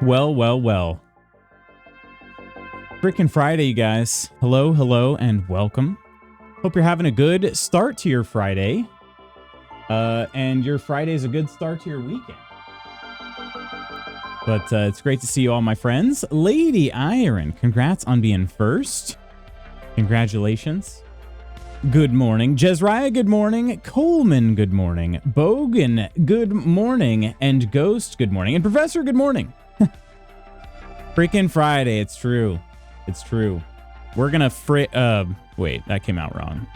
Well, well, well. Freaking Friday, you guys. Hello, hello, and welcome. Hope you're having a good start to your Friday. And your Friday is a good start to your weekend. But it's great to see you all, my friends. Lady Iron, congrats on being first. Congratulations. Good morning. Jezriah, good morning. Coleman, good morning. Bogan, good morning. And Ghost, good morning. And Professor, good morning. Freaking Friday. It's true. It's true. We're gonna wait, that came out wrong.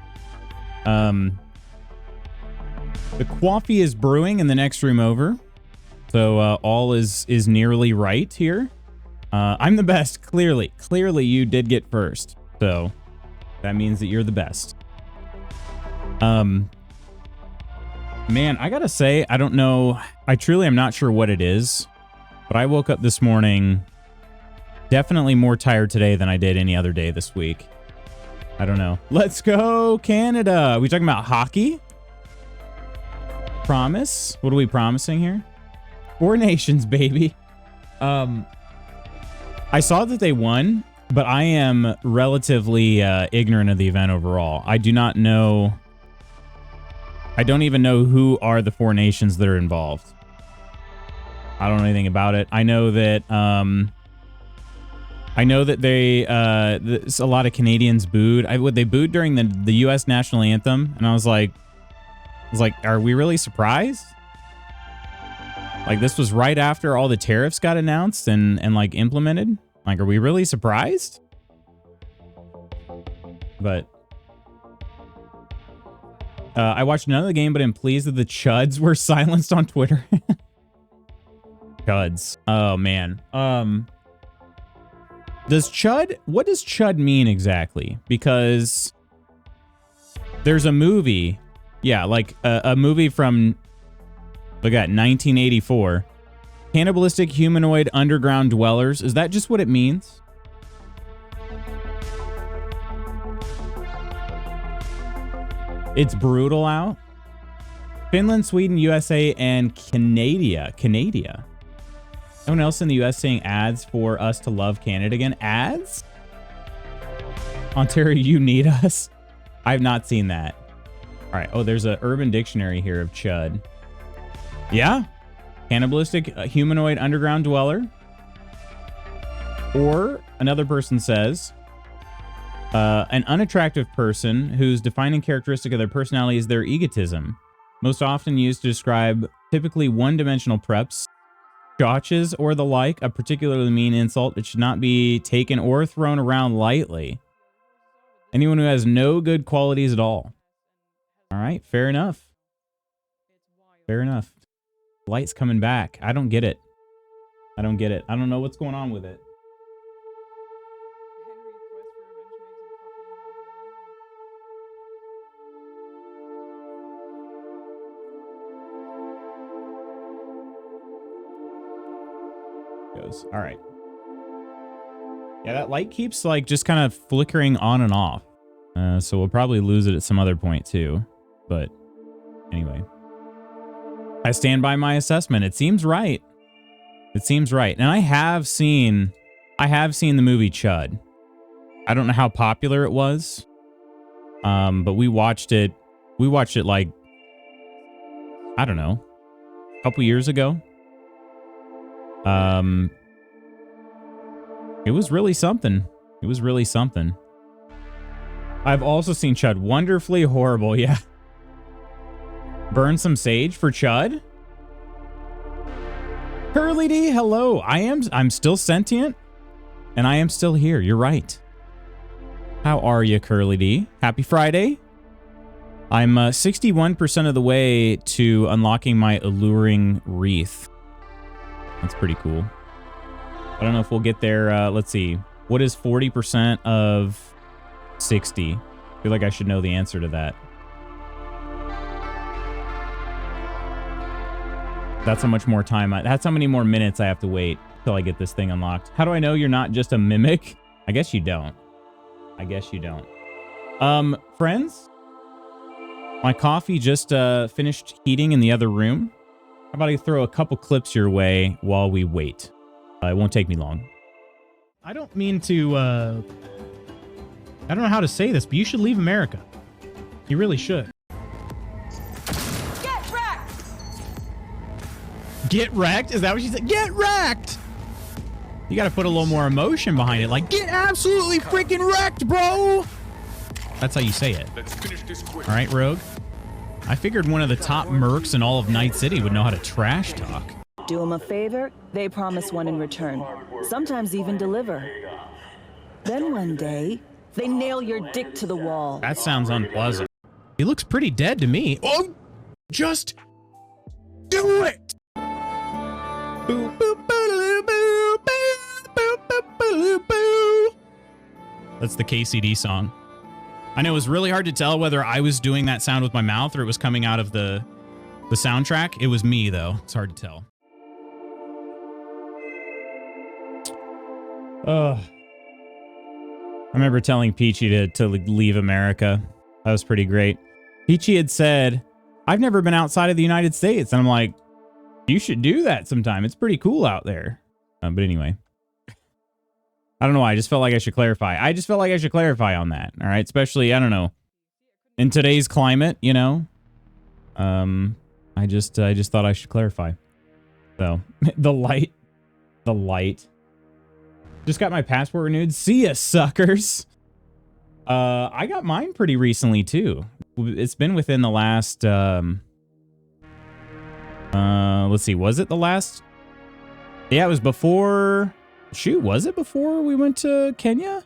The coffee is brewing in the next room over. So all is nearly right here. I'm the best, clearly. Clearly you did get first. So that means that you're the best. Man, I gotta say, I don't know. I truly am not sure what it is. But I woke up this morning definitely more tired today than I did any other day this week. I don't know. Let's go, Canada. Are we talking about hockey? Promise? What are we promising here? 4 nations, baby. I saw that they won, but I am relatively ignorant of the event overall. I do not know. I don't even know who are the 4 nations that are involved. I don't know anything about it. I know that they a lot of Canadians booed. They booed during the U.S. national anthem, and I was like, are we really surprised? Like, this was right after all the tariffs got announced and like implemented. Like, are we really surprised? But I watched none of the game, but am pleased that the chuds were silenced on Twitter. Chuds. Oh man. What does chud mean exactly? Because there's a movie, yeah, like a movie from, look at 1984, Cannibalistic Humanoid Underground Dwellers. Is that just what it means? It's brutal out. Finland, Sweden, USA, and Canada. Someone else in the US saying ads for us to love Canada again. Ads? Ontario, you need us. I've not seen that. All right. Oh, there's an urban dictionary here of chud. Yeah. Cannibalistic humanoid underground dweller. Or another person says, an unattractive person whose defining characteristic of their personality is their egotism. Most often used to describe typically one-dimensional preps, gotchas, or the like, a particularly mean insult that should not be taken or thrown around lightly. Anyone who has no good qualities at all. All right, fair enough. Fair enough. Light's coming back. I don't get it. I don't get it. I don't know what's going on with it. All right. Yeah, that light keeps like just kind of flickering on and off. So we'll probably lose it at some other point too. But anyway, I stand by my assessment. It seems right. It seems right. And I have seen the movie Chud. I don't know how popular it was. But we watched it like, I don't know, a couple years ago. It was really something. It was really something. I've also seen Chud. Wonderfully horrible, yeah. Burn some sage for Chud? Curly D, hello. I'm still sentient, and I am still here. You're right. How are you, Curly D? Happy Friday. I'm 61% of the way to unlocking my alluring wreath. That's pretty cool. I don't know if we'll get there. Let's see. What is 40% of 60? I feel like I should know the answer to that. That's how much more time that's how many more minutes I have to wait till I get this thing unlocked. How do I know you're not just a mimic? I guess you don't. I guess you don't. Friends, my coffee just finished heating in the other room. How about I throw a couple clips your way while we wait? It won't take me long. I don't mean to, I don't know how to say this, but you should leave America. You really should. Get wrecked! Get wrecked? Is that what she said? Get wrecked! You gotta put a little more emotion behind it. Like, get absolutely freaking wrecked, bro! That's how you say it. Let's finish this quick. All right, Rogue. I figured one of the top mercs in all of Night City would know how to trash talk. Do them a favor, they promise one in return. Sometimes even deliver. Then one day, they nail your dick to the wall. That sounds unpleasant. He looks pretty dead to me. Oh, just do it! Boo, boo, boo, boo, boo, boo, boo, boo, boo. That's the KCD song. I know it was really hard to tell whether I was doing that sound with my mouth or it was coming out of the soundtrack. It was me, though. It's hard to tell. I remember telling Peachy to leave America. That was pretty great. Peachy had said, I've never been outside of the United States. And I'm like, you should do that sometime. It's pretty cool out there. But anyway. I don't know why. I just felt like I should clarify. I just felt like I should clarify on that. All right. Especially, I don't know. In today's climate, you know. I just thought I should clarify. So, the light. Just got my passport renewed. See ya, suckers. I got mine pretty recently too. It's been within the last let's see, was it the last? Yeah, it was before. Shoot, was it before we went to Kenya?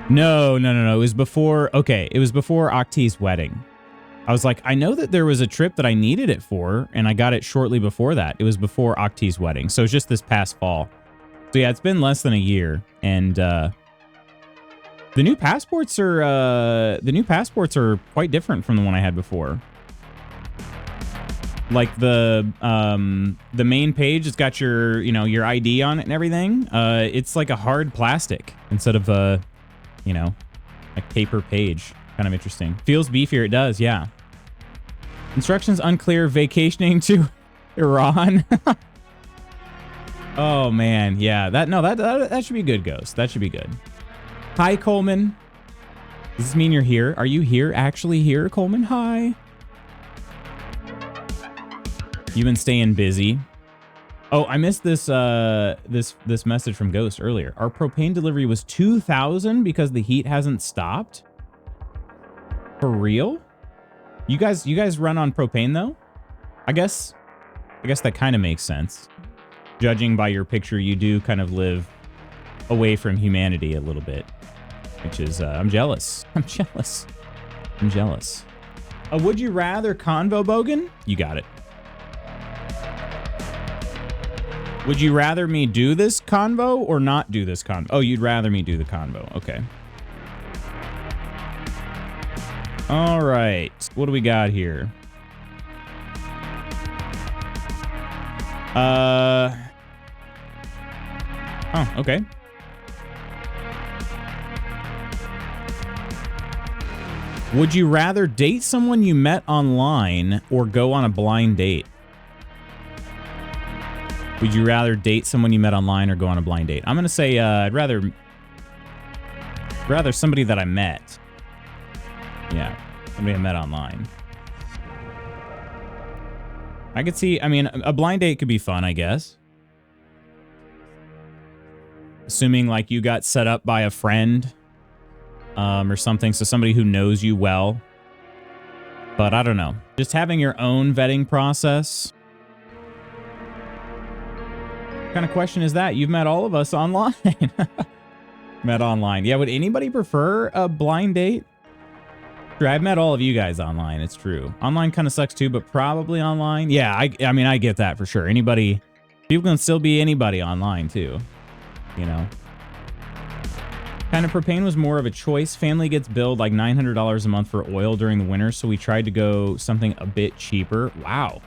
No. It was before. Okay, it was before Octi's wedding. I was like, I know that there was a trip that I needed it for, and I got it shortly before that. It was before Octi's wedding, so it's just this past fall. So yeah, it's been less than a year, and the new passports are quite different from the one I had before. Like the main page, it's got your your ID on it and everything. It's like a hard plastic instead of a paper page. Kind of interesting. Feels beefier. It does, yeah. Instructions unclear. Vacationing to Iran. Oh man, yeah. That should be good, Ghost. That should be good. Hi, Coleman. Does this mean you're here? Are you here? Actually here, Coleman? Hi. You've been staying busy. Oh, I missed this this message from Ghost earlier. Our propane delivery was 2,000 because the heat hasn't stopped. For real? You guys run on propane though? I guess that kind of makes sense. Judging by your picture, you do kind of live away from humanity a little bit, which is I'm jealous. I'm jealous. Would you rather convo, Bogan? You got it. Would you rather me do this convo or not do this convo? Oh, you'd rather me do the convo. Okay. All right. What do we got here? Oh, okay. Would you rather date someone you met online or go on a blind date? Would you rather date someone you met online or go on a blind date? I'm going to say I'd rather somebody that I met. Yeah, somebody I met online. I could see, I mean, a blind date could be fun, I guess. Assuming like you got set up by a friend or something, so somebody who knows you well. But I don't know. Just having your own vetting process. What kind of question is that? You've met all of us online. Met online. Yeah, would anybody prefer a blind date? Sure, I've met all of you guys online. It's true. Online kind of sucks too, but probably online. Yeah, I mean, I get that for sure. Anybody, people can still be anybody online too. You know. Kind of propane was more of a choice. Family gets billed like $900 a month for oil during the winter, so we tried to go something a bit cheaper. Wow.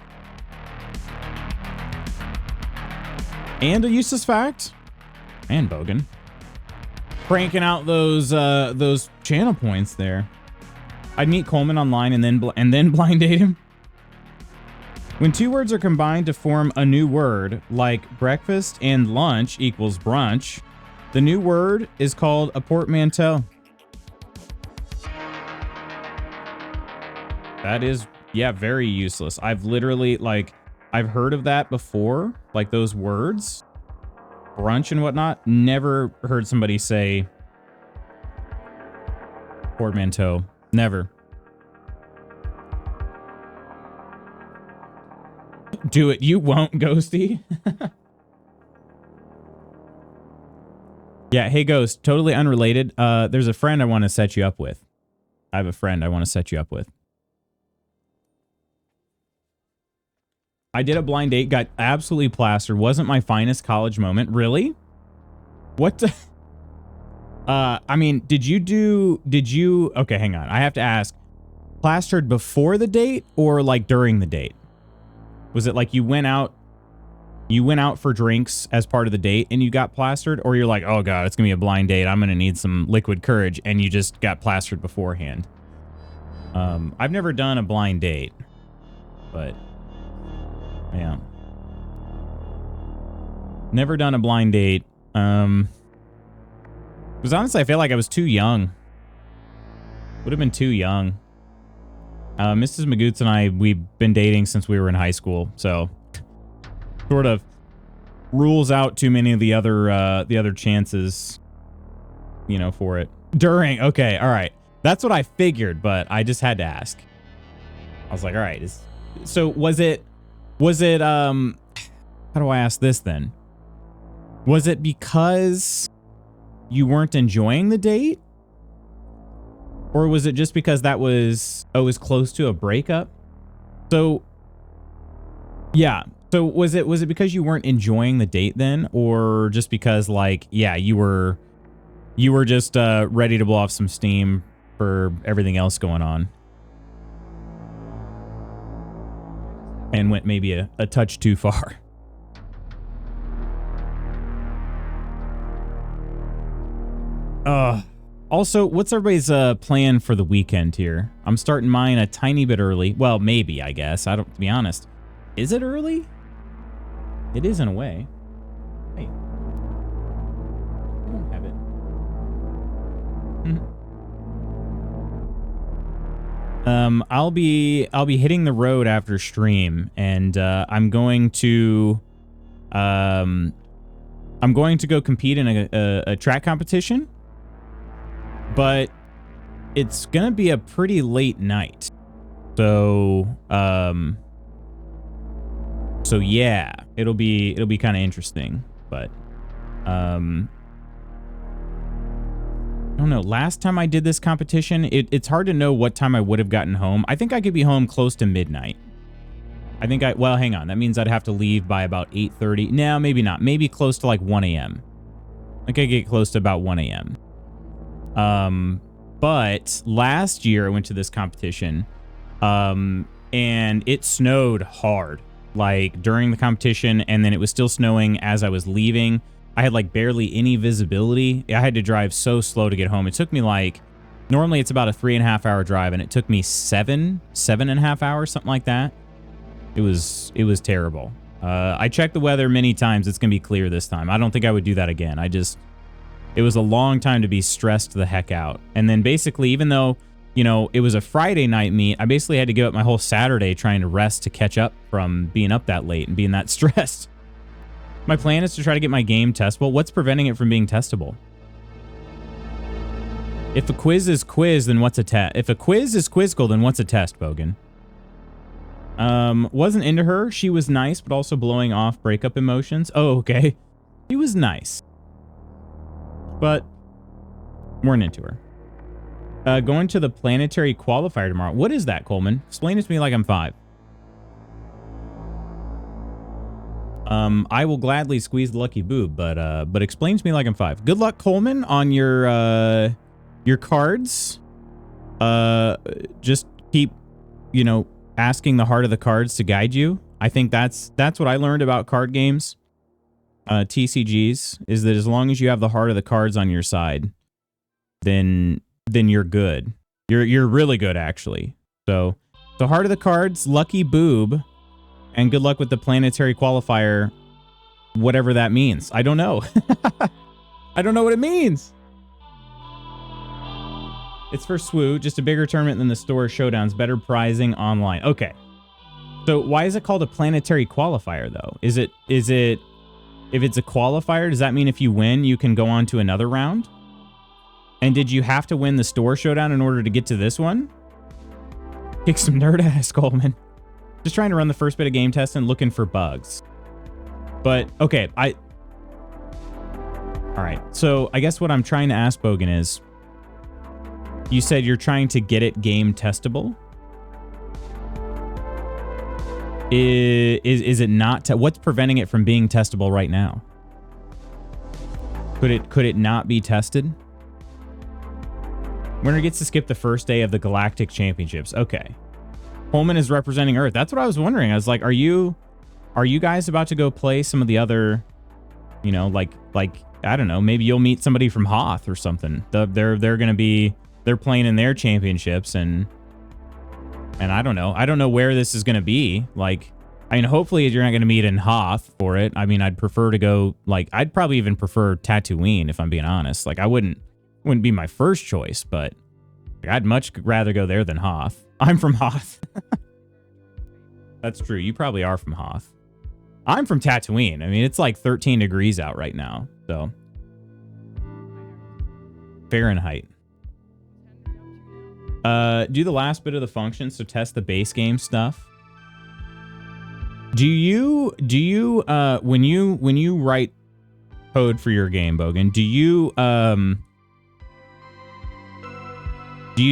And a useless fact. Man, Bogan. Cranking out those channel points there. I'd meet Coleman online and then blind date him. When two words are combined to form a new word, like breakfast and lunch equals brunch, the new word is called a portmanteau. That is, yeah, very useless. I've literally, like, I've heard of that before, like those words, brunch and whatnot. Never heard somebody say portmanteau. Never. Do it. You won't, Ghosty. Yeah, hey, Ghost. Totally unrelated. There's a friend I want to set you up with. I have a friend I want to set you up with. I did a blind date, got absolutely plastered. Wasn't my finest college moment. Really? What the... I mean, did you... Okay, hang on. I have to ask. Plastered before the date or like during the date? Was it like you went out for drinks as part of the date and you got plastered? Or you're like, oh God, it's gonna be a blind date. I'm gonna need some liquid courage. And you just got plastered beforehand. I've never done a blind date, but yeah. Never done a blind date. Because honestly, I feel like I was too young. Would have been too young. Mrs. Magoots and I, we've been dating since we were in high school, so sort of rules out too many of the other chances, you know, for it. During, okay, all right. That's what I figured, but I just had to ask. I was like, all right. So was it, how do I ask this then? Was it because you weren't enjoying the date? Or was it just because that was, it was close to a breakup? So, yeah. So was it because you weren't enjoying the date then? Or just because, like, yeah, you were just ready to blow off some steam for everything else going on? And went maybe a touch too far. Also, what's everybody's plan for the weekend here? I'm starting mine a tiny bit early. Well, maybe, I guess. I don't, to be honest. Is it early? It is in a way. Hey. I don't have it. I'll be hitting the road after stream, and I'm going to go compete in a track competition. But it's gonna be a pretty late night. So yeah, it'll be kind of interesting, but I don't know. Last time I did this competition, it's hard to know what time I would have gotten home. I think I could be home close to midnight. Well, hang on. That means I'd have to leave by about 8:30. No, maybe not. Maybe close to like 1 a.m. I could get close to about 1 a.m. But last year I went to this competition, and it snowed hard, like during the competition, and then it was still snowing as I was leaving. I had like barely any visibility. I had to drive so slow to get home. It took me like, normally it's about a 3.5 hour drive, and it took me 7.5 hours, something like that. It was terrible. I checked the weather many times. It's going to be clear this time. I don't think I would do that again. It was a long time to be stressed the heck out. And then basically, even though, you know, it was a Friday night meet, I basically had to give up my whole Saturday trying to rest to catch up from being up that late and being that stressed. My plan is to try to get my game testable. What's preventing it from being testable? If a quiz is quiz, then what's a test? If a quiz is quizzical, then what's a test, Bogan? Wasn't into her. She was nice, but also blowing off breakup emotions. Oh, okay. She was nice, but weren't into her. Going to the planetary qualifier tomorrow. What is that, Coleman? Explain it to me like I'm 5. I will gladly squeeze the lucky boob, but explain to me like I'm 5. Good luck, Coleman, on your cards. Just keep, you know, asking the heart of the cards to guide you. I think that's what I learned about card games. TCGs, is that as long as you have the heart of the cards on your side, then you're good. You're really good, actually. So the heart of the cards, lucky boob, And good luck with the planetary qualifier, whatever that means. I don't know. I don't know what it means. It's for SWU, just a bigger tournament than the store showdowns, better prizing online. Okay. So why is it called a planetary qualifier though? Is it if it's a qualifier, does that mean if you win, you can go on to another round? And did you have to win the store showdown in order to get to this one? Kick some nerd ass, Coleman. Just trying to run the first bit of game test and looking for bugs. But, okay, all right, so I guess what I'm trying to ask Bogan is, you said you're trying to get it game testable? Is it not? What's preventing it from being testable right now? Could it not be tested? Winner gets to skip the first day of the Galactic Championships. Okay. Coleman is representing Earth. That's what I was wondering. I was like, are you guys about to go play some of the other, you know, like I don't know, maybe you'll meet somebody from Hoth or something. They're going to be, they're playing in their championships, and I don't know. I don't know where this is going to be. Like, I mean, hopefully you're not going to meet in Hoth for it. I mean, I'd prefer to go, like, I'd probably even prefer Tatooine, if I'm being honest. Like, I wouldn't be my first choice, but I'd much rather go there than Hoth. I'm from Hoth. That's true. You probably are from Hoth. I'm from Tatooine. I mean, it's like 13 degrees out right now, so. Fahrenheit. Do the last bit of the function, so test the base game stuff. Do you when you write code for your game, Bogan, do you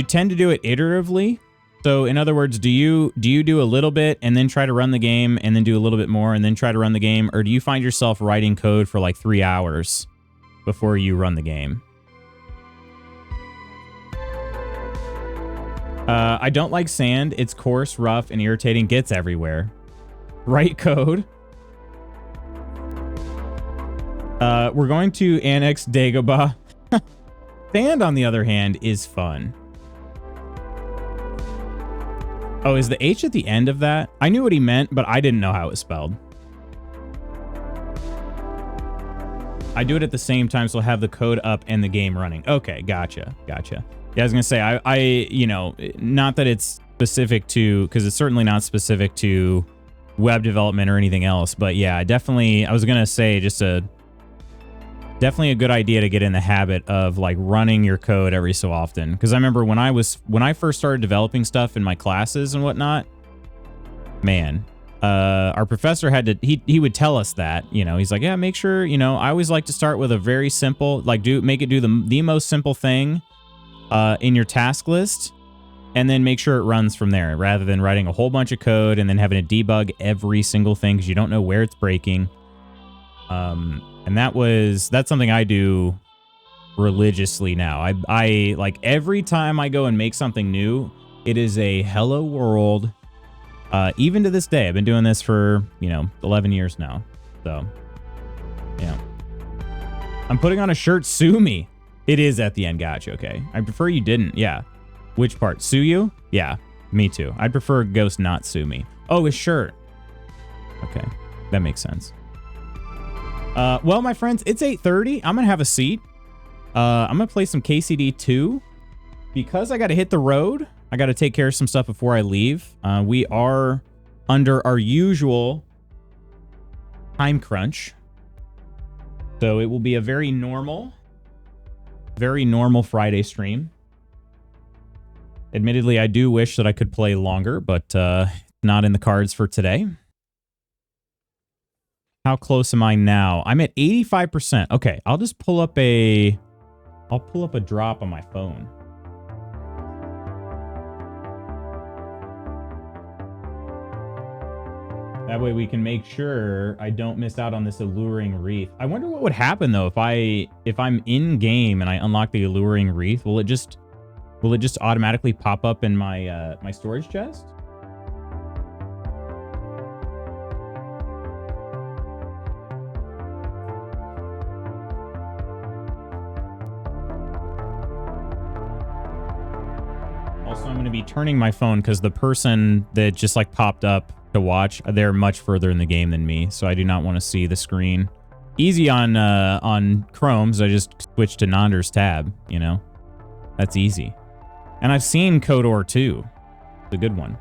tend to do it iteratively? So in other words, do you do a little bit and then try to run the game and then do a little bit more and then try to run the game, or do you find yourself writing code for like 3 hours before you run the game? I don't like sand. It's coarse, rough, and irritating. Gets everywhere. Write code. We're going to annex Dagobah. Sand, on the other hand, is fun. Oh, is the H at the end of that? I knew what he meant, but I didn't know how it was spelled. I do it at the same time, so I'll have the code up and the game running. Okay, gotcha. Yeah, I was gonna say, I you know, not that it's specific to, because it's certainly not specific to web development or anything else, but yeah, I was gonna say definitely a good idea to get in the habit of like running your code every so often. Because I remember when I first started developing stuff in my classes and whatnot, man, our professor had to, he would tell us that, you know, he's like, yeah, make sure, you know, I always like to start with a very simple, like make it do the most simple thing in your task list, and then make sure it runs from there, rather than writing a whole bunch of code and then having to debug every single thing because you don't know where it's breaking. And that's something I do religiously now. I like every time I go and make something new, it is a hello world. Even to this day, I've been doing this for, you know, 11 years now. So, yeah. I'm putting on a shirt, sue me. It is at the end. Gotcha. Okay. I prefer you didn't. Yeah. Which part? Sue you? Yeah, me too. I'd prefer Ghost not sue me. Oh, his shirt. Okay. That makes sense. Well, my friends, it's 8:30. I'm going to have a seat. I'm going to play some KCD 2. Because I got to hit the road, I got to take care of some stuff before I leave. We are under our usual time crunch. So it will be a very normal Friday stream. Admittedly, I do wish that I could play longer, but not in the cards for today. How close am I now? I'm at 85%. Okay, I'll just pull up a drop on my phone. That way we can make sure I don't miss out on this alluring wreath. I wonder what would happen though if I'm in game and I unlock the alluring wreath. Will it just automatically pop up in my my storage chest? Also, I'm going to be turning my phone because the person that just like popped up to watch. They're much further in the game than me, so I do not want to see the screen. Easy on Chrome, so I just switch to Nander's tab, you know? That's easy. And I've seen Kodor too. It's a good one.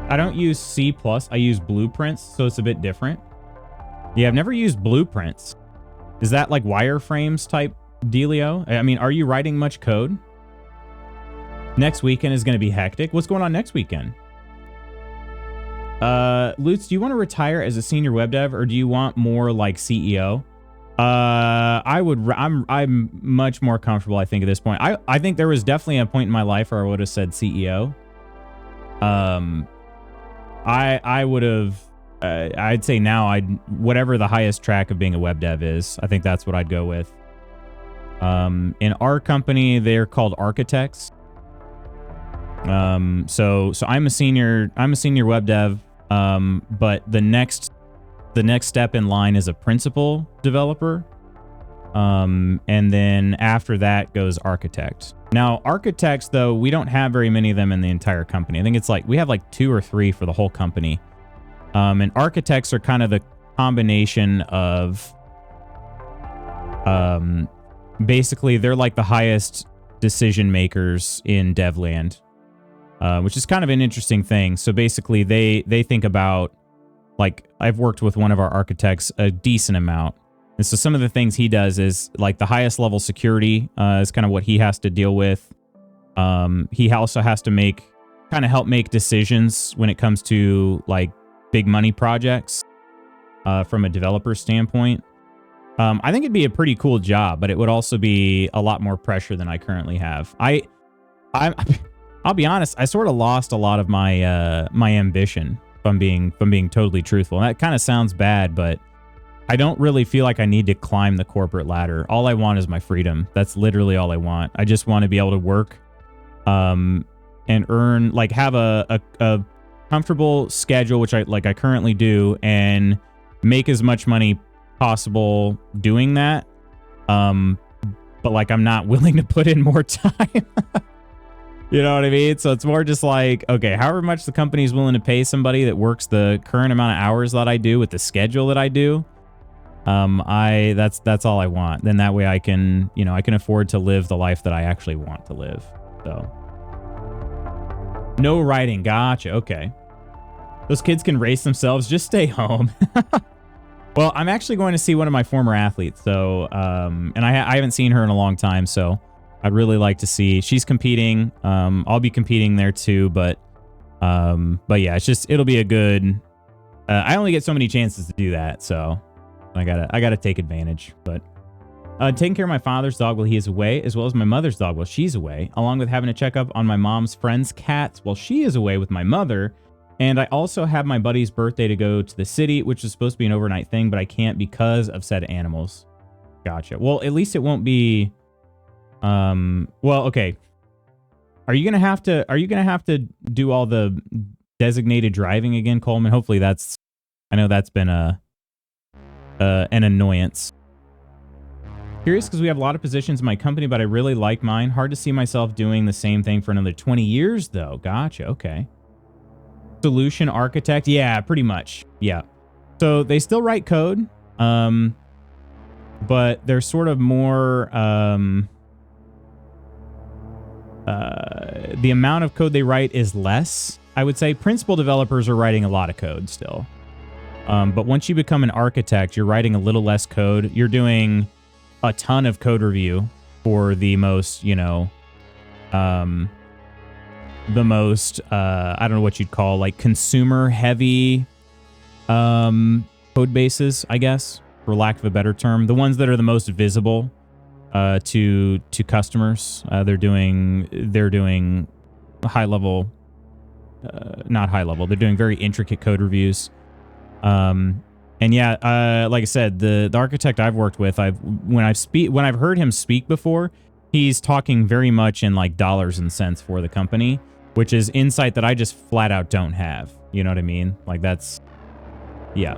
I don't use C+, I use Blueprints, so it's a bit different. Yeah, I've never used Blueprints. Is that like wireframes type dealio? I mean, are you writing much code? Next weekend is going to be hectic. What's going on next weekend? Lutz, do you want to retire as a senior web dev, or do you want more like CEO? I'm much more comfortable, I think, at this point. I think there was definitely a point in my life where I would have said CEO. I would have, I'd say now whatever the highest track of being a web dev is, I think that's what I'd go with. In our company, they're called architects. So I'm a senior web dev. But the next step in line is a principal developer. And then after that goes architect. Now, architects, though, we don't have very many of them in the entire company. I think it's like, we have like 2 or 3 for the whole company. And architects are kind of the combination of, basically they're like the highest decision makers in devland, which is kind of an interesting thing. So basically they think about, like, I've worked with one of our architects a decent amount. And so some of the things he does is like the highest level security is kind of what he has to deal with. He also has to help make decisions when it comes to like big money projects from a developer standpoint. I think it'd be a pretty cool job, but it would also be a lot more pressure than I currently have. I'll be honest, I sort of lost a lot of my my ambition, if I'm being totally truthful. And that kind of sounds bad, but I don't really feel like I need to climb the corporate ladder. All I want is my freedom. That's literally all I want. I just want to be able to work and earn, like, have a comfortable schedule, which I currently do, and make as much money possible doing that. But like, I'm not willing to put in more time. You know what I mean? So it's more just like, okay, however much the company's willing to pay somebody that works the current amount of hours that I do with the schedule that I do, that's all I want. Then that way I can afford to live the life that I actually want to live. So no writing. Gotcha. Okay. Those kids can race themselves. Just stay home. Well, I'm actually going to see one of my former athletes. So, and I haven't seen her in a long time. So I'd really like to see. She's competing. I'll be competing there too. But yeah, it'll be a good. I only get so many chances to do that, so I gotta take advantage. But taking care of my father's dog while he is away, as well as my mother's dog while she's away, along with having a checkup on my mom's friend's cats while she is away with my mother. And I also have my buddy's birthday to go to the city, which is supposed to be an overnight thing, but I can't because of said animals. Gotcha. Well, at least it won't be. Well, okay. Are you gonna have to do all the designated driving again, Coleman? Hopefully I know that's been an annoyance. Curious because we have a lot of positions in my company, but I really like mine. Hard to see myself doing the same thing for another 20 years, though. Gotcha. Okay. Solution architect. Yeah, pretty much. Yeah. So they still write code, but they're sort of more, the amount of code they write is less. I would say principal developers are writing a lot of code still. But once you become an architect, you're writing a little less code. You're doing a ton of code review for the most, I don't know what you'd call, like, consumer heavy code bases, I guess, for lack of a better term. The ones that are the most visible to customers. They're doing high level, not high level. They're doing very intricate code reviews. And yeah, like I said, the architect I've worked with, when I've heard him speak before, he's talking very much in like dollars and cents for the company, which is insight that I just flat out don't have. You know what I mean? Like, that's, yeah.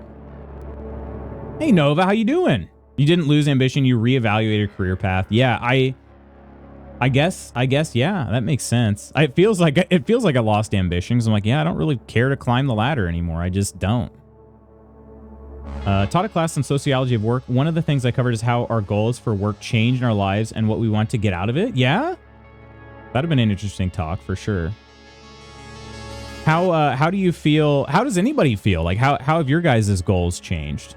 Hey Nova, how you doing? You didn't lose ambition. You reevaluated your career path. Yeah, I guess, yeah, that makes sense. It feels like a lost ambition because I'm like, yeah, I don't really care to climb the ladder anymore. I just don't. Taught a class on sociology of work. One of the things I covered is how our goals for work change in our lives and what we want to get out of it. Yeah, that'd have been an interesting talk for sure. How do you feel? How does anybody feel? Like how have your guys' goals changed?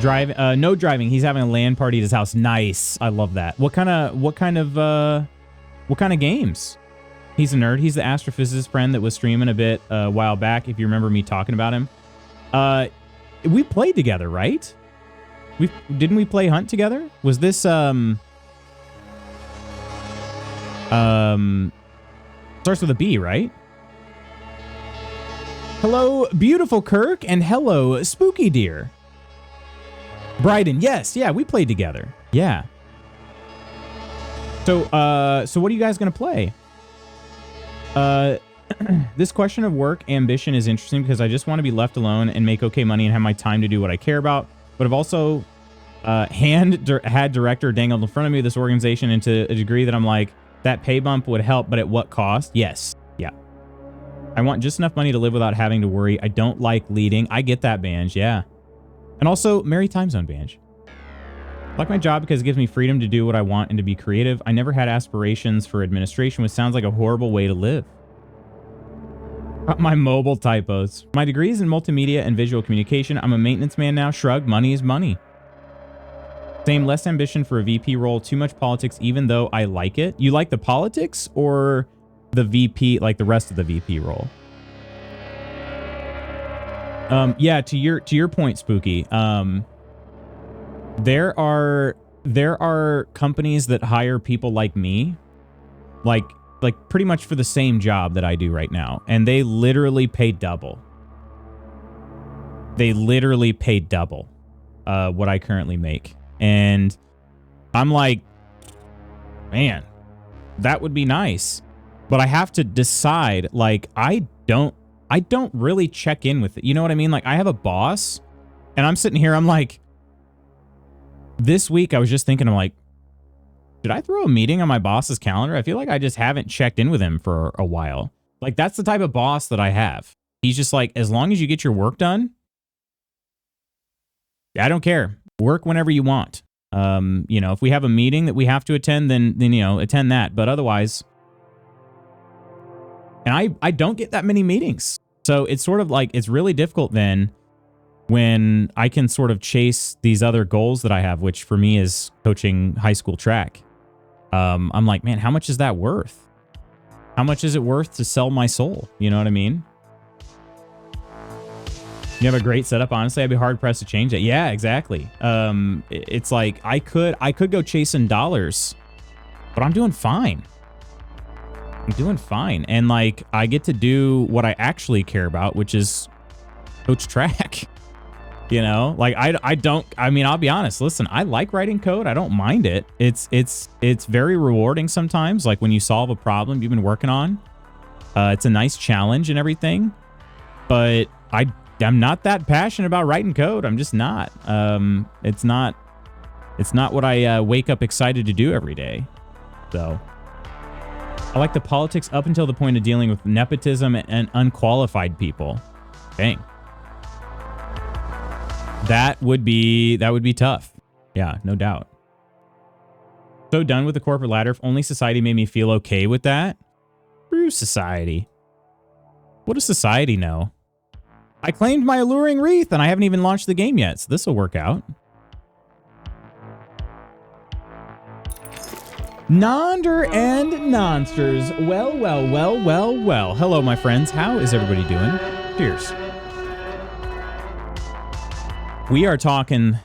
No driving. He's having a LAN party at his house. Nice. I love that. What kind of games? He's a nerd. He's the astrophysicist friend that was streaming a bit a while back. If you remember me talking about him. We played together, right? Didn't we play Hunt together? Was this starts with a B, right? Hello, beautiful Kirk, and hello, spooky deer. Bryden, yes, yeah, we played together. Yeah. So what are you guys gonna play? This question of work ambition is interesting because I just want to be left alone and make okay money and have my time to do what I care about. But I've also had director dangled in front of me this organization into a degree that I'm like, that pay bump would help, but at what cost? Yes. Yeah. I want just enough money to live without having to worry. I don't like leading. I get that, Banj. Yeah. And also, Merry Time Zone, Banj. I like my job because it gives me freedom to do what I want and to be creative. I never had aspirations for administration, which sounds like a horrible way to live. My mobile typos. My degree is in multimedia and visual communication. I'm a maintenance man now. Shrug. Money is money. Same, less ambition for a VP role. Too much politics, even though I like it. You like the politics or the VP, like the rest of the VP role? Yeah, to your point, Spooky. There are companies that hire people like me, like pretty much for the same job that I do right now, and they literally pay double. They literally pay double what I currently make. And I'm like, man, that would be nice. But I have to decide, like, I don't really check in with it. You know what I mean? Like, I have a boss, and I'm sitting here, I'm like, this week I was just thinking, I'm like, should I throw a meeting on my boss's calendar? I feel like I just haven't checked in with him for a while. Like, that's the type of boss that I have. He's just like, as long as you get your work done, I don't care. Work whenever you want. You know, if we have a meeting that we have to attend, then you know, attend that. But otherwise, and I don't get that many meetings. So it's sort of like, it's really difficult then when I can sort of chase these other goals that I have, which for me is coaching high school track. I'm like, man, how much is that worth? How much is it worth to sell my soul? You know what I mean? You have a great setup. Honestly, I'd be hard pressed to change it. Yeah, exactly. It's like I could go chasing dollars, but I'm doing fine. I'm doing fine. And like, I get to do what I actually care about, which is coach track. You know, like I mean, I'll be honest. Listen, I like writing code. I don't mind it. It's very rewarding sometimes. Like when you solve a problem you've been working on, it's a nice challenge and everything, but I'm not that passionate about writing code. I'm just not. It's not what I wake up excited to do every day. So I like the politics up until the point of dealing with nepotism and unqualified people. Dang. That would be tough. Yeah, no doubt. So done with the corporate ladder. If only society made me feel okay with that. Screw society. What does society know? I claimed my alluring wreath and I haven't even launched the game yet, so this will work out. Nonder and nonsters. Well. Hello, my friends. How is everybody doing? Cheers. We are talking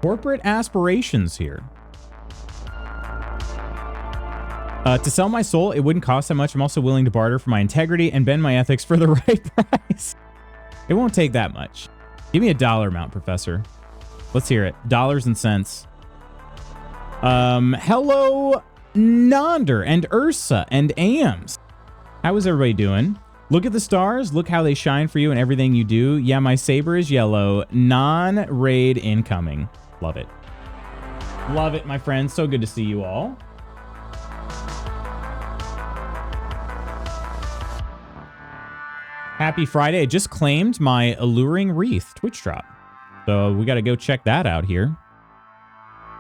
corporate aspirations here. To sell my soul, it wouldn't cost that much. I'm also willing to barter for my integrity and bend my ethics for the right price. It won't take that much. Give me a dollar amount, Professor. Let's hear it. Dollars and cents. Hello, Nonder and Ursa and Ams. How is everybody doing? Look at the stars. Look how they shine for you and everything you do. Yeah, my saber is yellow. Non-raid incoming. Love it. Love it, my friends. So good to see you all. Happy Friday. I just claimed my Alluring Wreath Twitch drop. So we got to go check that out here.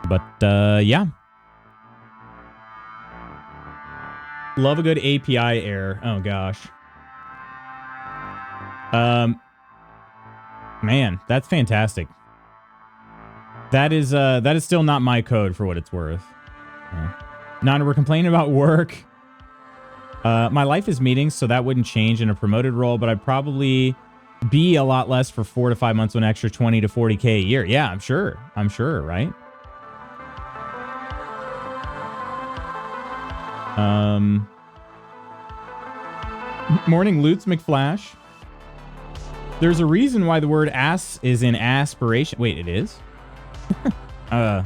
But, yeah. Love a good API error. Oh, gosh. Man, that's fantastic. That is still not my code for what it's worth. Nana, we're complaining about work. My life is meetings, so that wouldn't change in a promoted role, but I'd probably be a lot less for 4 to 5 months with an extra 20 to 40K a year. Yeah, I'm sure. I'm sure, right? Morning, Lutz McFlash. There's a reason why the word ass is in aspiration. Wait, it is? I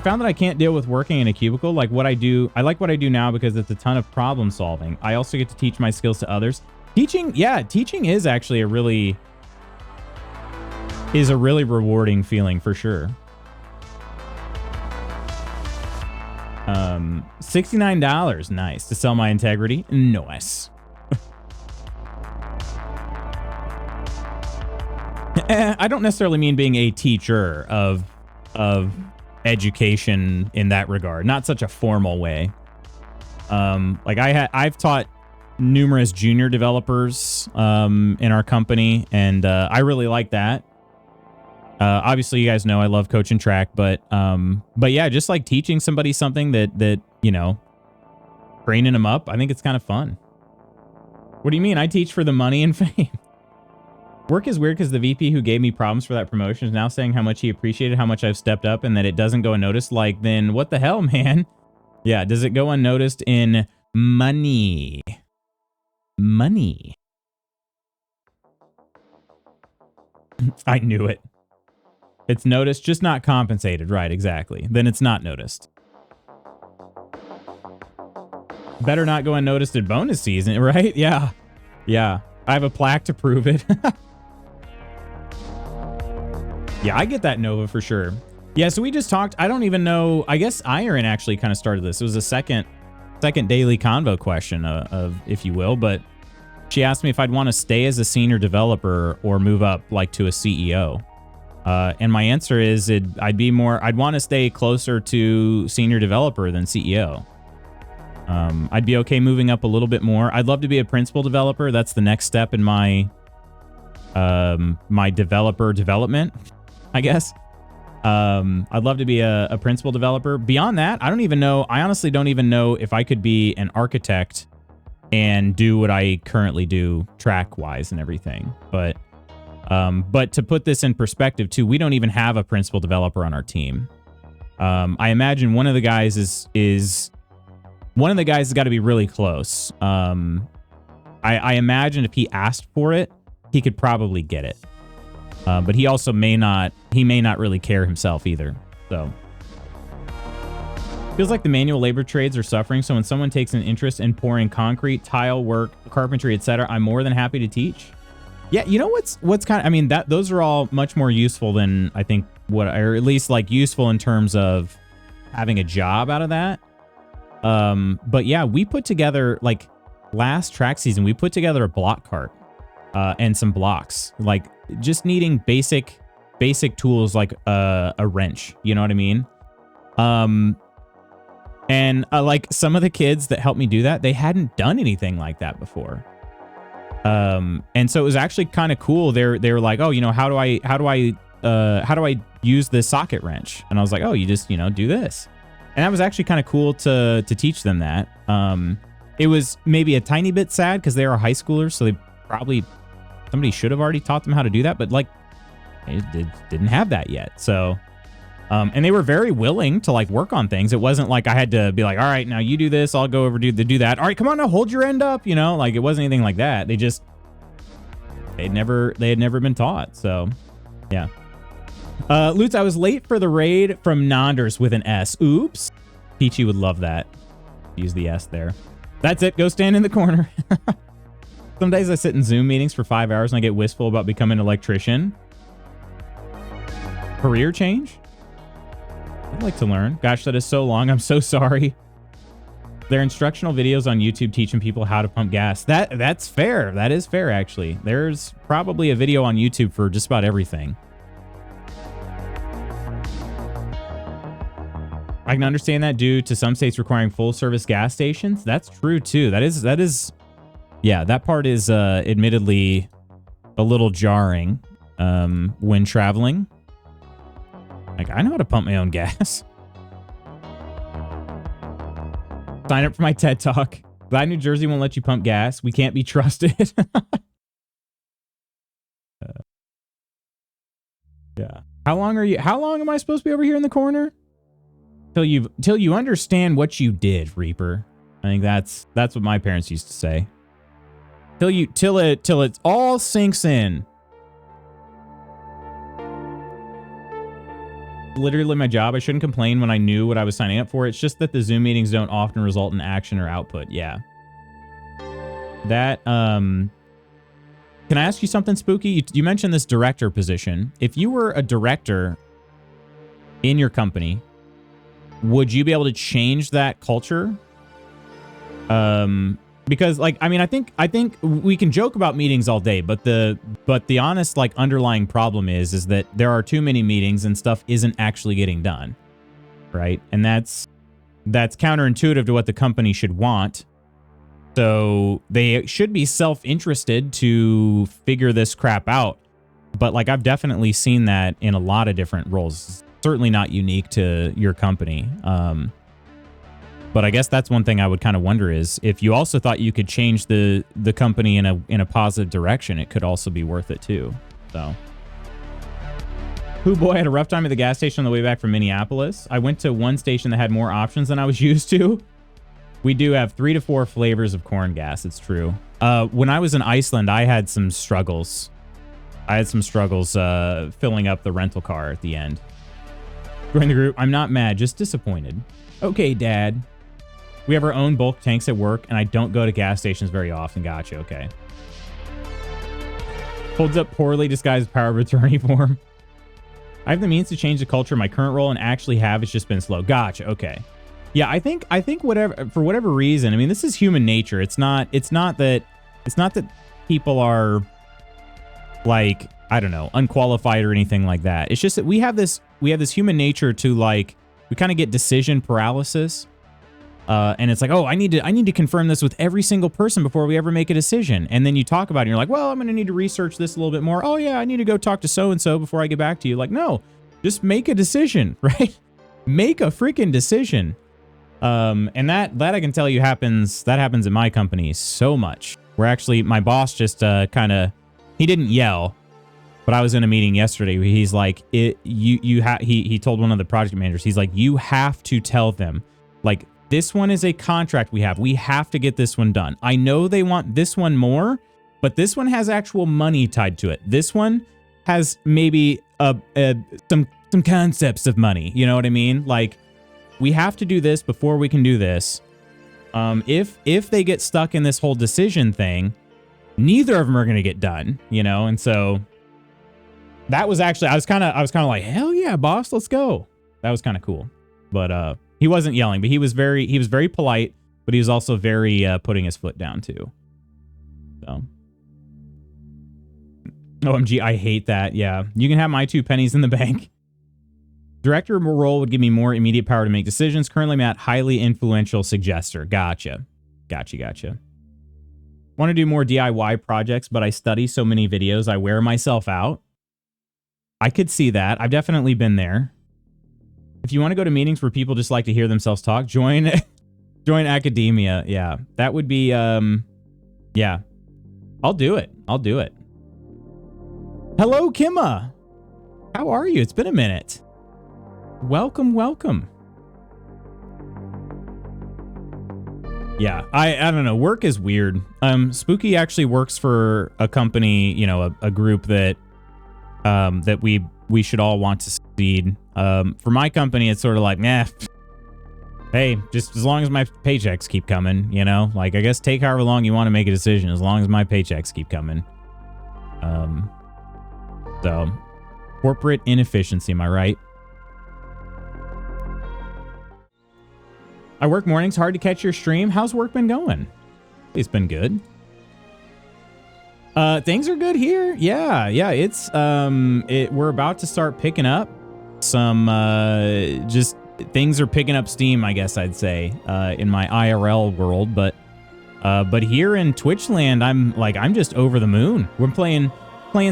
found that I can't deal with working in a cubicle like what I do. I like what I do now because it's a ton of problem solving. I also get to teach my skills to others. Teaching is actually a really rewarding feeling for sure. $69. Nice. To sell my integrity. Nice. I don't necessarily mean being a teacher of education in that regard. Not such a formal way. Like I've taught numerous junior developers in our company, and I really like that. Obviously, you guys know I love coaching track, but yeah, just like teaching somebody something that you know, training them up. I think it's kind of fun. What do you mean? I teach for the money and fame. Work is weird because the VP who gave me problems for that promotion is now saying how much he appreciated how much I've stepped up and that it doesn't go unnoticed. Like, then what the hell, man? Yeah, does it go unnoticed in money? Money. I knew it. It's noticed, just not compensated. Right, exactly. Then it's not noticed. Better not go unnoticed at bonus season, right? Yeah. Yeah. I have a plaque to prove it. Yeah, I get that, Nova, for sure. Yeah, so we just talked. I don't even know. I guess Iron actually kind of started this. It was a second daily convo question, of if you will. But she asked me if I'd want to stay as a senior developer or move up like to a CEO. And my answer is I'd want to stay closer to senior developer than CEO. I'd be okay moving up a little bit more. I'd love to be a principal developer. That's the next step in my my developer development, I guess. I'd love to be a principal developer. Beyond that, I don't even know. I honestly don't even know if I could be an architect and do what I currently do track-wise and everything. But to put this in perspective too, we don't even have a principal developer on our team. I imagine one of the guys has got to be really close. I imagine if he asked for it, he could probably get it. But he also may not really care himself either. So feels like the manual labor trades are suffering. So when someone takes an interest in pouring concrete, tile work, carpentry, etc., I'm more than happy to teach. Yeah, you know what's kind of, I mean, those are all much more useful than I think or at least like useful in terms of having a job out of that. But yeah, we put together, like last track season, we put together a block cart and some blocks, like just needing basic tools like a wrench, you know what I mean? And like some of the kids that helped me do that, they hadn't done anything like that before. And so it was actually kind of cool. They were like, oh, you know, how do I use this socket wrench? And I was like, oh, you just, you know, do this. And that was actually kind of cool to teach them that. It was maybe a tiny bit sad because they are high schoolers, so somebody should have already taught them how to do that, but like they didn't have that yet. So, and they were very willing to like work on things. It wasn't like I had to be like, all right, now you do this, I'll go over do that. All right, come on now, hold your end up, you know, like it wasn't anything like that. They had never been taught. So yeah. Lutz, I was late for the raid from Nonders with an S. Oops. Peachy would love that. Use the S there. That's it. Go stand in the corner. Some days I sit in Zoom meetings for 5 hours and I get wistful about becoming an electrician. Career change? I'd like to learn. Gosh, that is so long. I'm so sorry. There are instructional videos on YouTube teaching people how to pump gas. That's fair. That is fair, actually. There's probably a video on YouTube for just about everything. I can understand that due to some states requiring full service gas stations. That's true too. That is, yeah, that part is admittedly a little jarring when traveling. Like, I know how to pump my own gas. Sign up for my TED Talk. Glad New Jersey won't let you pump gas. We can't be trusted. Yeah. How long am I supposed to be over here in the corner? Till you understand what you did, Reaper. I think that's what my parents used to say. Till it all sinks in. Literally my job. I shouldn't complain when I knew what I was signing up for. It's just that the Zoom meetings don't often result in action or output. Yeah. That, can I ask you something, Spooky? You mentioned this director position. If you were a director in your company, would you be able to change that culture? Because like, I mean, I think we can joke about meetings all day, but the honest, like, underlying problem is that there are too many meetings and stuff isn't actually getting done. Right. And that's counterintuitive to what the company should want. So they should be self-interested to figure this crap out. But like, I've definitely seen that in a lot of different roles. Certainly not unique to your company. But I guess that's one thing I would kind of wonder is if you also thought you could change the company in a positive direction, it could also be worth it too. So, boy, I had a rough time at the gas station on the way back from Minneapolis. I went to one station that had more options than I was used to. We do have 3 to 4 flavors of corn gas. It's true. When I was in Iceland, I had some struggles. Filling up the rental car at the end. Join the group. I'm not mad, just disappointed. Okay, Dad. We have our own bulk tanks at work, and I don't go to gas stations very often. Gotcha, okay. Holds up poorly disguised power of attorney form. I have the means to change the culture of my current role and actually have. It's just been slow. Gotcha, okay. Yeah, I think for whatever reason, I mean, this is human nature. It's not that people are like, I don't know, unqualified or anything like that. It's just that we have this human nature to, like, we kind of get decision paralysis. And it's like, oh, I need to confirm this with every single person before we ever make a decision. And then you talk about it and you're like, well, I'm going to need to research this a little bit more. Oh yeah, I need to go talk to so-and-so before I get back to you. Like, no, just make a decision, right? Make a freaking decision. And that I can tell you happens in my company so much. Where actually my boss just he didn't yell, but I was in a meeting yesterday where he's like, he told one of the project managers, he's like, you have to tell them, like, this one is a contract we have. We have to get this one done. I know they want this one more, but this one has actual money tied to it. This one has maybe some concepts of money. You know what I mean? Like, we have to do this before we can do this. If they get stuck in this whole decision thing, neither of them are going to get done, you know? And so that was actually, I was kind of like, hell yeah, boss, let's go. That was kind of cool. But, he wasn't yelling, but he was very polite, but he was also very, putting his foot down too. So. OMG, I hate that. Yeah. You can have my 2 pennies in the bank. Director role would give me more immediate power to make decisions. Currently, I'm at highly influential suggester. Gotcha. Want to do more DIY projects, but I study so many videos, I wear myself out. I could see that. I've definitely been there. If you want to go to meetings where people just like to hear themselves talk, join academia. Yeah, that would be, yeah. I'll do it. Hello, Kimma. How are you? It's been a minute. Welcome. Yeah, I don't know. Work is weird. Spooky actually works for a company, you know, a group that we should all want to succeed. For my company, it's sort of like, nah, hey, just as long as my paychecks keep coming, you know, like, I guess take however long you want to make a decision, as long as my paychecks keep coming. So corporate inefficiency, am I right? I work mornings. Hard to catch your stream. How's work been going? It's been good. Things are good here. Yeah. It's we're about to start picking up some just things are picking up steam, I guess I'd say, in my IRL world, but here in Twitch land, I'm just over the moon. We're playing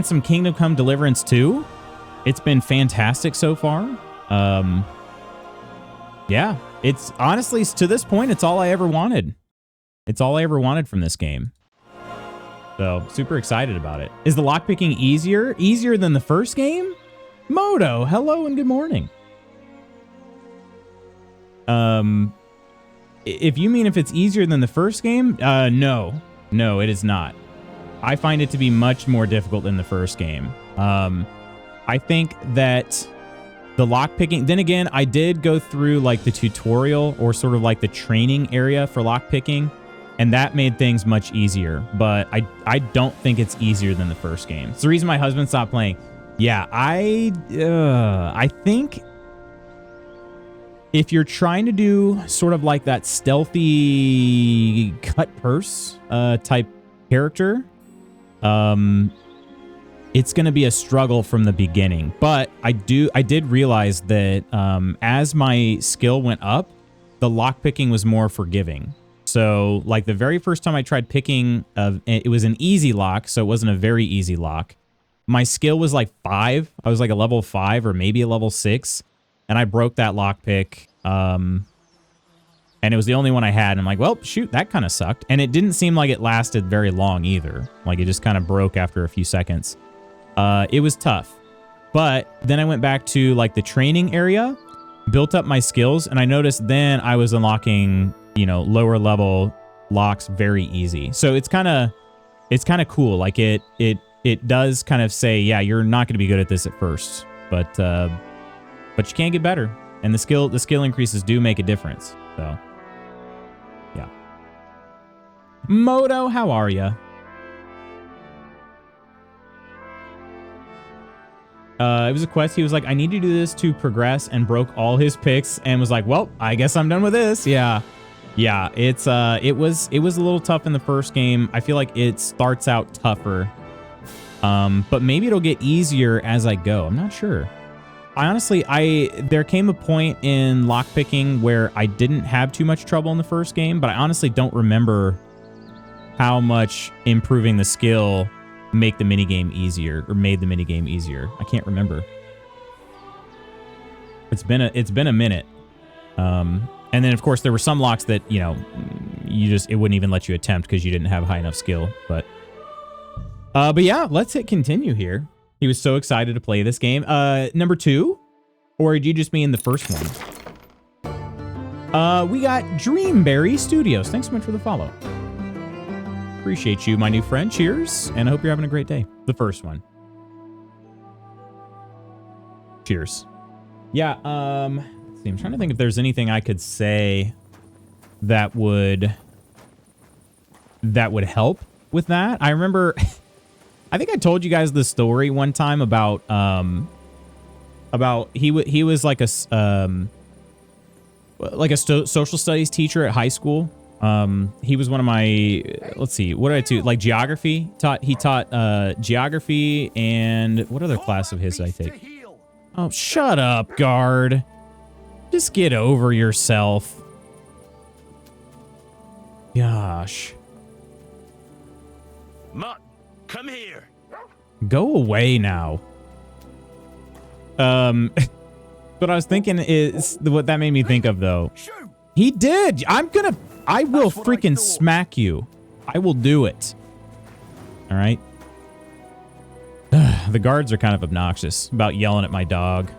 some Kingdom Come Deliverance 2. It's been fantastic so far. Yeah, it's honestly, to this point, it's all I ever wanted. It's all I ever wanted from this game. So, super excited about it. Is the lockpicking easier? Easier than the first game? Moto, hello and good morning. If you mean if it's easier than the first game, no, it is not. I find it to be much more difficult than the first game. I think that the lockpicking, then again, I did go through like the tutorial or sort of like the training area for lockpicking, and that made things much easier, but I don't think it's easier than the first game. It's the reason my husband stopped playing. Yeah, I think if you're trying to do sort of like that stealthy cut purse type character, it's going to be a struggle from the beginning. But I did realize that as my skill went up, the lockpicking was more forgiving. So like the very first time I tried picking, it was an easy lock, so it wasn't a very easy lock. My skill was like 5. I was like a level 5 or maybe a level 6. And I broke that lockpick. And it was the only one I had. And I'm like, well, shoot, that kind of sucked. And it didn't seem like it lasted very long either. Like it just kind of broke after a few seconds. It was tough. But then I went back to like the training area, built up my skills, and I noticed then I was unlocking, you know, lower level locks very easy. So it's kind of cool. Like it does kind of say, yeah, you're not going to be good at this at first, but you can get better, and the skill increases do make a difference. So, yeah. Moto, how are ya? It was a quest. He was like, I need to do this to progress, and broke all his picks, and was like, well, I guess I'm done with this. Yeah. It's it was a little tough in the first game. I feel like it starts out tougher, but maybe it'll get easier as I go. I'm not sure. There came a point in lockpicking where I didn't have too much trouble in the first game, but I honestly don't remember how much improving the skill made the minigame easier. I can't remember. It's been a minute. And then of course there were some locks that, you know, it wouldn't even let you attempt because you didn't have high enough skill. But yeah, let's hit continue here. He was so excited to play this game. Number 2? Or did you just mean the first one? We got Dreamberry Studios. Thanks so much for the follow. Appreciate you, my new friend. Cheers, and I hope you're having a great day. The first one. Cheers. Yeah, let's see. I'm trying to think if there's anything I could say that would help with that. I remember... I think I told you guys the story one time about he was like a social studies teacher at high school. He was one of my, let's see, what did I do? Like geography. He taught geography, and what other class of his did I take? Oh, shut up, guard. Just get over yourself. Gosh. Mutt, come here. Go away now. What I was thinking is what that made me think of, though. He did. I will freaking smack you. I will do it. All right. The guards are kind of obnoxious about yelling at my dog.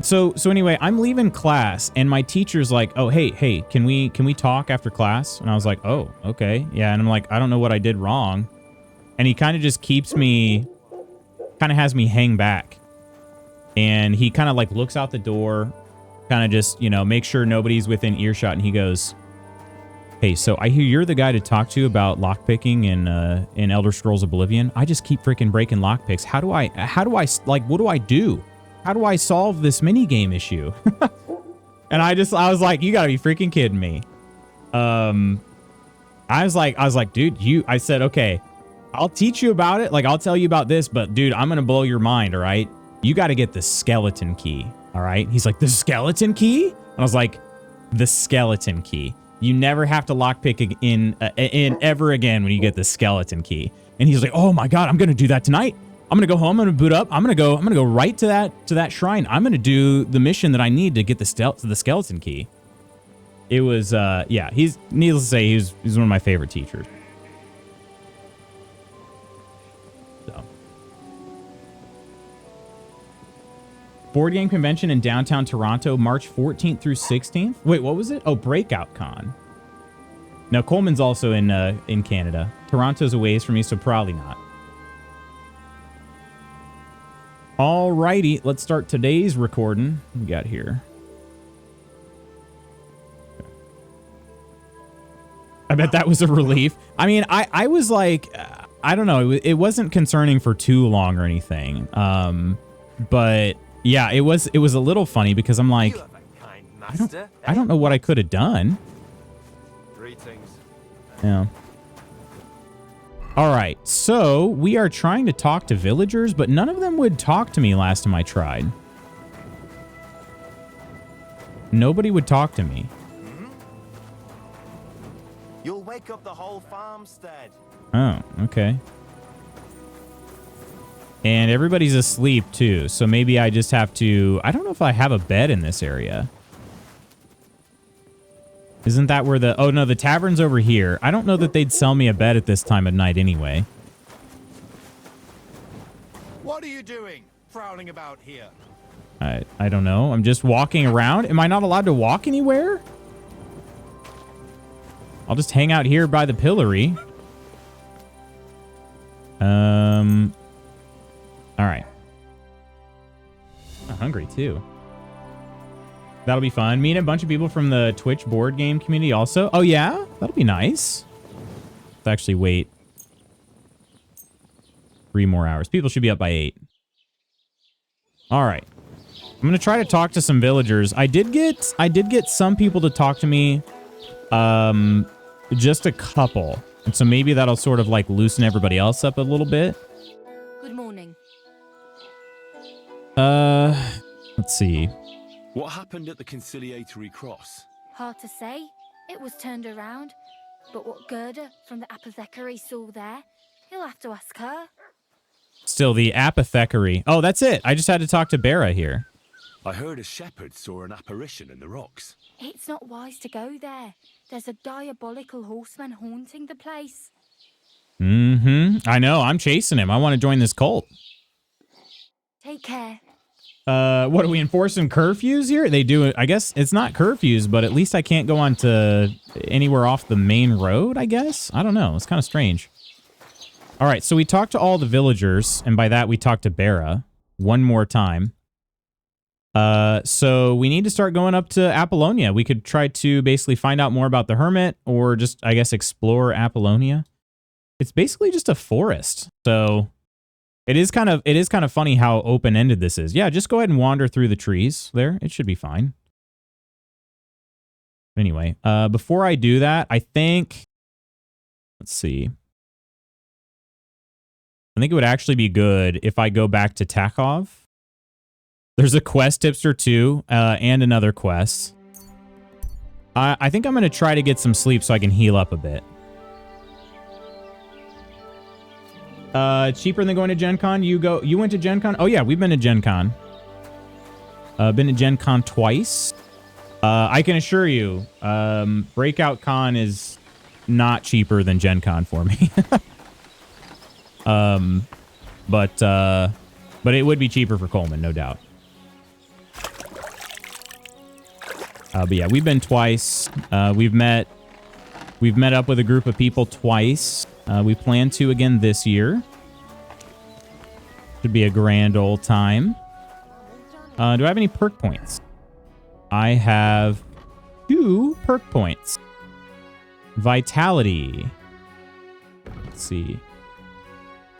So anyway, I'm leaving class, and my teacher's like, "Oh, hey, can we talk after class?" And I was like, "Oh, okay, yeah." And I'm like, "I don't know what I did wrong," and he kind of just keeps me, kind of has me hang back, and he kind of like looks out the door, kind of just, you know, make sure nobody's within earshot, and he goes, "Hey, so I hear you're the guy to talk to about lockpicking in Elder Scrolls Oblivion. I just keep freaking breaking lockpicks. How do I like, what do I do? How do I solve this minigame issue?" And I was like, you gotta be freaking kidding me. I was like, dude, I said, okay, I'll teach you about it. Like, I'll tell you about this, but dude, I'm gonna blow your mind, all right? You gotta get the skeleton key, all right? He's like, the skeleton key? And I was like, the skeleton key. You never have to lockpick in ever again when you get the skeleton key. And he's like, oh my God, I'm gonna do that tonight. I'm gonna go home, I'm gonna boot up, I'm gonna go right to that shrine. I'm gonna do the mission that I need to get the skeleton key. It was yeah, he's needless to say, he's one of my favorite teachers. So board game convention in downtown Toronto, March 14th through 16th. Wait, what was it? Oh, Breakout Con. Now Coleman's also in Canada. Toronto's a ways from me, so probably not. Alrighty, let's start today's recording. What we got here? I bet that was a relief. I mean, I was like, I don't know. It wasn't concerning for too long or anything. But yeah, it was a little funny because I'm like, I don't know what I could have done. Greetings. Yeah. All right, so we are trying to talk to villagers, but none of them would talk to me last time I tried. Nobody would talk to me. You'll wake up the whole farmstead. Oh, okay. And everybody's asleep too, so maybe I just have to... I don't know if I have a bed in this area. Isn't that where the... Oh, no, the tavern's over here. I don't know that they'd sell me a bed at this time of night anyway. What are you doing, prowling about here? I don't know. I'm just walking around. Am I not allowed to walk anywhere? I'll just hang out here by the pillory. All right. I'm hungry too. That'll be fun. Meet a bunch of people from the Twitch board game community also. Oh yeah? That'll be nice. Let's actually wait 3 more hours. People should be up by 8. All right. I'm going to try to talk to some villagers. I did get some people to talk to me. Just a couple. And so maybe that'll sort of like loosen everybody else up a little bit. Good morning. Let's see. What happened at the conciliatory cross? Hard to say. It was turned around. But what Gerda from the apothecary saw there, he'll have to ask her. Still, the apothecary. Oh, that's it. I just had to talk to Bera here. I heard a shepherd saw an apparition in the rocks. It's not wise to go there. There's a diabolical horseman haunting the place. Mm-hmm. I know. I'm chasing him. I want to join this cult. Take care. What are we enforcing curfews here? They do it. I guess it's not curfews, but at least I can't go on to anywhere off the main road, I guess. I don't know. It's kind of strange. All right. So we talked to all the villagers, and by that we talked to Bera one more time. So we need to start going up to Apollonia. We could try to basically find out more about the Hermit or just, I guess, explore Apollonia. It's basically just a forest. So it is kind of funny how open-ended this is. Yeah, just go ahead and wander through the trees there. It should be fine. Anyway, before I do that, I think, let's see. I think it would actually be good if I go back to Takov. There's a quest tipster too, and another quest. I think I'm going to try to get some sleep so I can heal up a bit. Cheaper than going to Gen Con? You went to Gen Con? Oh yeah, we've been to Gen Con. Been to Gen Con twice. I can assure you, Breakout Con is not cheaper than Gen Con for me. But it would be cheaper for Coleman, no doubt. But yeah, we've been twice. We've met up with a group of people twice. We plan to again this year. Should be a grand old time. Do I have any perk points? I have 2 perk points. Vitality. Let's see.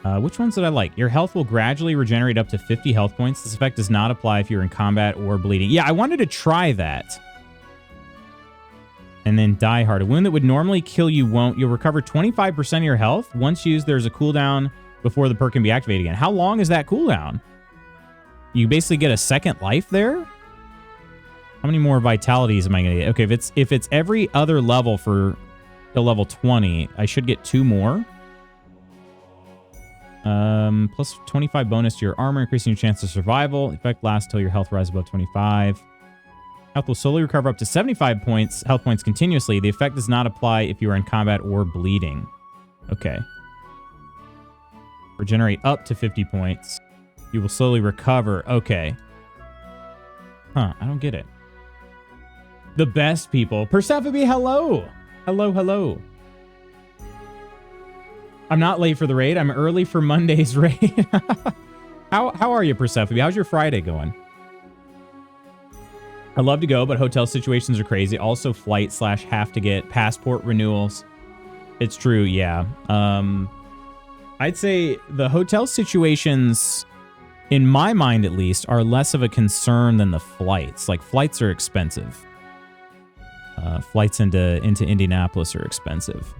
Which ones did I like? Your health will gradually regenerate up to 50 health points. This effect does not apply if you're in combat or bleeding. Yeah, I wanted to try that. And then Die Hard. A wound that would normally kill you won't. You'll recover 25% of your health. Once used, there's a cooldown before the perk can be activated again. How long is that cooldown? You basically get a second life there? How many more vitalities am I going to get? Okay, if it's every other level for the level 20, I should get 2 more. Plus 25 bonus to your armor, increasing your chance of survival. Effect lasts till your health rises above 25. Health will slowly recover up to 75 health points continuously. The effect does not apply if you are in combat or bleeding. Okay. Regenerate up to 50 points. You will slowly recover. Okay. Huh, I don't get it. The best people. Persephone, hello. Hello, hello. I'm not late for the raid. I'm early for Monday's raid. How are you, Persephone? How's your Friday going? I love to go, but hotel situations are crazy. Also, flight / have to get passport renewals. It's true, yeah. I'd say the hotel situations, in my mind at least, are less of a concern than the flights. Like, flights are expensive. Flights into Indianapolis are expensive.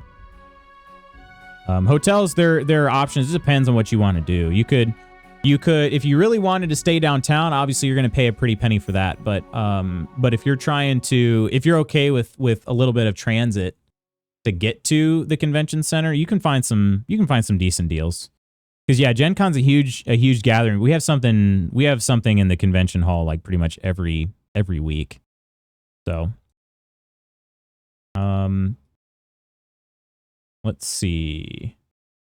Hotels, there are options. It depends on what you want to do. You could, if you really wanted to stay downtown, obviously you're going to pay a pretty penny for that. But if you're if you're okay with a little bit of transit to get to the convention center, you can find some decent deals. Because yeah, Gen Con's a huge gathering. We have something in the convention hall like pretty much every week. So, let's see.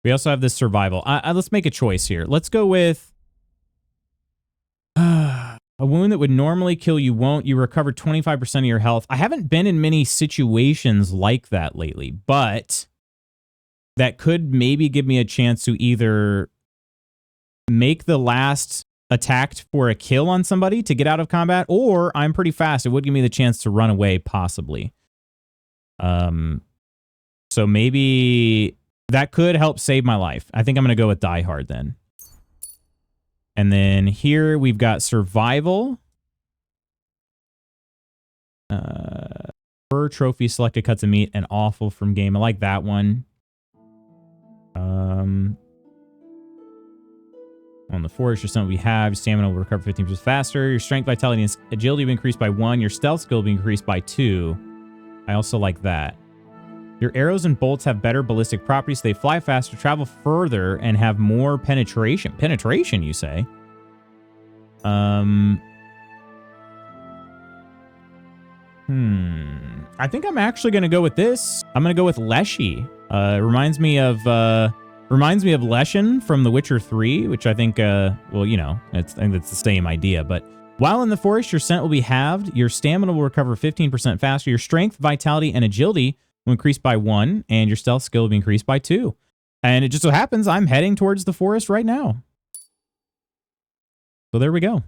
We also have this survival. Let's make a choice here. Let's go with a wound that would normally kill you won't. You recover 25% of your health. I haven't been in many situations like that lately, but that could maybe give me a chance to either make the last attack for a kill on somebody to get out of combat, or I'm pretty fast. It would give me the chance to run away, possibly. So maybe that could help save my life. I think I'm going to go with Die Hard then. And then here we've got Survival. Per trophy, selected cuts of meat, and awful from game. I like that one. On the forest, your stamina we have. Your stamina will recover 15% faster. Your strength, vitality, and agility will be increased by 1. Your stealth skill will be increased by 2. I also like that. Your arrows and bolts have better ballistic properties. They fly faster, travel further, and have more penetration. Penetration, you say? I think I'm actually going to go with this. I'm going to go with Leshy. Reminds me of Leshen from The Witcher 3, which I think, well, you know, I think it's the same idea. But while in the forest, your scent will be halved. Your stamina will recover 15% faster. Your strength, vitality, and agility will increase by 1, and your stealth skill will be increased by 2. And it just so happens I'm heading towards the forest right now. So there we go.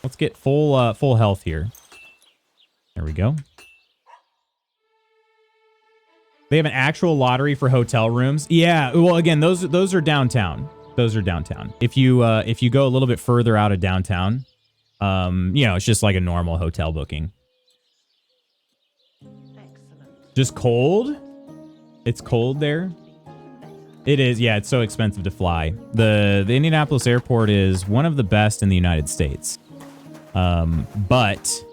Let's get full health here. There we go. They have an actual lottery for hotel rooms. Yeah, well, again, those are downtown. Those are downtown. If you go a little bit further out of downtown, you know, it's just like a normal hotel booking. Excellent. Just cold? It's cold there? It is, yeah, it's so expensive to fly. The Indianapolis airport is one of the best in the United States. But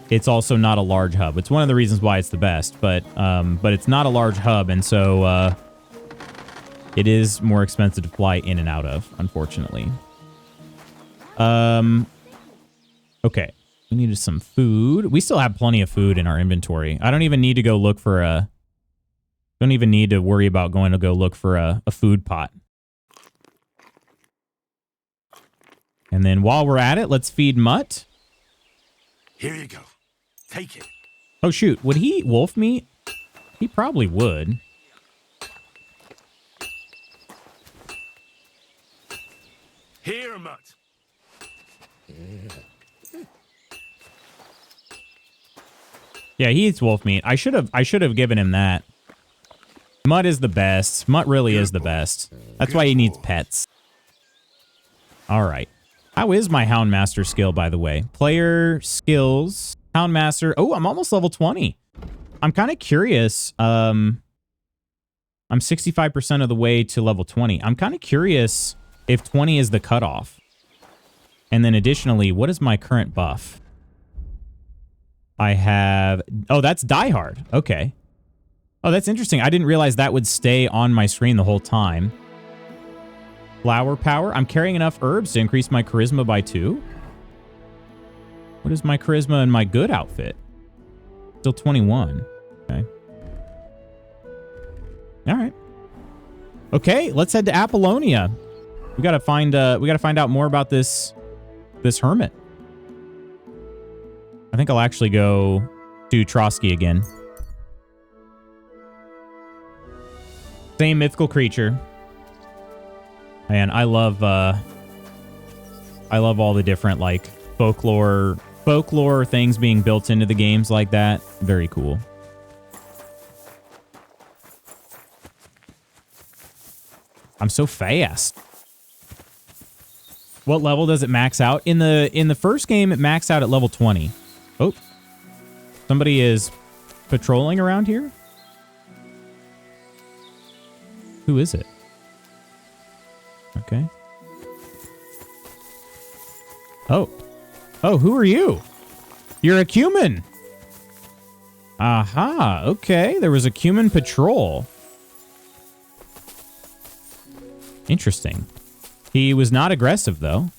it's also not a large hub. It's one of the reasons why it's the best, but it's not a large hub, and so it is more expensive to fly in and out of, unfortunately. Okay, we needed some food. We still have plenty of food in our inventory. I don't even need to go look for a... Don't even need to worry about going to go look for a food pot. And then while we're at it, let's feed Mutt. Here you go. Take it. Oh, shoot. Would he eat wolf meat? He probably would. Here, Mutt. Yeah, he eats wolf meat. I should have given him that. Mutt is the best. Mutt really is the best. That's why he needs pets. All right. How is my Houndmaster skill, by the way? Player skills, Houndmaster. Oh, I'm almost level 20. I'm kind of curious. I'm 65% of the way to level 20. I'm kind of curious if 20 is the cutoff. And then additionally, what is my current buff? I have... Oh, that's Die Hard. Okay. Oh, that's interesting. I didn't realize that would stay on my screen the whole time. Flower power. I'm carrying enough herbs to increase my charisma by 2. What is my charisma in my good outfit? Still 21. Okay. All right. Okay, let's head to Apollonia. We gotta find out more about this hermit. I think I'll actually go to Trotsky again. Same mythical creature. Man, I love all the different like folklore things being built into the games like that. Very cool. I'm so fast. What level does it max out? In the first game, it maxed out at level 20. Oh. Somebody is patrolling around here? Who is it? Okay. Oh. Oh, who are you? You're a Cuman. Aha, okay. There was a Cuman patrol. Interesting. He was not aggressive, though.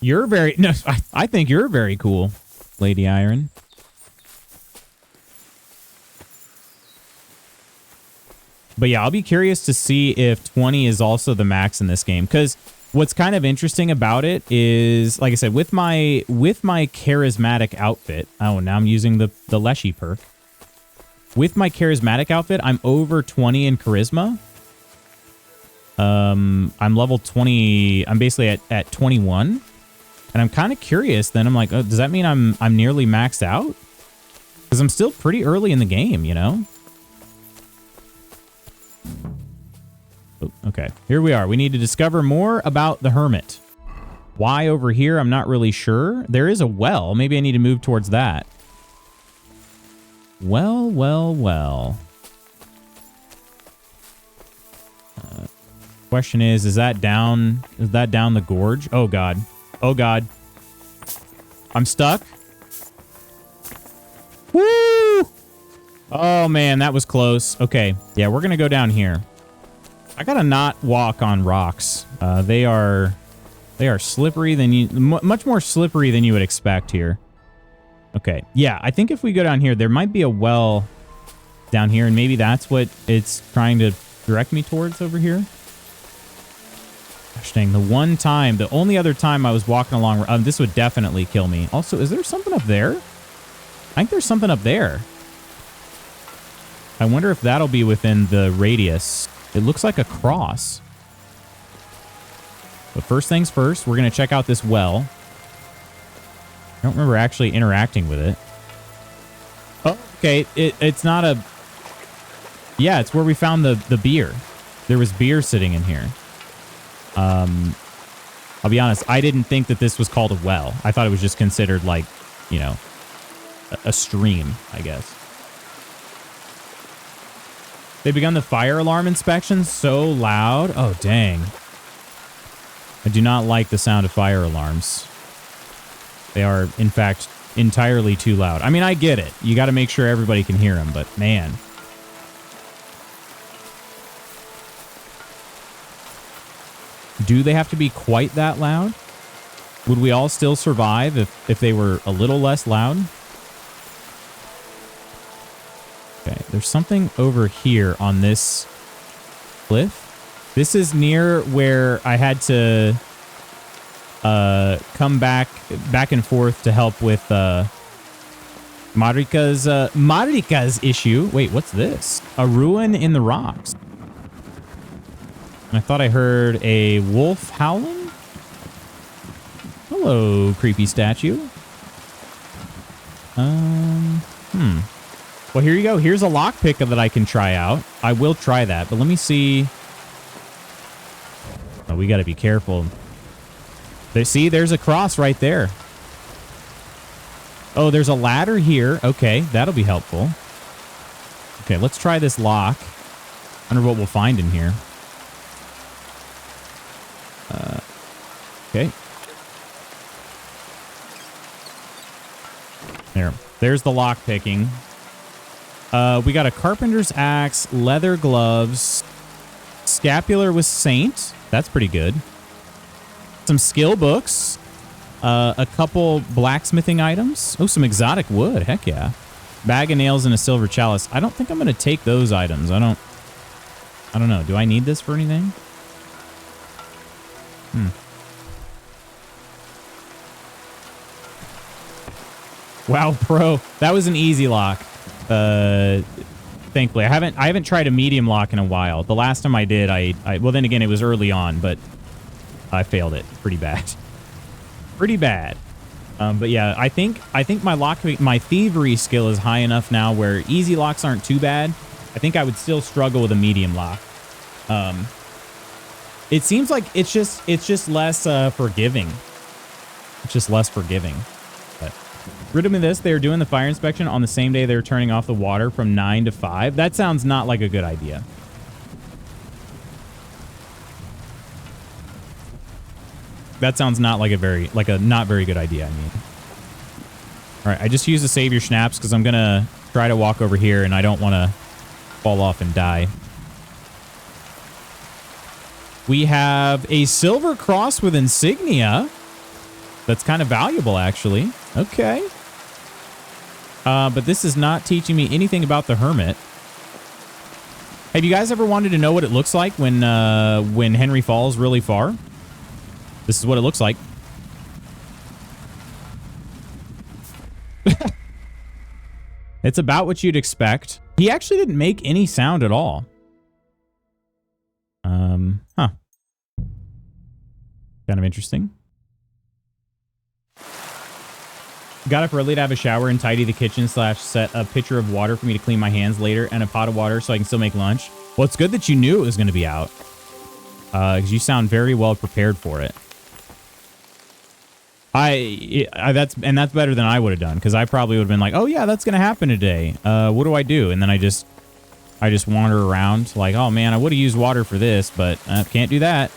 You're very... No, I think you're very cool, Lady Iron. But yeah, I'll be curious to see if 20 is also the max in this game. Because what's kind of interesting about it is, like I said, with my charismatic outfit... Oh, now I'm using the Leshy perk. With my charismatic outfit, I'm over 20 in charisma. I'm level 20. I'm basically at 21. And I'm kind of curious then. I'm like, oh, does that mean I'm nearly maxed out? Because I'm still pretty early in the game, you know? Oh, okay, here we are. We need to discover more about the Hermit. Why over here? I'm not really sure. There is a well. Maybe I need to move towards that. Well, well, well. Question is that down? Is that down the gorge? Oh, God. Oh, God. I'm stuck. Woo! Oh, man, that was close. Okay. Yeah, we're going to go down here. I got to not walk on rocks. They are slippery than you... Much more slippery than you would expect here. Okay, yeah, I think if we go down here, there might be a well down here, and maybe that's what it's trying to direct me towards over here. Gosh dang, the only other time I was walking along, this would definitely kill me. Also, is there something up there? I think there's something up there. I wonder if that'll be within the radius. It looks like a cross. But first things first, we're going to check out this well. I don't remember actually interacting with it. Oh, okay. It's not a... Yeah, it's where we found the beer. There was beer sitting in here. I'll be honest, I didn't think that this was called a well. I thought it was just considered like, you know, a stream, I guess. They begun the fire alarm inspection so loud. Oh, dang. I do not like the sound of fire alarms. They are, in fact, entirely too loud. I mean, I get it. You got to make sure everybody can hear them, but man. Do they have to be quite that loud? Would we all still survive if they were a little less loud? Okay, there's something over here on this cliff. This is near where I had to come back and forth to help with Marika's issue. Wait, what's this? A ruin in the rocks. I thought I heard a wolf howling. Hello, creepy statue. Well, here you go. Here's a lockpick that I can try out. I will try that, but let me see. Oh, we got to be careful. See, there's a cross right there. Oh, there's a ladder here. Okay, that'll be helpful. Okay, let's try this lock. Wonder what we'll find in here. Okay. There's the lock picking. We got a carpenter's axe, leather gloves, scapular with saint. That's pretty good. Some skill books. A couple blacksmithing items. Oh, some exotic wood. Heck yeah. Bag of nails and a silver chalice. I don't think I'm going to take those items. I don't know. Do I need this for anything? Wow, pro. That was an easy lock. Thankfully. I haven't tried a medium lock in a while. The last time I did, well, then again, it was early on, but I failed it pretty bad. Pretty bad. But yeah, I think my thievery skill is high enough now where easy locks aren't too bad. I think I would still struggle with a medium lock. It seems like it's just less forgiving. It's just less forgiving. But rid of me this. They are doing the fire inspection on the same day they're turning off the water from 9 to 5. That sounds not like a good idea. That sounds not like a not very good idea, I mean. All right, I just used to save your schnapps because I'm going to try to walk over here and I don't want to fall off and die. We have a silver cross with insignia. That's kind of valuable, actually. Okay. But this is not teaching me anything about the Hermit. Have you guys ever wanted to know what it looks like when Henry falls really far? This is what it looks like. It's about what you'd expect. He actually didn't make any sound at all. Huh. Kind of interesting. Got up early to have a shower and tidy the kitchen / set a pitcher of water for me to clean my hands later and a pot of water so I can still make lunch. Well, it's good that you knew it was going to be out. Because you sound very well prepared for it. That's better than I would have done, because I probably would have been like, oh yeah, that's going to happen today. What do I do? And then I just wander around like, oh man, I would have used water for this, but can't do that.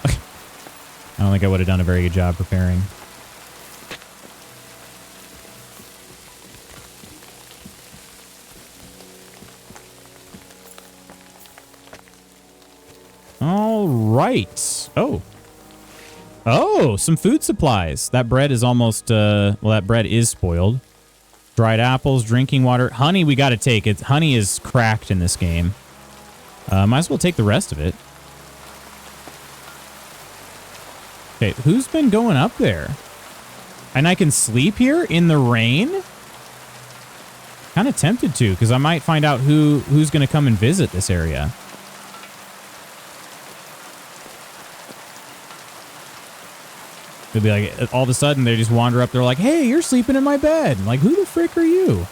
I don't think I would have done a very good job preparing. All right. Oh, some food supplies. That bread is almost, well, that bread is spoiled. Dried apples, drinking water. Honey we got to take. Honey is cracked in this game. Might as well take the rest of it. Okay, who's been going up there? And I can sleep here in the rain? Kind of tempted to, because I might find out who's going to come and visit this area. It'd be like, all of a sudden, they just wander up. They're like, hey, you're sleeping in my bed. I'm like, who the frick are you?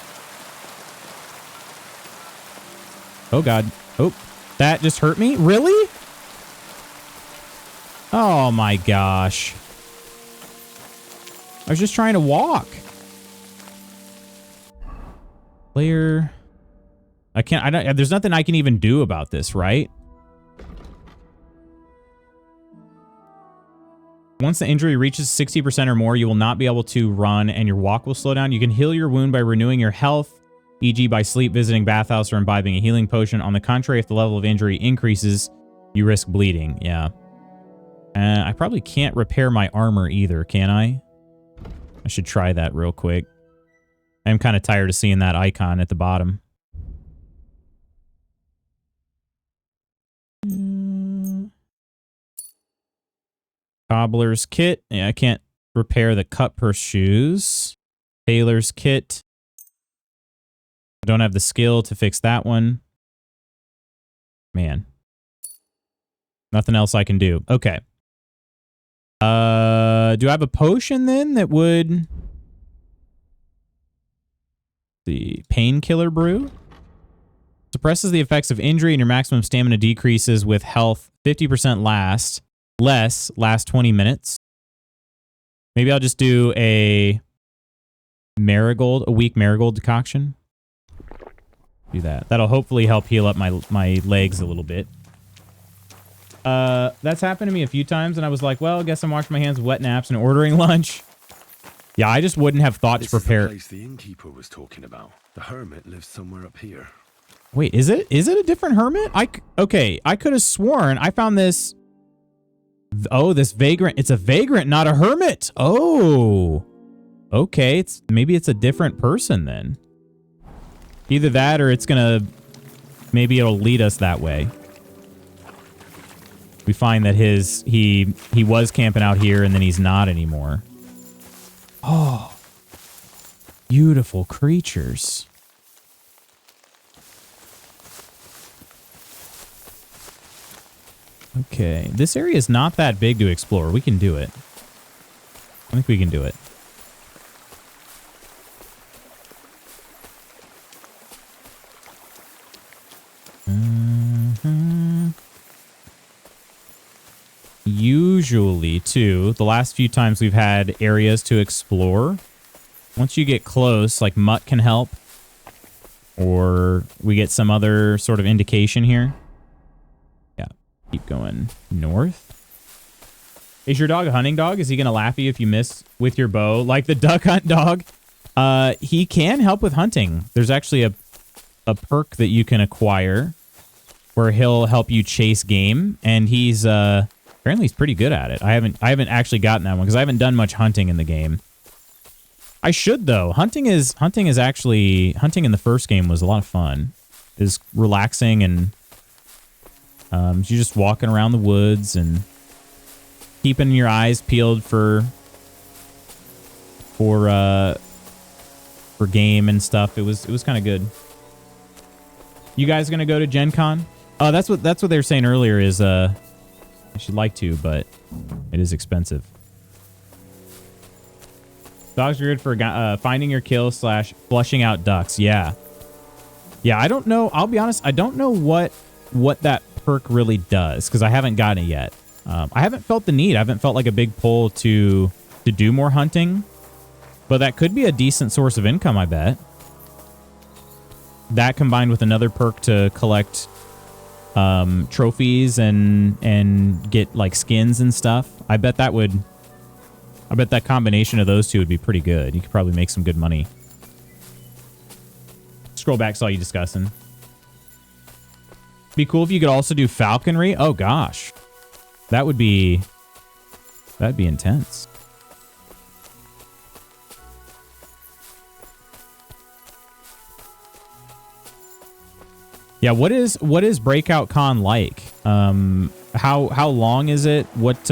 Oh, God. Oh, that just hurt me? Really? Oh, my gosh. I was just trying to walk. Player. There's nothing I can even do about this, right? Once the injury reaches 60% or more, you will not be able to run and your walk will slow down. You can heal your wound by renewing your health, e.g. by sleep, visiting bathhouse, or imbibing a healing potion. On the contrary, if the level of injury increases, you risk bleeding. Yeah. I probably can't repair my armor either, can I? I should try that real quick. I'm kind of tired of seeing that icon at the bottom. Cobbler's kit. Yeah, I can't repair the cut purse shoes. Tailor's kit. I don't have the skill to fix that one. Man. Nothing else I can do. Okay. Do I have a potion then that would... The painkiller brew? Suppresses the effects of injury and your maximum stamina decreases with health 50% last 20 minutes. Maybe I'll just do a weak marigold decoction. Do that. That'll hopefully help heal up my legs a little bit. That's happened to me a few times, and I was like, well, I guess I'm washing my hands with wet naps and ordering lunch. Yeah, I just wouldn't have thought to prepare. This is the place the innkeeper was talking about. The hermit lives somewhere up here. Wait, is it a different hermit? Okay, I could have sworn I found this. Oh, this vagrant. It's a vagrant, not a hermit. Oh, okay. Maybe it's a different person then. Either that, or maybe it'll lead us that way. We find that he was camping out here and then he's not anymore. Oh, beautiful creatures. Okay, this area is not that big to explore. We can do it. I think we can do it. Usually, too, the last few times we've had areas to explore, once you get close, like Mutt can help, or we get some other sort of indication here. Yeah, keep going north. Is your dog a hunting dog? Is he going to laugh at you if you miss with your bow? Like the duck hunt dog? He can help with hunting. There's actually a perk that you can acquire where he'll help you chase game, and he's apparently he's pretty good at it. I haven't actually gotten that one because I haven't done much hunting in the game. I should though. Hunting in the first game was a lot of fun. It's relaxing, and you're just walking around the woods and keeping your eyes peeled for game and stuff. It was kind of good. You guys gonna go to Gen Con? That's what they were saying earlier. Is I should like to, but it is expensive. Dogs are good for finding your kill / flushing out ducks. Yeah. I don't know. I'll be honest. I don't know what that perk really does because I haven't gotten it yet. I haven't felt the need. I haven't felt like a big pull to do more hunting, but that could be a decent source of income. I bet. That combined with another perk to collect trophies and get like skins and stuff. I bet that combination of those two would be pretty good. You could probably make some good money. Scroll back, saw you discussing. Be cool if you could also do falconry. Oh gosh. That'd be intense. Yeah, what is Breakout Con like? How long is it? What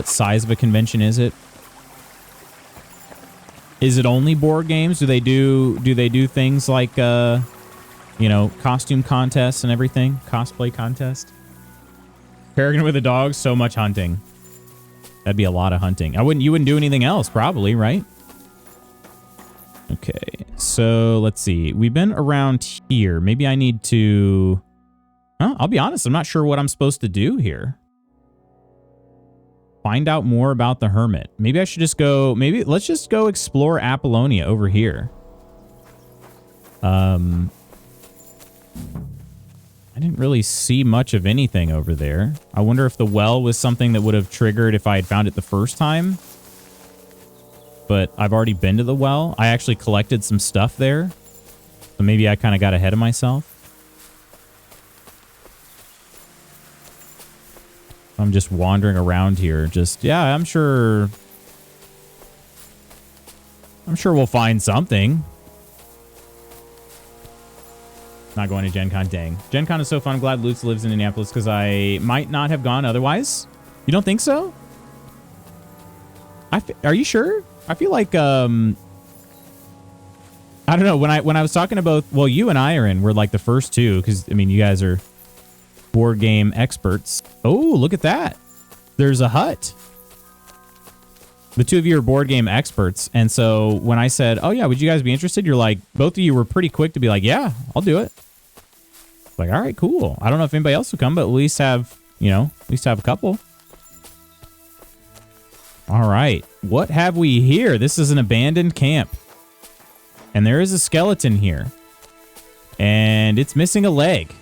size of a convention is it? Is it only board games? Do they do things like costume contests and everything? Cosplay contest? Peregrine with a dog, so much hunting. That'd be a lot of hunting. You wouldn't do anything else probably, right? Okay, so let's see. We've been around here. Maybe I need to... I'll be honest, I'm not sure what I'm supposed to do here. Find out more about the Hermit. Maybe I should just go... let's just go explore Apollonia over here. I didn't really see much of anything over there. I wonder if the well was something that would have triggered if I had found it the first time. But I've already been to the well. I actually collected some stuff there. So maybe I kind of got ahead of myself. I'm just wandering around here. Yeah, I'm sure we'll find something. Not going to Gen Con, dang. Gen Con is so fun. I'm glad Lutz lives in Indianapolis because I might not have gone otherwise. You don't think so? Are you sure? I feel like, I don't know. When I was talking about, well, you and Iron were like the first two because, I mean, you guys are board game experts. Oh, look at that. There's a hut. The two of you are board game experts. And so when I said, oh yeah, would you guys be interested? You're like, both of you were pretty quick to be like, yeah, I'll do it. Like, all right, cool. I don't know if anybody else will come, but at least have, you know, at least have a couple. All right. What have we here? This is an abandoned camp. And there is a skeleton here. And it's missing a leg.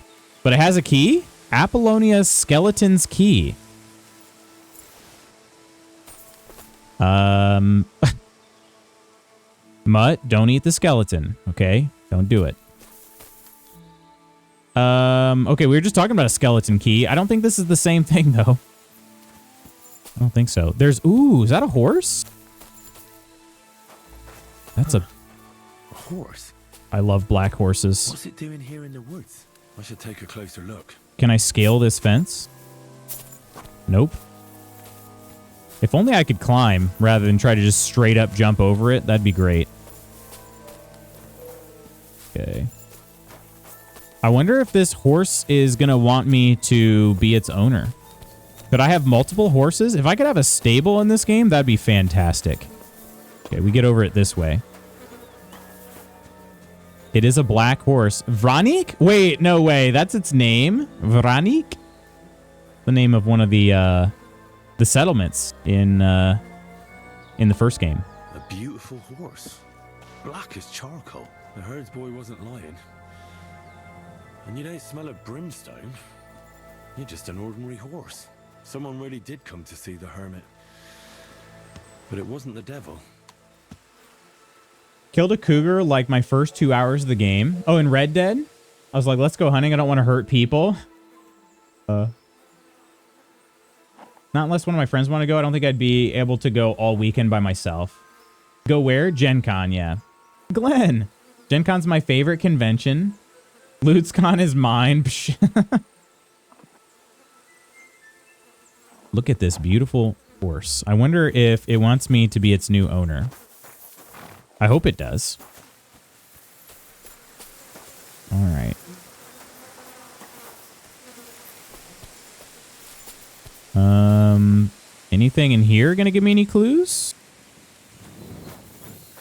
But it has a key. Apollonia's skeleton's key. Mutt, don't eat the skeleton, okay? Don't do it. Okay, we were just talking about a skeleton key. I don't think this is the same thing, though. I don't think so. There's... Ooh, is that a horse? That's a horse? I love black horses. What's it doing here in the woods? I should take a closer look. Can I scale this fence? Nope. If only I could climb rather than try to just straight up jump over it, that'd be great. Okay. I wonder if this horse is going to want me to be its owner. Could I have multiple horses? If I could have a stable in this game, that'd be fantastic. Okay, we get over it this way. It is a black horse. Vranik? Wait, no way. That's its name? Vranik? The name of one of the settlements in the first game. A beautiful horse. Black as charcoal. The herds boy wasn't lying. And you don't smell of brimstone. You're just an ordinary horse. Someone really did come to see the hermit. But it wasn't the devil. Killed a cougar like my first 2 hours of the game. Oh, in Red Dead? I was like, let's go hunting. I don't want to hurt people. Not unless one of my friends want to go. I don't think I'd be able to go all weekend by myself. Go where? Gen Con, yeah. Glenn! Gen Con's my favorite convention. LootsCon is mine. Look at this beautiful horse. I wonder if it wants me to be its new owner. I hope it does. All right. Anything in here gonna give me any clues?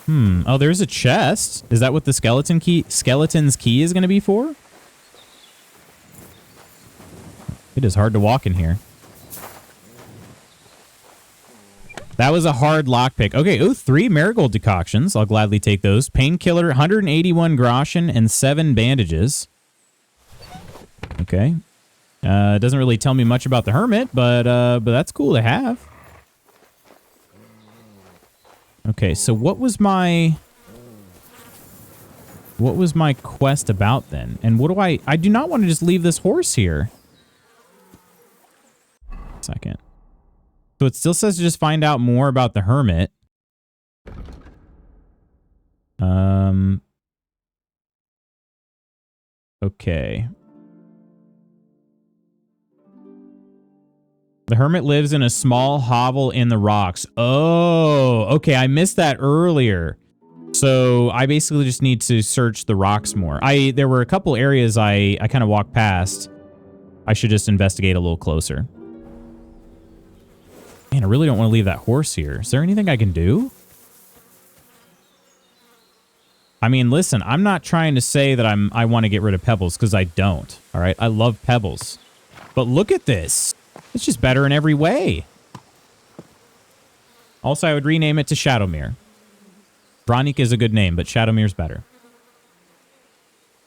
Oh, there's a chest. Is that what the skeleton's key is gonna be for? It is hard to walk in here. That was a hard lockpick. Okay, ooh, 3 marigold decoctions. I'll gladly take those. Painkiller, 181 groschen, and 7 bandages. Okay. Doesn't really tell me much about the hermit, but that's cool to have. Okay, so what was my quest about then? And what do I do not want to just leave this horse here. Second. So it still says to just find out more about the hermit. Okay. The hermit lives in a small hovel in the rocks. Oh, okay. I missed that earlier. So I basically just need to search the rocks more. There were a couple areas I kind of walked past. I should just investigate a little closer. Man, I really don't want to leave that horse here. Is there anything I can do? I mean, listen, I'm not trying to say that I want to get rid of Pebbles, because I don't. All right, I love Pebbles. But look at this. It's just better in every way. Also, I would rename it to Shadowmere. Vranik is a good name, but Shadowmere's better.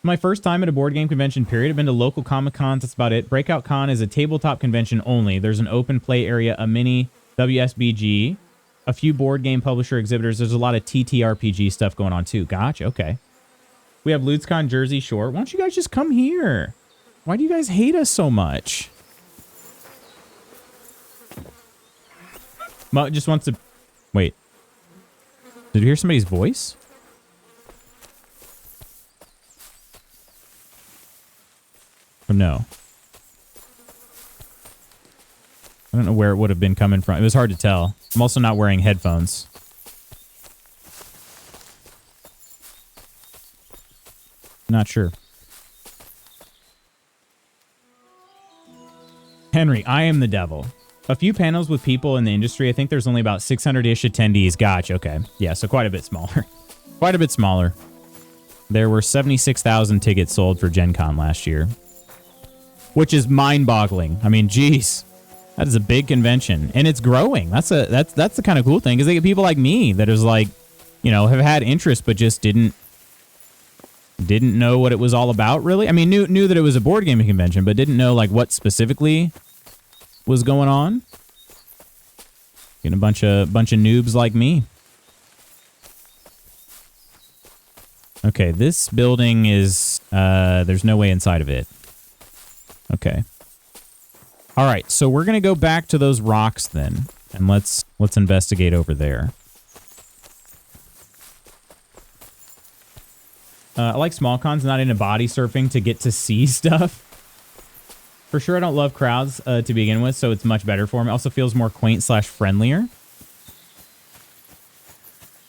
My first time at a board game convention, period. I've been to local Comic Cons. That's about it. Breakout Con is a tabletop convention only. There's an open play area, a mini WSBG, a few board game publisher exhibitors. There's a lot of TTRPG stuff going on too. Gotcha. Okay. We have LootsCon Jersey Shore. Why don't you guys just come here? Why do you guys hate us so much? Mutt just wants to... Wait. Did you hear somebody's voice? Or no? I don't know where it would have been coming from. It was hard to tell. I'm also not wearing headphones. Not sure. Henry, I am the devil. A few panels with people in the industry. I think there's only about 600-ish attendees. Gotcha. Okay. Yeah, so quite a bit smaller. Quite a bit smaller. There were 76,000 tickets sold for Gen Con last year, which is mind-boggling. I mean, geez, that is a big convention, and it's growing. That's the kind of cool thing, because they get people like me that is like, you know, have had interest but just didn't know what it was all about, really. I mean, knew that it was a board gaming convention, but didn't know like what specifically was going on. Getting a bunch of noobs like me. Okay, this building is there's no way inside of it. Okay. All right, so we're gonna go back to those rocks then, and let's investigate over there. I like small cons, not into body surfing to get to see stuff. For sure, I don't love crowds to begin with, so it's much better for me. Also feels more quaint / friendlier.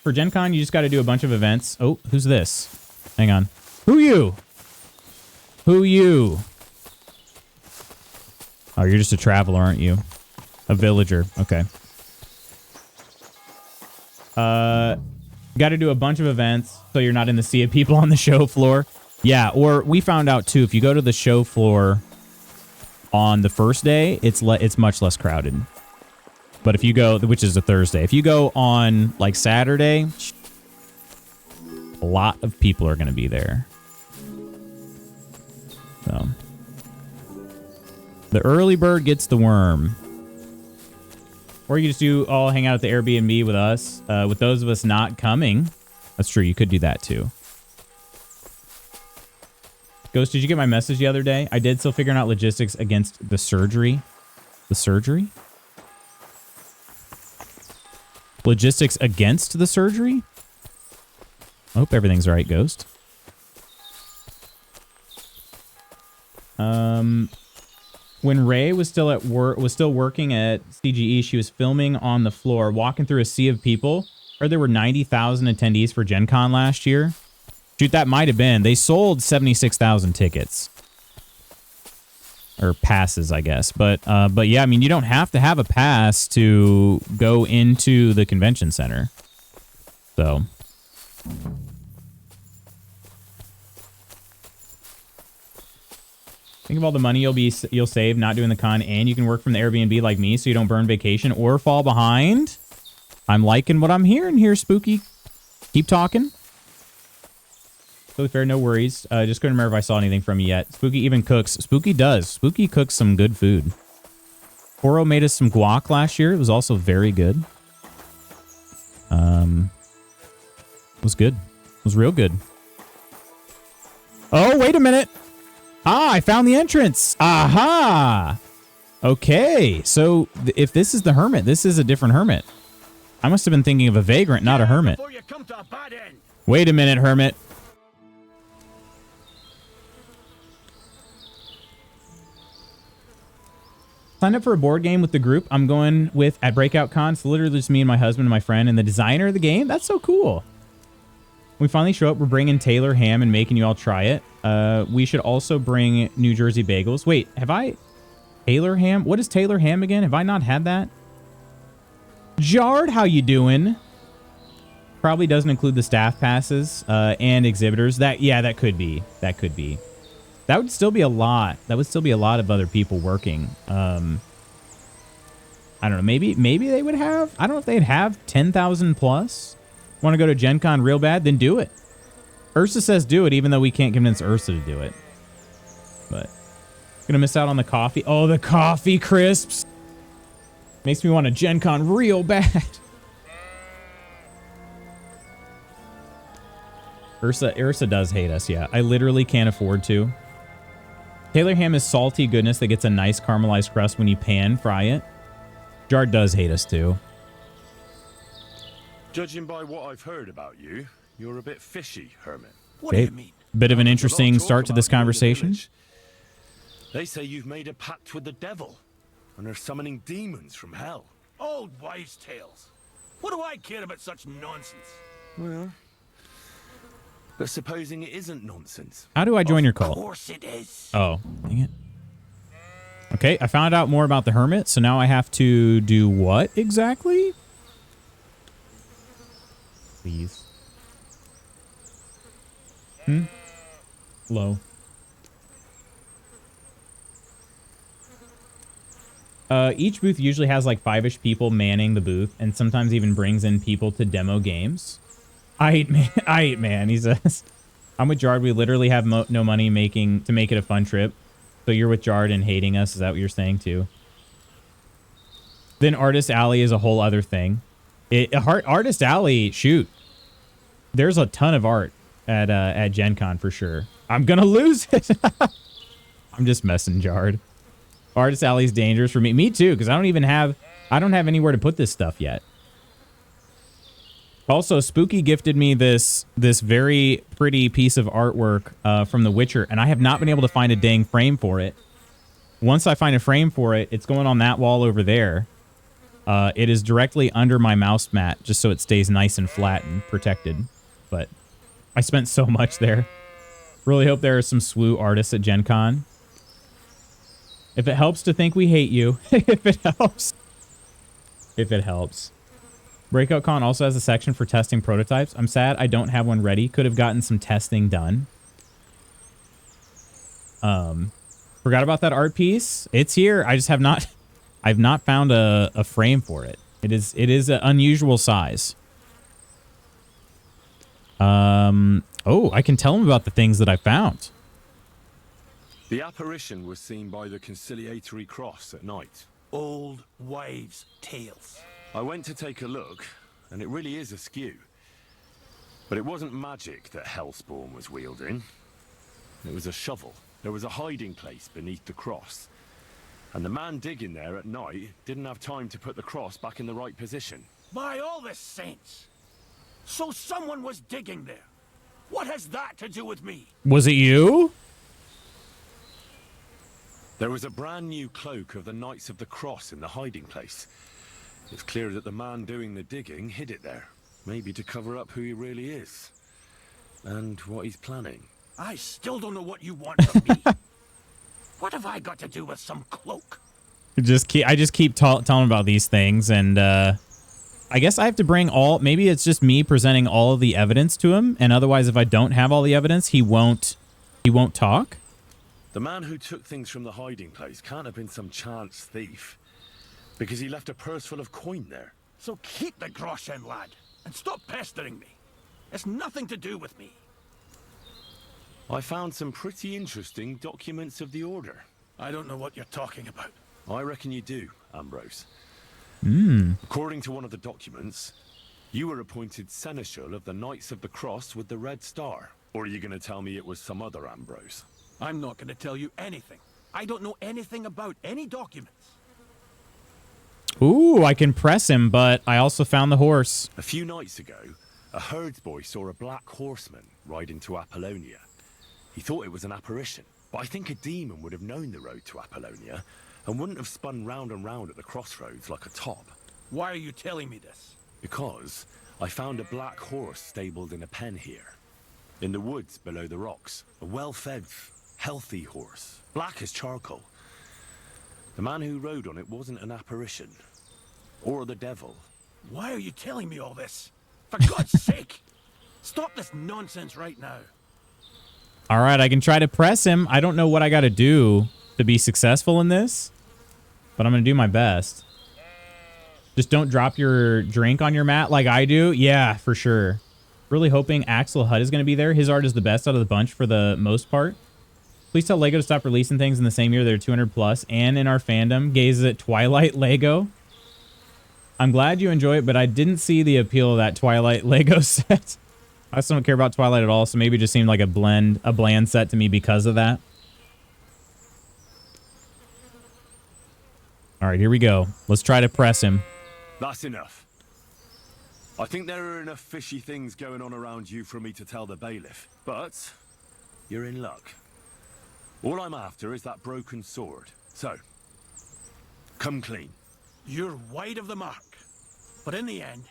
For Gen Con, you just got to do a bunch of events. Oh, who's this? Hang on. Who you? Who you? Oh, you're just a traveler, aren't you? A villager. Okay. Got to do a bunch of events so you're not in the sea of people on the show floor. Yeah, or we found out too, if you go to the show floor on the first day, it's much less crowded. But if you go, which is a Thursday, if you go on like Saturday, a lot of people are going to be there. So the early bird gets the worm. Or you just all hang out at the Airbnb with us. With those of us not coming, that's true. You could do that too. Ghost, did you get my message the other day? I did, still figuring out logistics against the surgery. The surgery? Logistics against the surgery? I hope everything's all right, Ghost. When Ray was still at work, working at CGE, she was filming on the floor, walking through a sea of people. Heard there were 90,000 attendees for Gen Con last year. Shoot, that might have been. They sold 76,000 tickets. Or passes, I guess. But yeah, I mean, you don't have to have a pass to go into the convention center. So. Think of all the money you'll save not doing the con, and you can work from the Airbnb like me so you don't burn vacation or fall behind. I'm liking what I'm hearing here, Spooky. Keep talking. Totally fair, no worries. Just couldn't remember if I saw anything from you yet. Spooky even cooks. Spooky does. Spooky cooks some good food. Koro made us some guac last year. It was also very good. It was good. It was real good. Oh, wait a minute. Ah, I found the entrance. Aha. Okay, so if this is the Hermit, this is a different Hermit. I must have been thinking of a Vagrant, not a Hermit. Wait a minute, Hermit. Signed up for a board game with the group I'm going with at Breakout Con. It's literally just me and my husband and my friend and the designer of the game. That's so cool. When we finally show up, we're bringing Taylor ham and making you all try it. We should also bring New Jersey bagels. Wait, have I... Taylor ham? What is Taylor ham again? Have I not had that? Jard, how you doing? Probably doesn't include the staff passes and exhibitors. Yeah, that could be. That could be. That would still be a lot. That would still be a lot of other people working. I don't know. Maybe they would have... I don't know if they'd have 10,000 plus. Want to go to Gen Con real bad? Then do it. Ursa says do it, even though we can't convince Ursa to do it. But gonna miss out on the coffee. Oh, the coffee crisps. Makes me want a Gen Con real bad. Ursa does hate us, yeah. I literally can't afford to. Taylor ham is salty goodness that gets a nice caramelized crust when you pan fry it. Jard does hate us too. Judging by what I've heard about you, you're a bit fishy, Hermit. What do you mean? Bit of an interesting start to this conversation. They say you've made a pact with the devil, and are summoning demons from hell. Old wives' tales. What do I care about such nonsense? Well, but supposing it isn't nonsense. How do I join your call? Of course it is. Oh, dang it. Okay, I found out more about the Hermit, so now I have to do what exactly? Please. Low. Each booth usually has like 5-ish people manning the booth, and sometimes even brings in people to demo games. I hate man, he says. I'm with Jard. We literally have no money to make it a fun trip. So you're with Jard and hating us? Is that what you're saying too? Then Artist Alley is a whole other thing. Artist Alley, shoot. There's a ton of art at Gen Con for sure. I'm gonna lose it. I'm just messing, Jard. Artist Alley's dangerous for me. Me too, because I don't have anywhere to put this stuff yet. Also, Spooky gifted me this very pretty piece of artwork from The Witcher, and I have not been able to find a dang frame for it. Once I find a frame for it, it's going on that wall over there. It is directly under my mouse mat, just so it stays nice and flat and protected. But I spent so much there. Really hope there are some SWU artists at Gen Con. If it helps to think we hate you, if it helps. If it helps. Breakout Con also has a section for testing prototypes. I'm sad I don't have one ready. Could have gotten some testing done. Forgot about that art piece. It's here. I just have not... I've not found a frame for it. It is an unusual size. Oh, I can tell him about the things that I found. The apparition was seen by the conciliatory cross at night. Old wives' tales. I went to take a look, and it really is askew. But it wasn't magic that Hellspawn was wielding. It was a shovel. There was a hiding place beneath the cross. And the man digging there at night didn't have time to put the cross back in the right position. By all the saints! So someone was digging there. What has that to do with me? Was it you? There was a brand new cloak of the Knights of the Cross in the hiding place. It's clear that the man doing the digging hid it there. Maybe to cover up who he really is. And what he's planning. I still don't know what you want from me. What have I got to do with some cloak? I just keep telling about these things, and I guess I have to bring maybe it's just me presenting all of the evidence to him, and otherwise if I don't have all the evidence, he won't talk. The man who took things from the hiding place can't have been some chance thief. Because he left a purse full of coin there. So keep the groschen, lad, and stop pestering me. It's nothing to do with me. I found some pretty interesting documents of the Order. I don't know what you're talking about. I reckon you do, Ambrose. Hmm. According to one of the documents, you were appointed Seneschal of the Knights of the Cross with the Red Star. Or are you going to tell me it was some other Ambrose? I'm not going to tell you anything. I don't know anything about any documents. Ooh, I can press him, but I also found the horse. A few nights ago, a herdsboy saw a black horseman ride into Apollonia. He thought it was an apparition, but I think a demon would have known the road to Apollonia and wouldn't have spun round and round at the crossroads like a top. Why are you telling me this? Because I found a black horse stabled in a pen here. In the woods below the rocks. A well-fed, healthy horse. Black as charcoal. The man who rode on it wasn't an apparition. Or the devil. Why are you telling me all this? For God's sake! Stop this nonsense right now. All right, I can try to press him. I don't know what I got to do to be successful in this, but I'm going to do my best. Just don't drop your drink on your mat like I do. Yeah, for sure. Really hoping Axel Hutt is going to be there. His art is the best out of the bunch for the most part. Please tell LEGO to stop releasing things in the same year that are 200 plus. And in our fandom, gazes at Twilight LEGO. I'm glad you enjoy it, but I didn't see the appeal of that Twilight LEGO set. I also don't care about Twilight at all, so maybe it just seemed like a bland set to me because of that. All right, here we go. Let's try to press him. That's enough. I think there are enough fishy things going on around you for me to tell the bailiff, but you're in luck. All I'm after is that broken sword. So, come clean. You're wide of the mark. But in the end,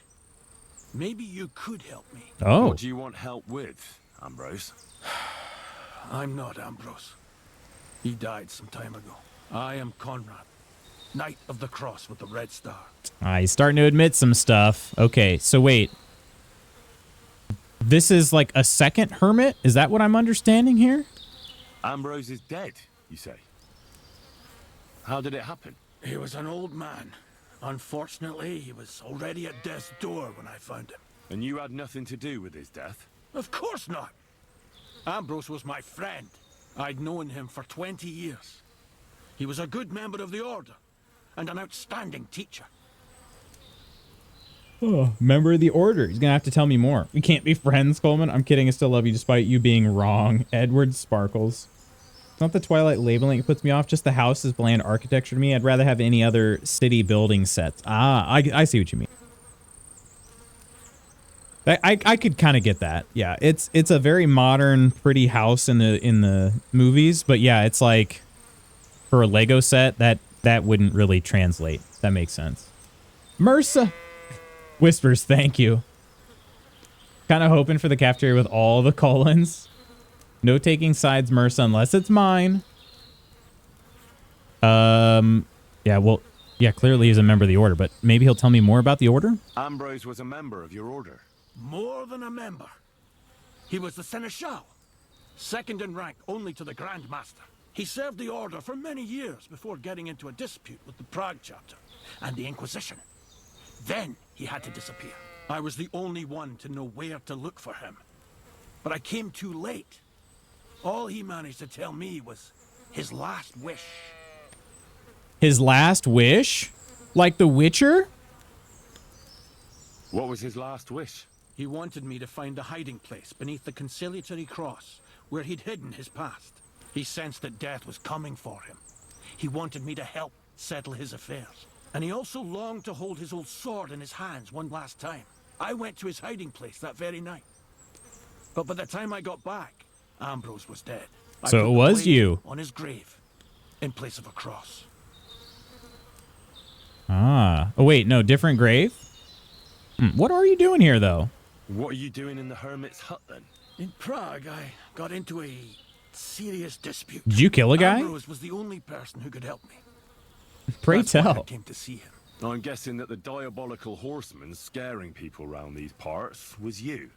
maybe you could help me. Oh. What do you want help with, Ambrose? I'm not Ambrose. He died some time ago. I am Conrad, Knight of the Cross with the Red Star. He's starting to admit some stuff. Okay, so wait. This is like a second hermit? Is that what I'm understanding here? Ambrose is dead, you say? How did it happen? He was an old man. Unfortunately, he was already at death's door when I found him. And you had nothing to do with his death? Of course not. Ambrose was my friend. I'd known him for 20 years. He was a good member of the Order and an outstanding teacher. Oh, member of the Order. He's going to have to tell me more. We can't be friends, Coleman. I'm kidding. I still love you despite you being wrong. Edward Sparkles. It's not the Twilight labeling that puts me off. Just the house is bland architecture to me. I'd rather have any other city building sets. I see what you mean. I could kind of get that. Yeah, it's a very modern, pretty house in the movies. But yeah, it's like for a Lego set, that wouldn't really translate. That makes sense. MRSA. Whispers, thank you. Kind of hoping for the cafeteria with all the colons. No taking sides, MRSA, unless it's mine. Yeah, well, yeah, clearly he's a member of the Order, but maybe he'll tell me more about the Order? Ambrose was a member of your order. More than a member. He was the Seneschal, second in rank only to the Grand Master. He served the Order for many years before getting into a dispute with the Prague chapter and the Inquisition. Then he had to disappear. I was the only one to know where to look for him. But I came too late. All he managed to tell me was his last wish. His last wish? Like The Witcher? What was his last wish? He wanted me to find a hiding place beneath the conciliatory cross where he'd hidden his past. He sensed that death was coming for him. He wanted me to help settle his affairs. And he also longed to hold his old sword in his hands one last time. I went to his hiding place that very night. But by the time I got back, Ambrose was dead. I So put it the was blade you. on his grave, in place of a cross. Ah. Oh, wait, no, different grave? What are you doing here, though? What are you doing in the Hermit's hut, then? In Prague, I got into a serious dispute. Did you kill a guy? Ambrose was the only person who could help me. Pray That's why I tell. came to see him. I'm guessing that the diabolical horseman scaring people round these parts was you.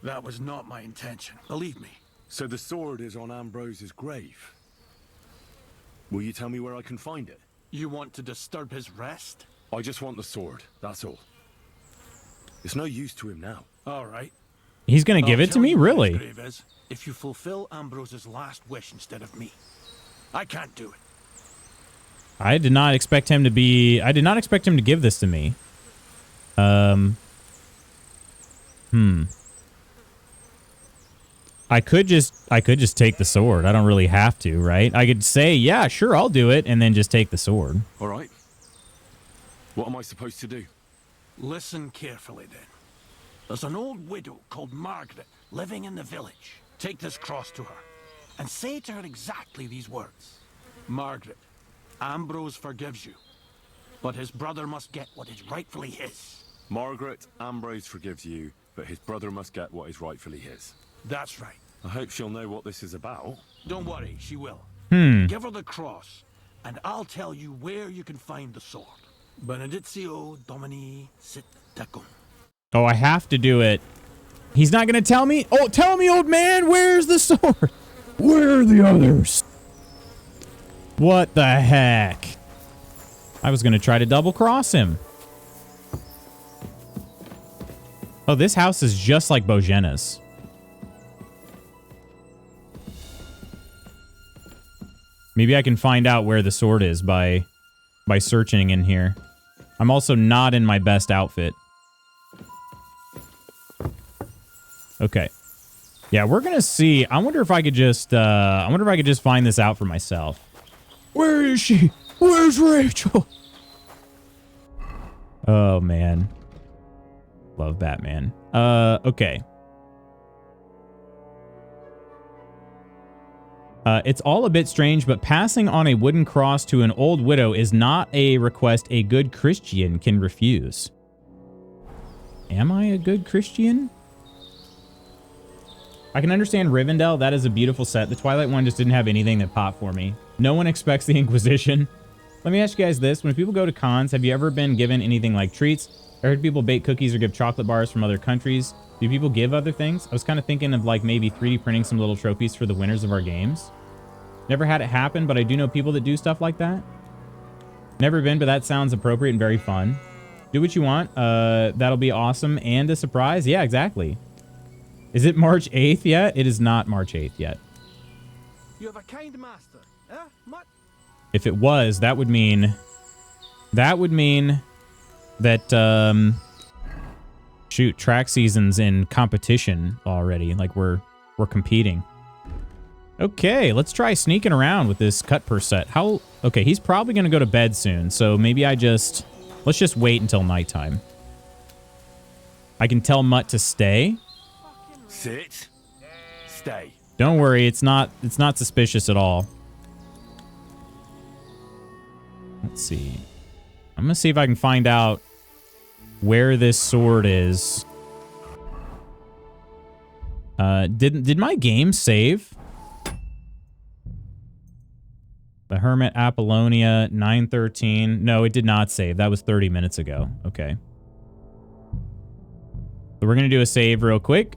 That was not my intention, believe me. So the sword is on Ambrose's grave. Will you tell me where I can find it? You want to disturb his rest? I just want the sword, that's all. It's no use to him now. All right. He's going to give I'll it to tell me? you where his Really? grave is, if you fulfill Ambrose's last wish instead of me. I can't do it. I did not expect him to give this to me. I could just take the sword. I don't really have to, right? I could say, yeah, sure, I'll do it, and then just take the sword. All right. What am I supposed to do? Listen carefully then. There's an old widow called Margaret living in the village. Take this cross to her and say to her exactly these words. Margaret, Ambrose forgives you, but his brother must get what is rightfully his. Margaret, Ambrose forgives you, but his brother must get what is rightfully his. That's right. I hope she'll know what this is about. Don't worry, she will. Give her the cross, and I'll tell you where you can find the sword. Benedictio Domini sit tecum. Oh, I have to do it. He's not going to tell me? Oh, tell me, old man, where's the sword? Where are the others? What the heck? I was going to try to double cross him. Oh, this house is just like Bojena's. Maybe I can find out where the sword is by searching in here. I'm also not in my best outfit. Okay. Yeah, we're gonna see. I wonder if I could just find this out for myself. Where is she? Where's Rachel? Oh man. Love Batman. Okay. It's all a bit strange, but passing on a wooden cross to an old widow is not a request a good Christian can refuse. Am I a good Christian? I can understand Rivendell. That is a beautiful set. The Twilight one just didn't have anything that popped for me. No one expects the Inquisition. Let me ask you guys this. When people go to cons, have you ever been given anything like treats? I heard people bake cookies or give chocolate bars from other countries. Do people give other things? I was kind of thinking of like maybe 3D printing some little trophies for the winners of our games. Never had it happen, but I do know people that do stuff like that. Never been, but that sounds appropriate and very fun. Do what you want. That'll be awesome and a surprise. Yeah, exactly. Is it March 8th yet? It is not March 8th yet. You have a kind master, eh, Mutt? If it was, that would mean that shoot, track season's in competition already. Like we're competing. Okay, let's try sneaking around with this cut per set. Okay, he's probably gonna go to bed soon, so maybe let's just wait until nighttime. I can tell Mutt to stay. Sit. Stay. Don't worry, it's not suspicious at all. Let's see. I'm gonna see if I can find out where this sword is. Did my game save? The Hermit, Apollonia, 913. No, it did not save. That was 30 minutes ago. Okay. So we're gonna do a save real quick.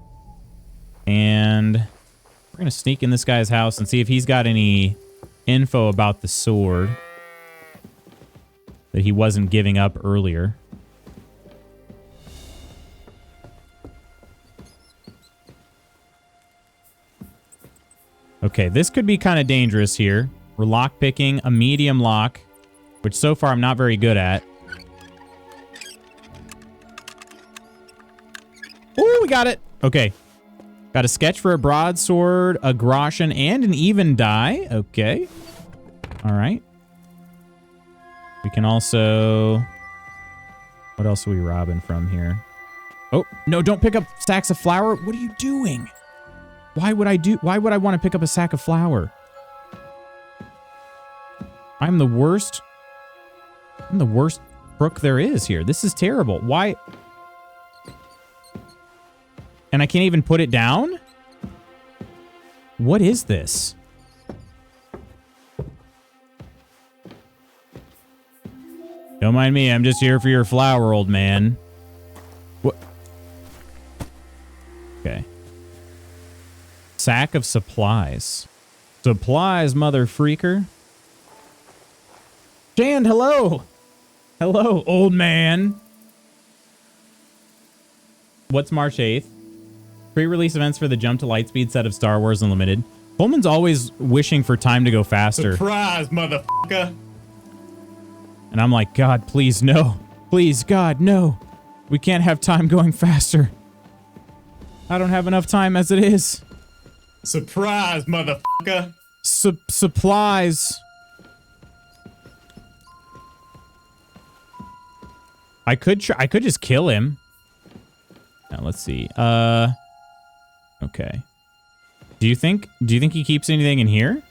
And we're gonna sneak in this guy's house and see if he's got any info about the sword that he wasn't giving up earlier. Okay, this could be kind of dangerous here. We're lock picking a medium lock, which so far I'm not very good at. Oh, we got it. Okay. Got a sketch for a broadsword, a groschen, and an even die. Okay. All right. We can also... What else are we robbing from here? Oh, no, don't pick up stacks of flour. What are you doing? Why would I want to pick up a sack of flour? I'm the worst crook there is here. This is terrible. Why? And I can't even put it down? What is this? Don't mind me. I'm just here for your flour, old man. What? Okay. Sack of supplies. Supplies, mother freaker. Jan, hello. Hello, old man. What's March 8th? Pre-release events for the Jump to Lightspeed set of Star Wars Unlimited. Coleman's always wishing for time to go faster. Surprise, motherfucker. And I'm like, God, please, no. Please, God, no. We can't have time going faster. I don't have enough time as it is. Surprise, motherfucker. Supplies. I could just kill him. Now, let's see. Okay. Do you think he keeps anything in here?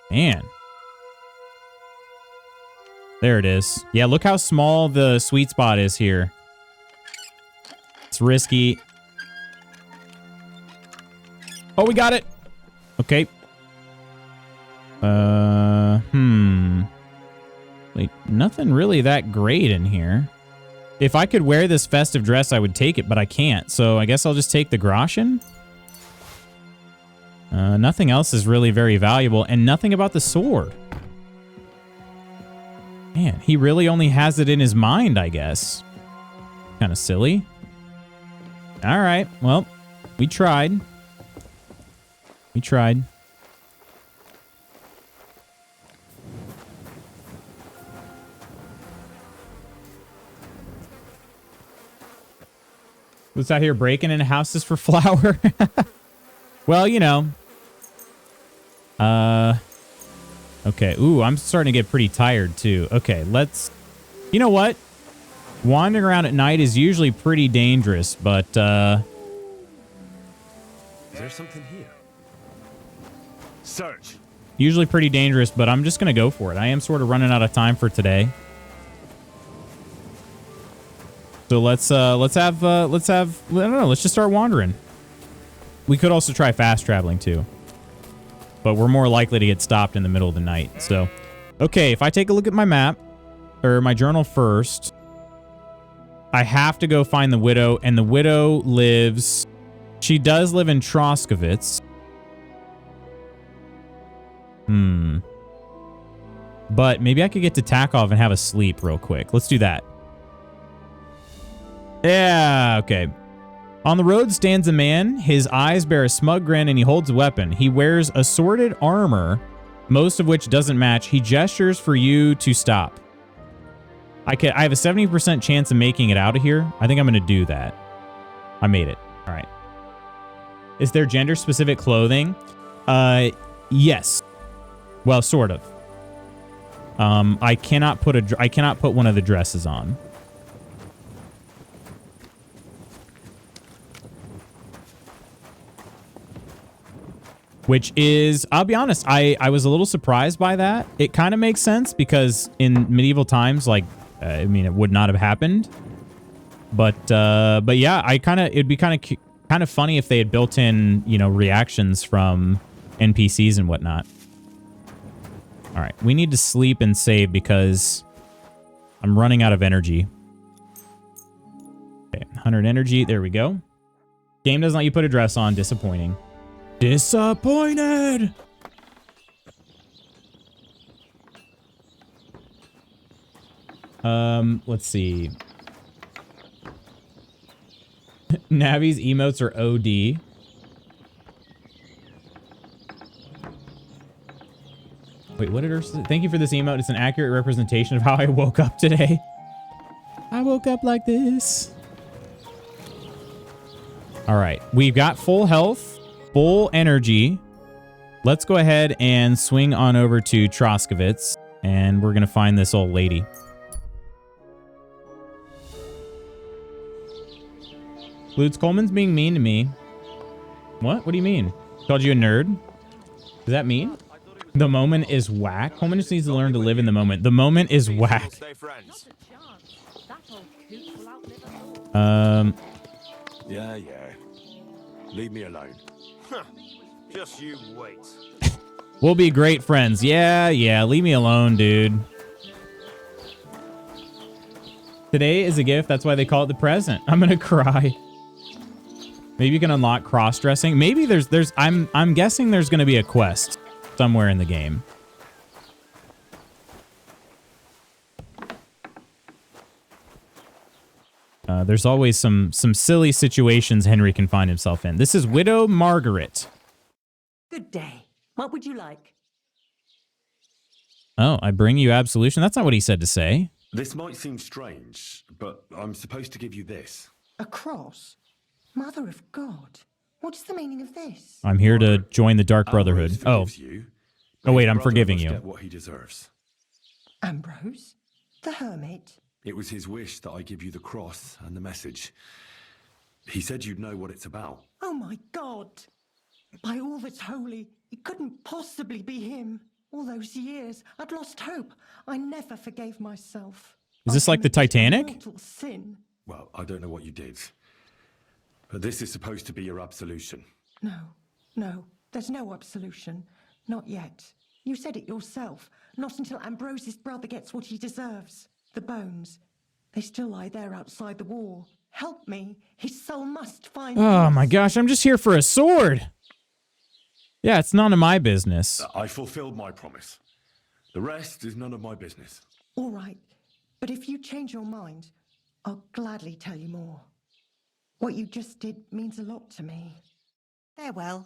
Man. There it is. Yeah, look how small the sweet spot is here. It's risky. Oh, we got it. Okay. Like, nothing really that great in here. If I could wear this festive dress, I would take it, but I can't. So I guess I'll just take the groschen. Nothing else is really very valuable, and nothing about the sword. Man, he really only has it in his mind, I guess. Kind of silly. All right, well, we tried. We tried. What's out here breaking into houses for flour? Well, you know. Okay. Ooh, I'm starting to get pretty tired too. Okay, let's... You know what? Wandering around at night is usually pretty dangerous, but, Is there something here? Search. Usually pretty dangerous, but I'm just gonna go for it. I am sort of running out of time for today. So let's have I don't know, let's just start wandering. We could also try fast traveling too. But we're more likely to get stopped in the middle of the night. So, okay, if I take a look at my map or my journal first, I have to go find the widow, and the widow lives, she does live in Troskovitz. But maybe I could get to Takov and have a sleep real quick. Let's do that. Yeah, okay. On the road stands a man. His eyes bear a smug grin and he holds a weapon. He wears assorted armor, most of which doesn't match. He gestures for you to stop. I have a 70% chance of making it out of here. I think I'm going to do that. I made it. All right. Is there gender-specific clothing? Yes. Well, sort of. I cannot put one of the dresses on. Which is, I'll be honest, I was a little surprised by that. It kind of makes sense because in medieval times, like, I mean, it would not have happened. But yeah, it'd be kind of funny if they had built in, you know, reactions from NPCs and whatnot. All right, we need to sleep and save because I'm running out of energy. Okay, 100 energy. There we go. Game doesn't let you put a dress on. Disappointing. Disappointed. Let's see. Navi's emotes are OD. Wait, what did her say? Thank you for this emote. It's an accurate representation of how I woke up today. I woke up like this. All right, we've got full health, full energy. Let's go ahead and swing on over to Troskovitz, and we're gonna find this old lady. Lutz, Coleman's being mean to me. What? What do you mean? Called you a nerd? Does that mean? The moment is whack. Coleman just needs to learn to live in the moment. The moment is whack. Yeah. Leave me alone. Just you wait. We'll be great friends. Yeah. Leave me alone, dude. Today is a gift. That's why they call it the present. I'm gonna cry. Maybe you can unlock cross-dressing. Maybe I'm guessing there's gonna be a quest somewhere in the game. There's always some silly situations Henry can find himself in. This is Widow Margaret. Good day. What would you like? Oh, I bring you absolution? That's not what he said to say. This might seem strange, but I'm supposed to give you this. A cross? Mother of God. What is the meaning of this? I'm here to join the Dark Brotherhood. Oh. Oh, wait, I'm forgiving you. Get what he deserves. Ambrose? The Hermit? It was his wish that I give you the cross and the message. He said you'd know what it's about. Oh my God! By all that's holy, it couldn't possibly be him. All those years, I'd lost hope. I never forgave myself. Is this like the Titanic? Mortal sin. Well, I don't know what you did. But this is supposed to be your absolution. No, there's no absolution. Not yet. You said it yourself. Not until Ambrose's brother gets what he deserves. The bones. They still lie there outside the wall. Help me. His soul must find Oh peace. my gosh, I'm just here for a sword. Yeah, it's none of my business. I fulfilled my promise. The rest is none of my business. All right. But if you change your mind, I'll gladly tell you more. What you just did means a lot to me. Farewell.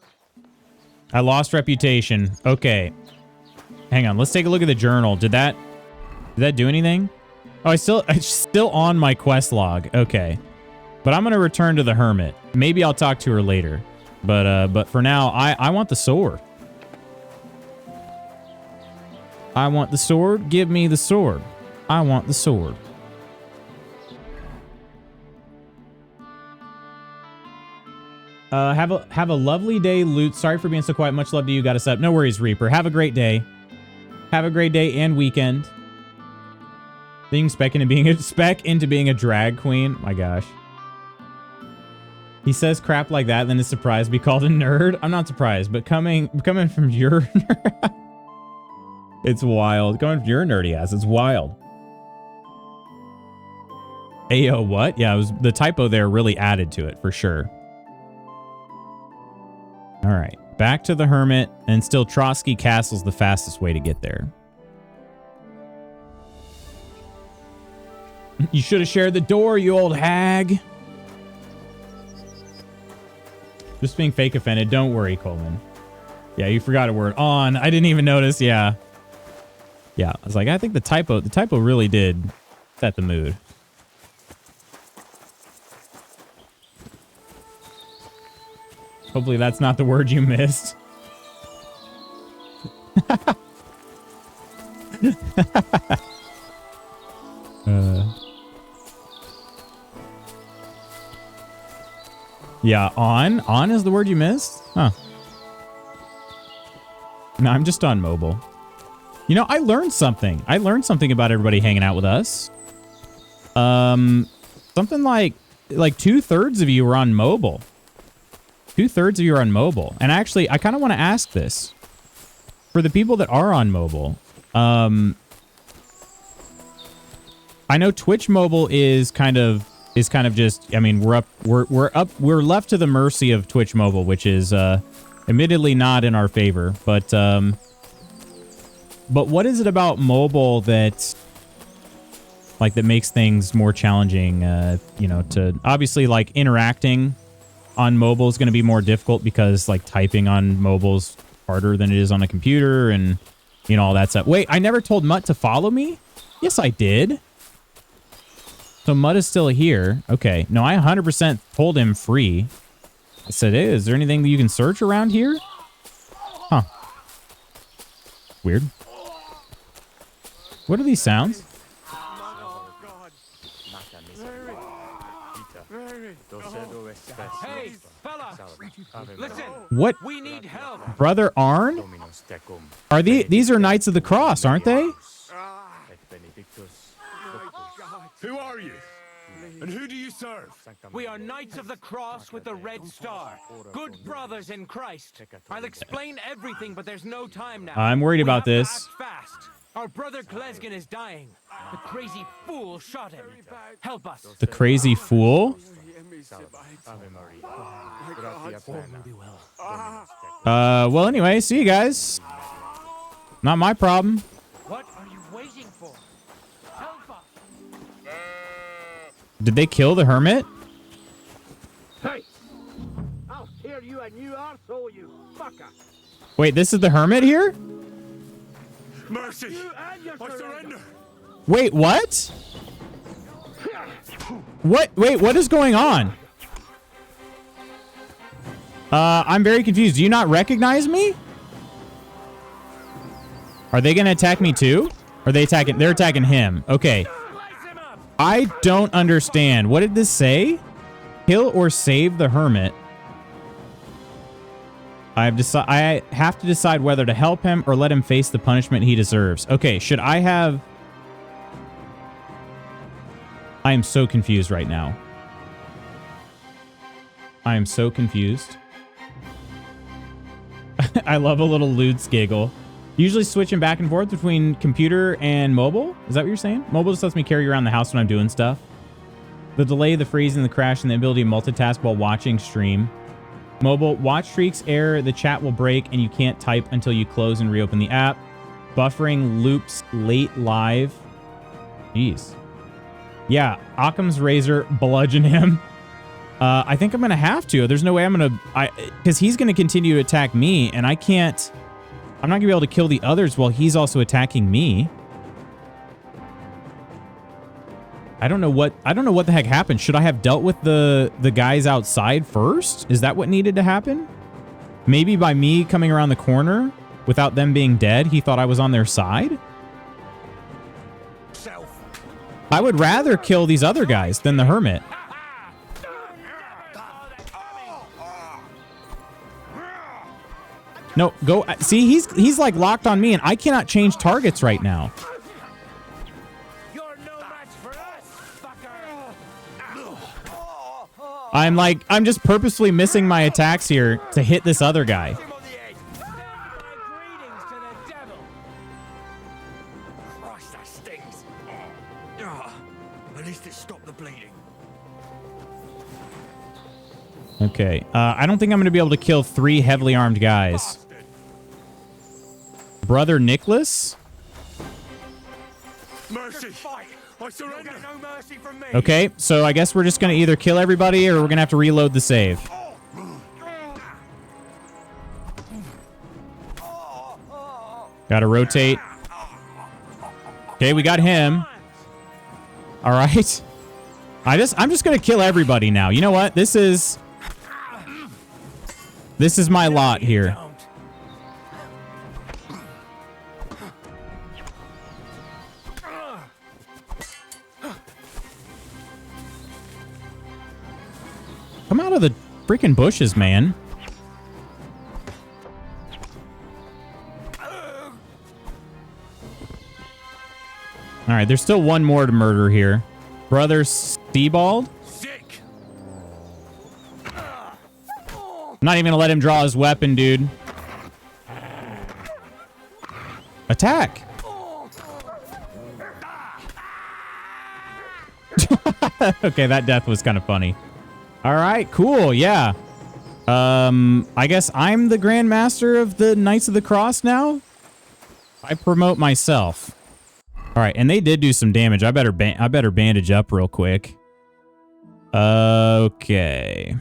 I lost reputation. Okay. Hang on, let's take a look at the journal. Did that do anything? Oh, it's still on my quest log. Okay. But I'm going to return to the Hermit. Maybe I'll talk to her later. But for now, I want the sword. I want the sword. Give me the sword. I want the sword. Have a lovely day, Loot. Sorry for being so quiet. Much love to you. Got us up. No worries, Reaper. Have a great day. Have a great day and weekend. Being spec into being a drag queen. My gosh. He says crap like that, then is surprised to be called a nerd. I'm not surprised, but coming from your it's wild. Coming from your nerdy ass, it's wild. Ayo, what? Yeah, it was the typo there really added to it for sure. All right, back to the Hermit, and still Trotsky Castle's the fastest way to get there. You should have shared the door, you old hag. Just being fake offended. Don't worry, Coleman. Yeah, you forgot a word. On. I didn't even notice. Yeah. Yeah. I was like, I think the typo really did set the mood. Hopefully that's not the word you missed. Yeah, on. On is the word you missed? Huh. No, I'm just on mobile. You know, I learned something. I learned something about everybody hanging out with us. Something like 2/3 of you were on mobile. 2/3 of you are on mobile. And actually, I kind of want to ask this. For the people that are on mobile, I know Twitch mobile is kind of just, I mean, we're left to the mercy of Twitch mobile, which is admittedly not in our favor, but what is it about mobile that makes things more challenging? You know, to obviously like interacting on mobile is going to be more difficult because like typing on mobile's harder than it is on a computer, and you know all that stuff. Wait, I never told Mutt to follow me? Yes, I did. So Mud is still here. Okay. No, I 100% told him free. I said, hey, is there anything that you can search around here? Huh. Weird. What are these sounds? Hey, fella! Listen! What? We need help! Brother Arn? Are these are Knights of the Cross, aren't they? Who are you? And who do you serve? We are Knights of the Cross with the Red Star. Good brothers in Christ. I'll explain everything, but there's no time now. I'm worried about We have this. to act fast. Our brother Glesgan is dying. The crazy fool shot him. Help us. The crazy fool? Well, anyway, see you guys. Not my problem. What are you waiting for? Help us. Did they kill the Hermit? Hey! I'll tear you a new arsehole, you fucker! Wait, this is the Hermit here? Mercy! I surrender! Wait, what? What? Wait, what is going on? I'm very confused. Do you not recognize me? Are they gonna attack me too? Or are they attacking? They're attacking him. Okay. I don't understand. What did this say? Kill or save the Hermit. I have to decide whether to help him or let him face the punishment he deserves. Okay, should I have... I am so confused right now. I am so confused. I love a little Lude's giggle. Usually switching back and forth between computer and mobile? Is that what you're saying? Mobile just lets me carry around the house when I'm doing stuff. The delay, the freezing, the crash, and the ability to multitask while watching stream. Mobile, watch streaks error, the chat will break, and you can't type until you close and reopen the app. Buffering loops late live. Jeez. Yeah, Occam's razor, bludgeon him. I think I'm going to have to. There's no way I'm going to... Because he's going to continue to attack me, and I can't... I'm not going to be able to kill the others while he's also attacking me. I don't know what the heck happened. Should I have dealt with the guys outside first? Is that what needed to happen? Maybe by me coming around the corner without them being dead, he thought I was on their side? I would rather kill these other guys than the Hermit. No, go. See, he's like locked on me, and I cannot change targets right now. You're no I'm just purposefully missing my attacks here to hit this other guy. Christ, that stings. At least it stopped the bleeding. Okay. I don't think I'm going to be able to kill 3 heavily armed guys. Brother Nicholas? Mercy! I surrender! No mercy from me. Okay, so I guess we're just going to either kill everybody or we're going to have to reload the save. Gotta rotate. Okay, we got him. All right. I'm just going to kill everybody now. You know what? This is my lot here. Come out of the freaking bushes, man. All right, there's still one more to murder here. Brother Sebald? Sick! I'm not even gonna let him draw his weapon, dude. Attack! Okay, that death was kind of funny. All right, cool, yeah. I guess I'm the Grand Master of the Knights of the Cross now? I promote myself. All right, and they did do some damage. I better bandage up real quick. Okay.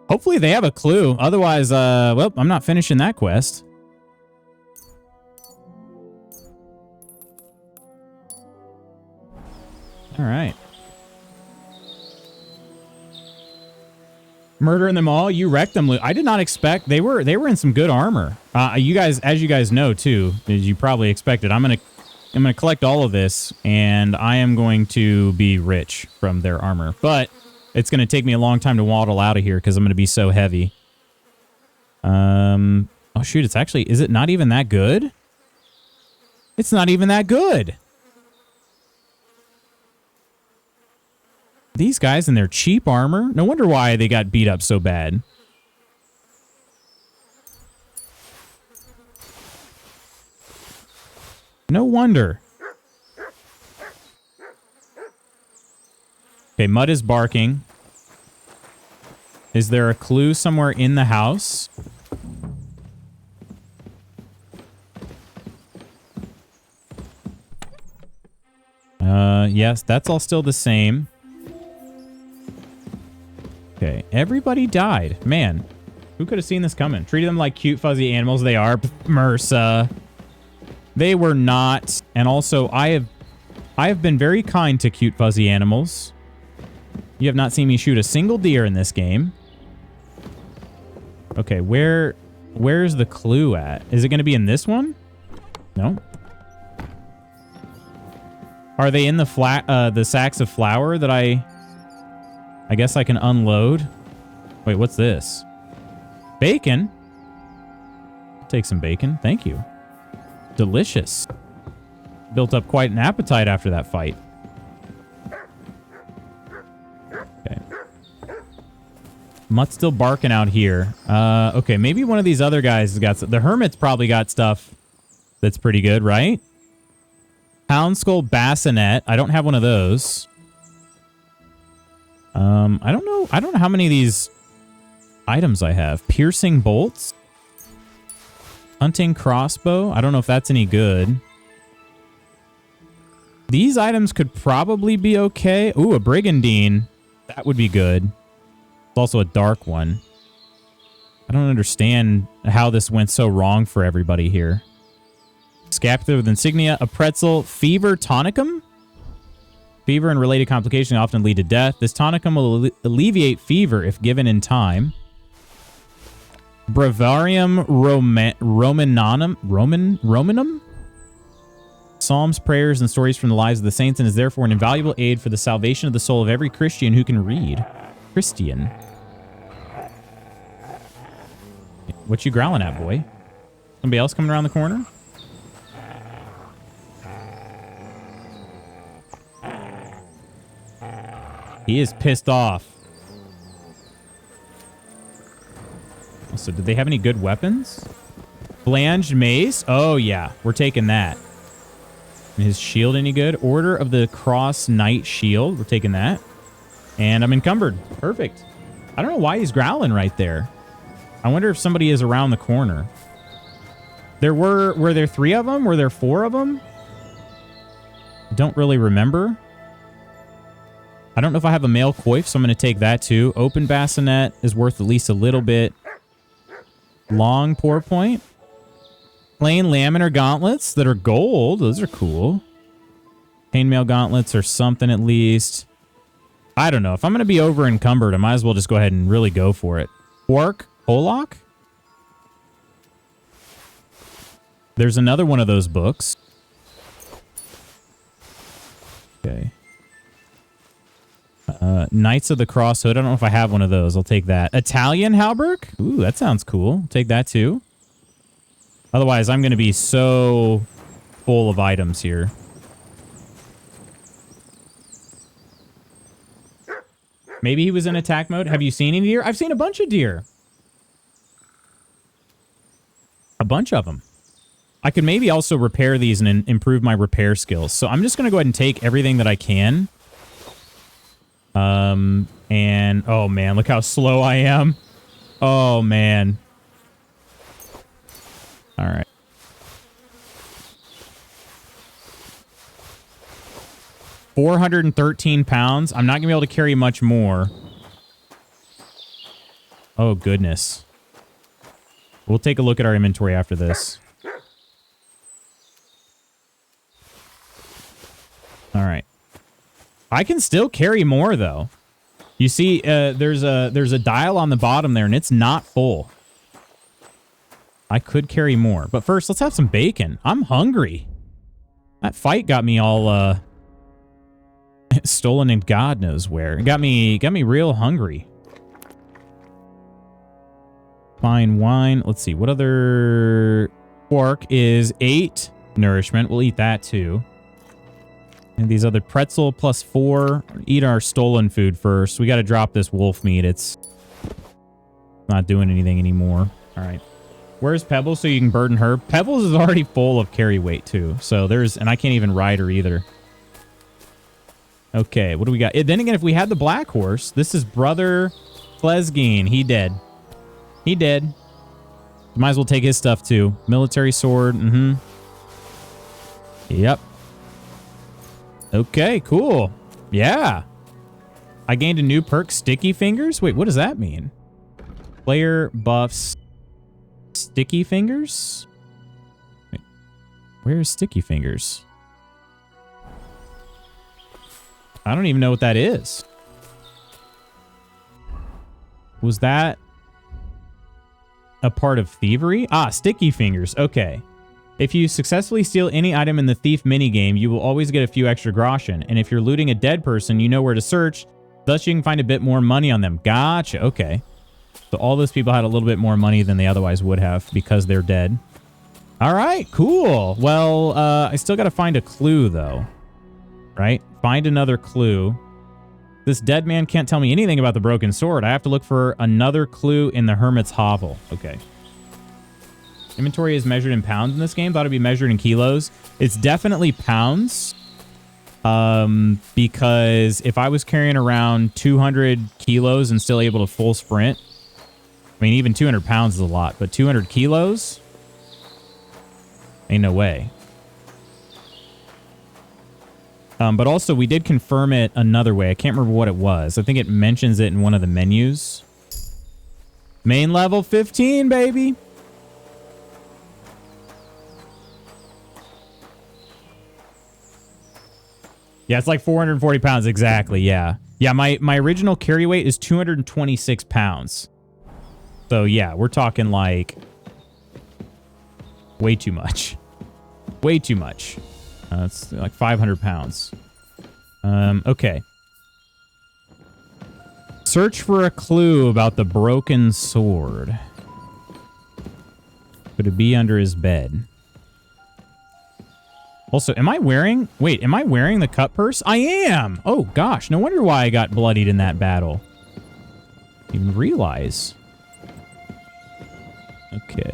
Hopefully they have a clue. Otherwise, well, I'm not finishing that quest. All right. Murdering them all, you wrecked them. I did not expect they were in some good armor. You guys, as you guys know too, as you probably expected, I'm gonna collect all of this, and I am going to be rich from their armor. But it's gonna take me a long time to waddle out of here because I'm gonna be so heavy. Oh shoot! It's actually, is it not even that good? It's not even that good. These guys in their cheap armor. No wonder why they got beat up so bad. No wonder. Okay, Mud is barking. Is there a clue somewhere in the house? Yes, that's all still the same. Okay, everybody died. Man, who could have seen this coming? Treated them like cute, fuzzy animals they are. MRSA. They were not. And also, I have been very kind to cute, fuzzy animals. You have not seen me shoot a single deer in this game. Okay, where's the clue at? Is it going to be in this one? No. Are they in the sacks of flour that I guess I can unload? Wait, what's this? Bacon? I'll take some bacon. Thank you. Delicious. Built up quite an appetite after that fight. Okay. Mutt's still barking out here. Okay, maybe one of these other guys has got... The Hermit's probably got stuff that's pretty good, right? Hound Skull Bassinet. I don't have one of those. I don't know. I don't know how many of these items I have. Piercing bolts. Hunting crossbow. I don't know if that's any good. These items could probably be okay. Ooh, a brigandine. That would be good. It's also a dark one. I don't understand how this went so wrong for everybody here. Scapular with insignia, a pretzel, fever tonicum. Fever and related complications often lead to death. This tonicum will alleviate fever if given in time. Breviarium Romanum? Psalms, prayers, and stories from the lives of the saints, and is therefore an invaluable aid for the salvation of the soul of every Christian who can read. Christian. What you growling at, boy? Somebody else coming around the corner? He is pissed off. So did they have any good weapons? Flanged mace? Oh, yeah. We're taking that. And his shield any good? Order of the Cross Knight Shield. We're taking that. And I'm encumbered. Perfect. I don't know why he's growling right there. I wonder if somebody is around the corner. Were there 3 of them? Were there 4 of them? Don't really remember. I don't know if I have a male coif, so I'm going to take that too. Open bassinet is worth at least a little bit. Long pour point. Plain laminar gauntlets that are gold. Those are cool. Chainmail gauntlets or something at least. I don't know. If I'm going to be over encumbered, I might as well just go ahead and really go for it. Quark? Pollock? There's another one of those books. Okay. Knights of the Crosshood. I don't know if I have one of those. I'll take that. Italian Halberg? Ooh, that sounds cool. Take that too. Otherwise, I'm going to be so full of items here. Maybe he was in attack mode. Have you seen any deer? I've seen a bunch of deer. A bunch of them. I could maybe also repair these and improve my repair skills. So I'm just going to go ahead and take everything that I can. And oh man, look how slow I am. Oh man. All right. £413. I'm not gonna be able to carry much more. Oh goodness. We'll take a look at our inventory after this. All right. I can still carry more though. You see, there's a dial on the bottom there, and it's not full. I could carry more, but first let's have some bacon. I'm hungry. That fight got me all stolen in God knows where. It got me real hungry. Fine wine. Let's see what other quark is 8 nourishment. We'll eat that too. And these other pretzel plus 4. Eat our stolen food first. We got to drop this wolf meat. It's not doing anything anymore. All right. Where's Pebbles so you can burden her? Pebbles is already full of carry weight too. So there's, and I can't even ride her either. Okay, what do we got? Then again, if we had the black horse, this is Brother Flesgeen. He dead. He dead. Might as well take his stuff too. Military sword. Mm-hmm. Yep. Okay, cool. Yeah. I gained a new perk, Sticky Fingers. Wait, what does that mean? Player buffs Sticky Fingers? Wait, where's Sticky Fingers? I don't even know what that is. Was that a part of thievery? Ah, Sticky Fingers. Okay. If you successfully steal any item in the thief minigame, you will always get a few extra groschen. And if you're looting a dead person, you know where to search. Thus, you can find a bit more money on them. Gotcha. Okay. So all those people had a little bit more money than they otherwise would have because they're dead. All right. Cool. Well, I still got to find a clue, though. Right? Find another clue. This dead man can't tell me anything about the broken sword. I have to look for another clue in the Hermit's hovel. Okay. Inventory is measured in pounds in this game. Thought it'd be measured in kilos. It's definitely pounds. Because if I was carrying around 200 kilos and still able to full sprint, I mean, even 200 pounds is a lot, but 200 kilos? Ain't no way. But also, we did confirm it another way. I can't remember what it was. I think it mentions it in one of the menus. Main level 15, baby. Yeah, it's like 440 pounds exactly. Yeah. Yeah, my original carry weight is 226 pounds. So, yeah, we're talking like way too much. Way too much. It's like 500 pounds. Okay. Search for a clue about the broken sword. Could it be under his bed? Also, am I wearing... Wait, am I wearing the cut purse? I am! Oh, gosh. No wonder why I got bloodied in that battle. Didn't even realize. Okay.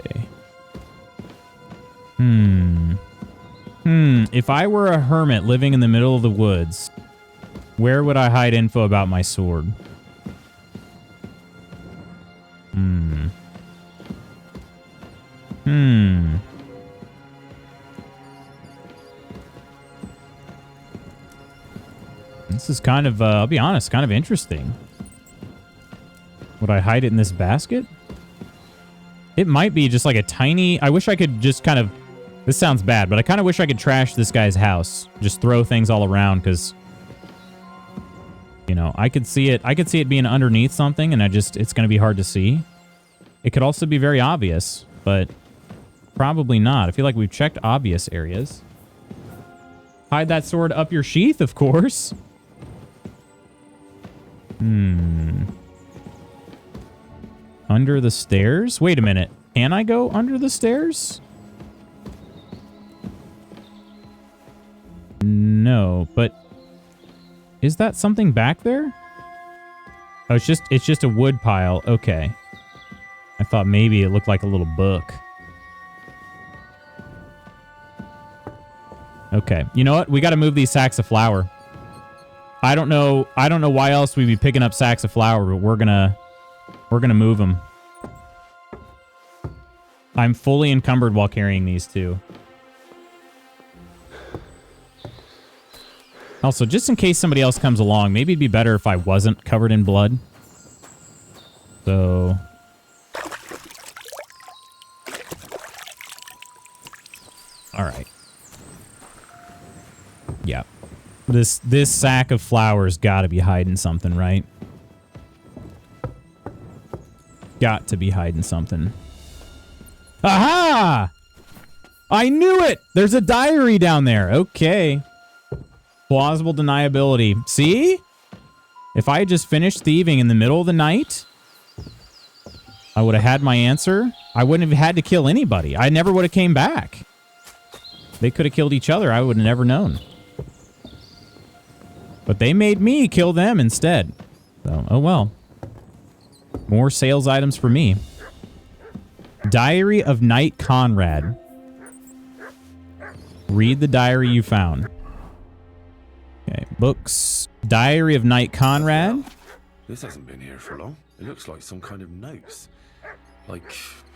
If I were a hermit living in the middle of the woods, where would I hide info about my sword? This is kind of, I'll be honest, kind of interesting. Would I hide it in this basket? It might be just like a tiny... I wish I could just kind of... This sounds bad, but I kind of wish I could trash this guy's house. Just throw things all around, because... You know, I could see it. I could see it being underneath something, and it's going to be hard to see. It could also be very obvious, but probably not. I feel like we've checked obvious areas. Hide that sword up your sheath, of course. Under the stairs? Wait a minute. Can I go under the stairs? No, but is that something back there? Oh, it's just a wood pile. Okay. I thought maybe it looked like a little book. Okay. You know what? We got to move these sacks of flour. I don't know why else we'd be picking up sacks of flour, but we're gonna move them. I'm fully encumbered while carrying these two. Also, just in case somebody else comes along, maybe it'd be better if I wasn't covered in blood. So... Alright. Yeah. This sack of flour's gotta be hiding something, right? Got to be hiding something. Aha! I knew it! There's a diary down there. Okay. Plausible deniability. See? If I had just finished thieving in the middle of the night, I would have had my answer. I wouldn't have had to kill anybody. I never would have came back. They could have killed each other. I would have never known. But they made me kill them instead. So, oh well. More sales items for me. Diary of Knight Conrad. Read the diary you found. Okay, books. Diary of Knight Conrad. This hasn't been here for long. It looks like some kind of notes. Like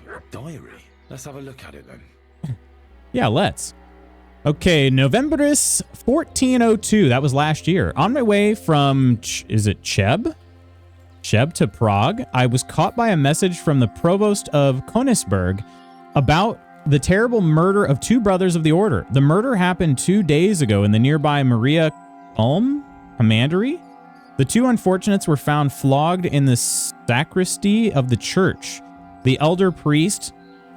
a diary. Let's have a look at it then. Yeah, let's. Okay, Novemberis 1402. That was last year. On my way from, is it Cheb? Cheb to Prague, I was caught by a message from the provost of Königsberg about the terrible murder of two brothers of the order. The murder happened 2 days ago in the nearby Maria Commandery. The two unfortunates were found flogged in the sacristy of the church. The elder priest,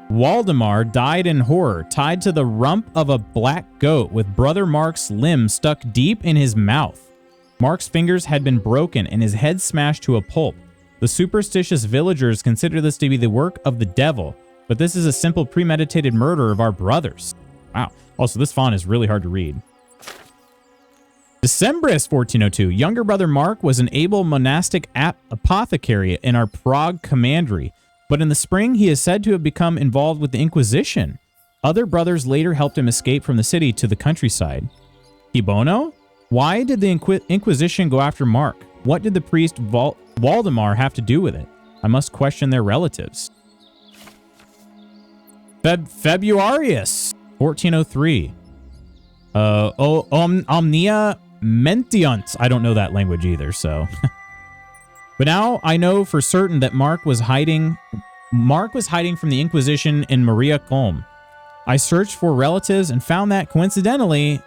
Waldemar, died in horror, tied to the rump of a black goat with Brother Mark's limb stuck deep in his mouth. Mark's fingers had been broken and his head smashed to a pulp. The superstitious villagers consider this to be the work of the devil, but this is a simple premeditated murder of our brothers. Wow. Also, this font is really hard to read. Decembris 1402. Younger brother Mark was an able monastic apothecary in our Prague commandery, but in the spring he is said to have become involved with the Inquisition. Other brothers later helped him escape from the city to the countryside. Kibono? Why did the Inquisition go after Mark? What did the priest Waldemar have to do with it? I must question their relatives. Februarius 1403. Omnia Mentiunt. I don't know that language either, so. But now I know for certain that Mark was hiding from the Inquisition in Maria Colm. I searched for relatives and found that, coincidentally,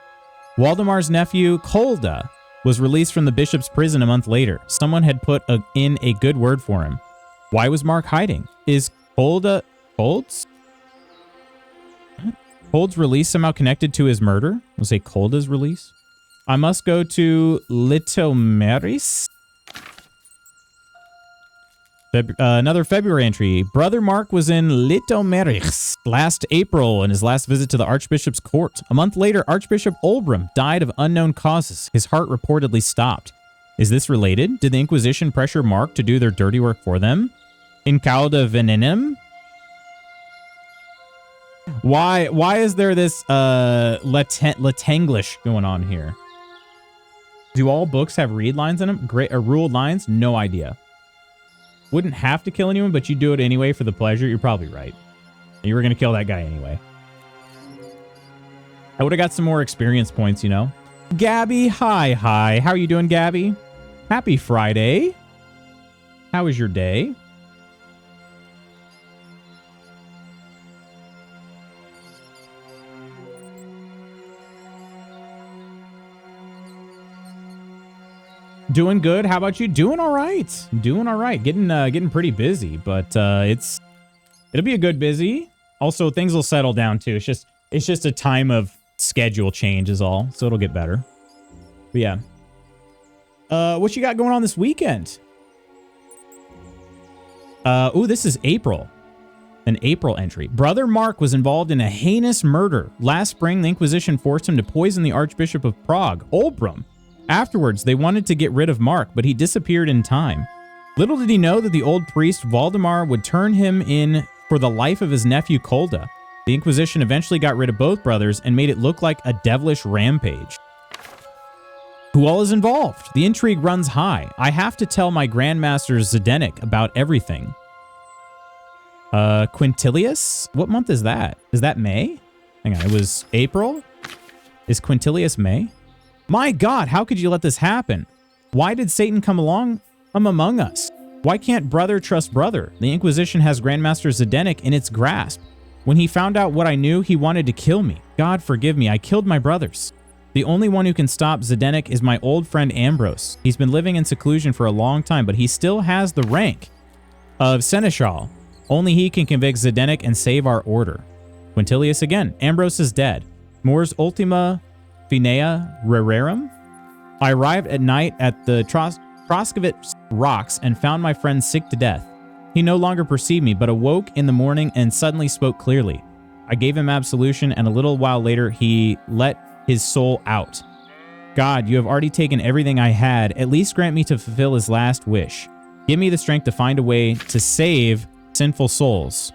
Waldemar's nephew, Kolda, was released from the bishop's prison a month later. Someone had put in a good word for him. Why was Mark hiding? Is Kold's release somehow connected to his murder? We'll say Kolda's release. I must go to Litomeris. Another February entry. Brother Mark was in Litomeris last April in his last visit to the Archbishop's court. A month later, Archbishop Olbram died of unknown causes. His heart reportedly stopped. Is this related? Did the Inquisition pressure Mark to do their dirty work for them? In cauda venenum? Why is there this Latenglish going on here? Do all books have read lines in them? Great, ruled lines? No idea. Wouldn't have to kill anyone, but you do it anyway for the pleasure. You're probably right. You were going to kill that guy anyway. I would have got some more experience points, you know? Gabby, hi. How are you doing, Gabby? Happy Friday. How was your day? Doing good. How about you? Doing all right. Doing all right. Getting pretty busy, but it'll be a good busy. Also, things will settle down too. It's just a time of schedule change is all, so it'll get better. But yeah. What you got going on this weekend? Oh, this is April. An April entry. Brother Mark was involved in a heinous murder. Last spring, the Inquisition forced him to poison the Archbishop of Prague, Olbram. Afterwards, they wanted to get rid of Mark, but he disappeared in time. Little did he know that the old priest Valdemar would turn him in for the life of his nephew Kolda. The Inquisition eventually got rid of both brothers and made it look like a devilish rampage. Who all is involved? The intrigue runs high. I have to tell my Grandmaster Zdenek about everything. Quintilius? What month is that? Is that May? Hang on, it was April? Is Quintilius May? My God, how could you let this happen? Why did Satan come among us? Why can't brother trust brother? The Inquisition has Grandmaster Zdenek in its grasp. When he found out what I knew, he wanted to kill me. God forgive me, I killed my brothers. The only one who can stop Zdenek is my old friend Ambrose. He's been living in seclusion for a long time, but he still has the rank of Seneschal. Only he can convict Zdenek and save our order. Quintilius again. Ambrose is dead. Mors ultima finea rerum. I arrived at night at the Troskovitz rocks and found my friend sick to death. He no longer perceived me, but awoke in the morning and suddenly spoke clearly. I gave him absolution, and a little while later he let his soul out. God, you have already taken everything I had. At least grant me to fulfill his last wish. Give me the strength to find a way to save sinful souls.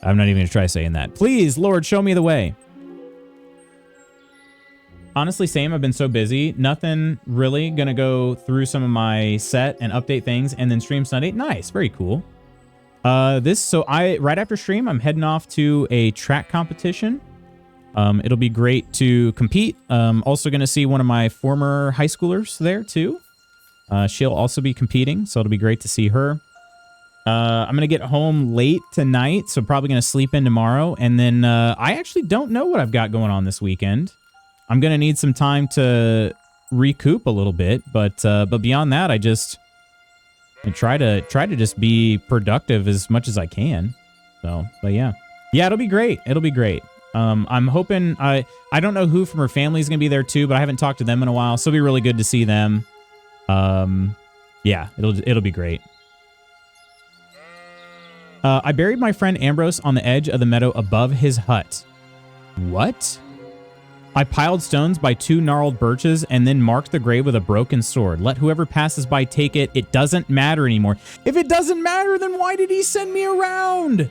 I'm not even going to try saying that. Please, Lord, show me the way. Honestly, same. I've been so busy. Nothing really. Going to go through some of my set and update things and then stream Sunday. Nice. Very cool. Right after stream, I'm heading off to a track competition. It'll be great to compete. Also going to see one of my former high schoolers there too. She'll also be competing, so it'll be great to see her. I'm going to get home late tonight, so probably going to sleep in tomorrow. And then I actually don't know what I've got going on this weekend. I'm going to need some time to recoup a little bit, but beyond that, I try to just be productive as much as I can. So, but yeah, it'll be great. It'll be great. I'm hoping I don't know who from her family is going to be there too, but I haven't talked to them in a while, so it'll be really good to see them. Yeah, it'll be great. I buried my friend Ambrose on the edge of the meadow above his hut. What? I piled stones by 2 gnarled birches and then marked the grave with a broken sword. Let whoever passes by take it. It doesn't matter anymore. If it doesn't matter, then why did he send me around?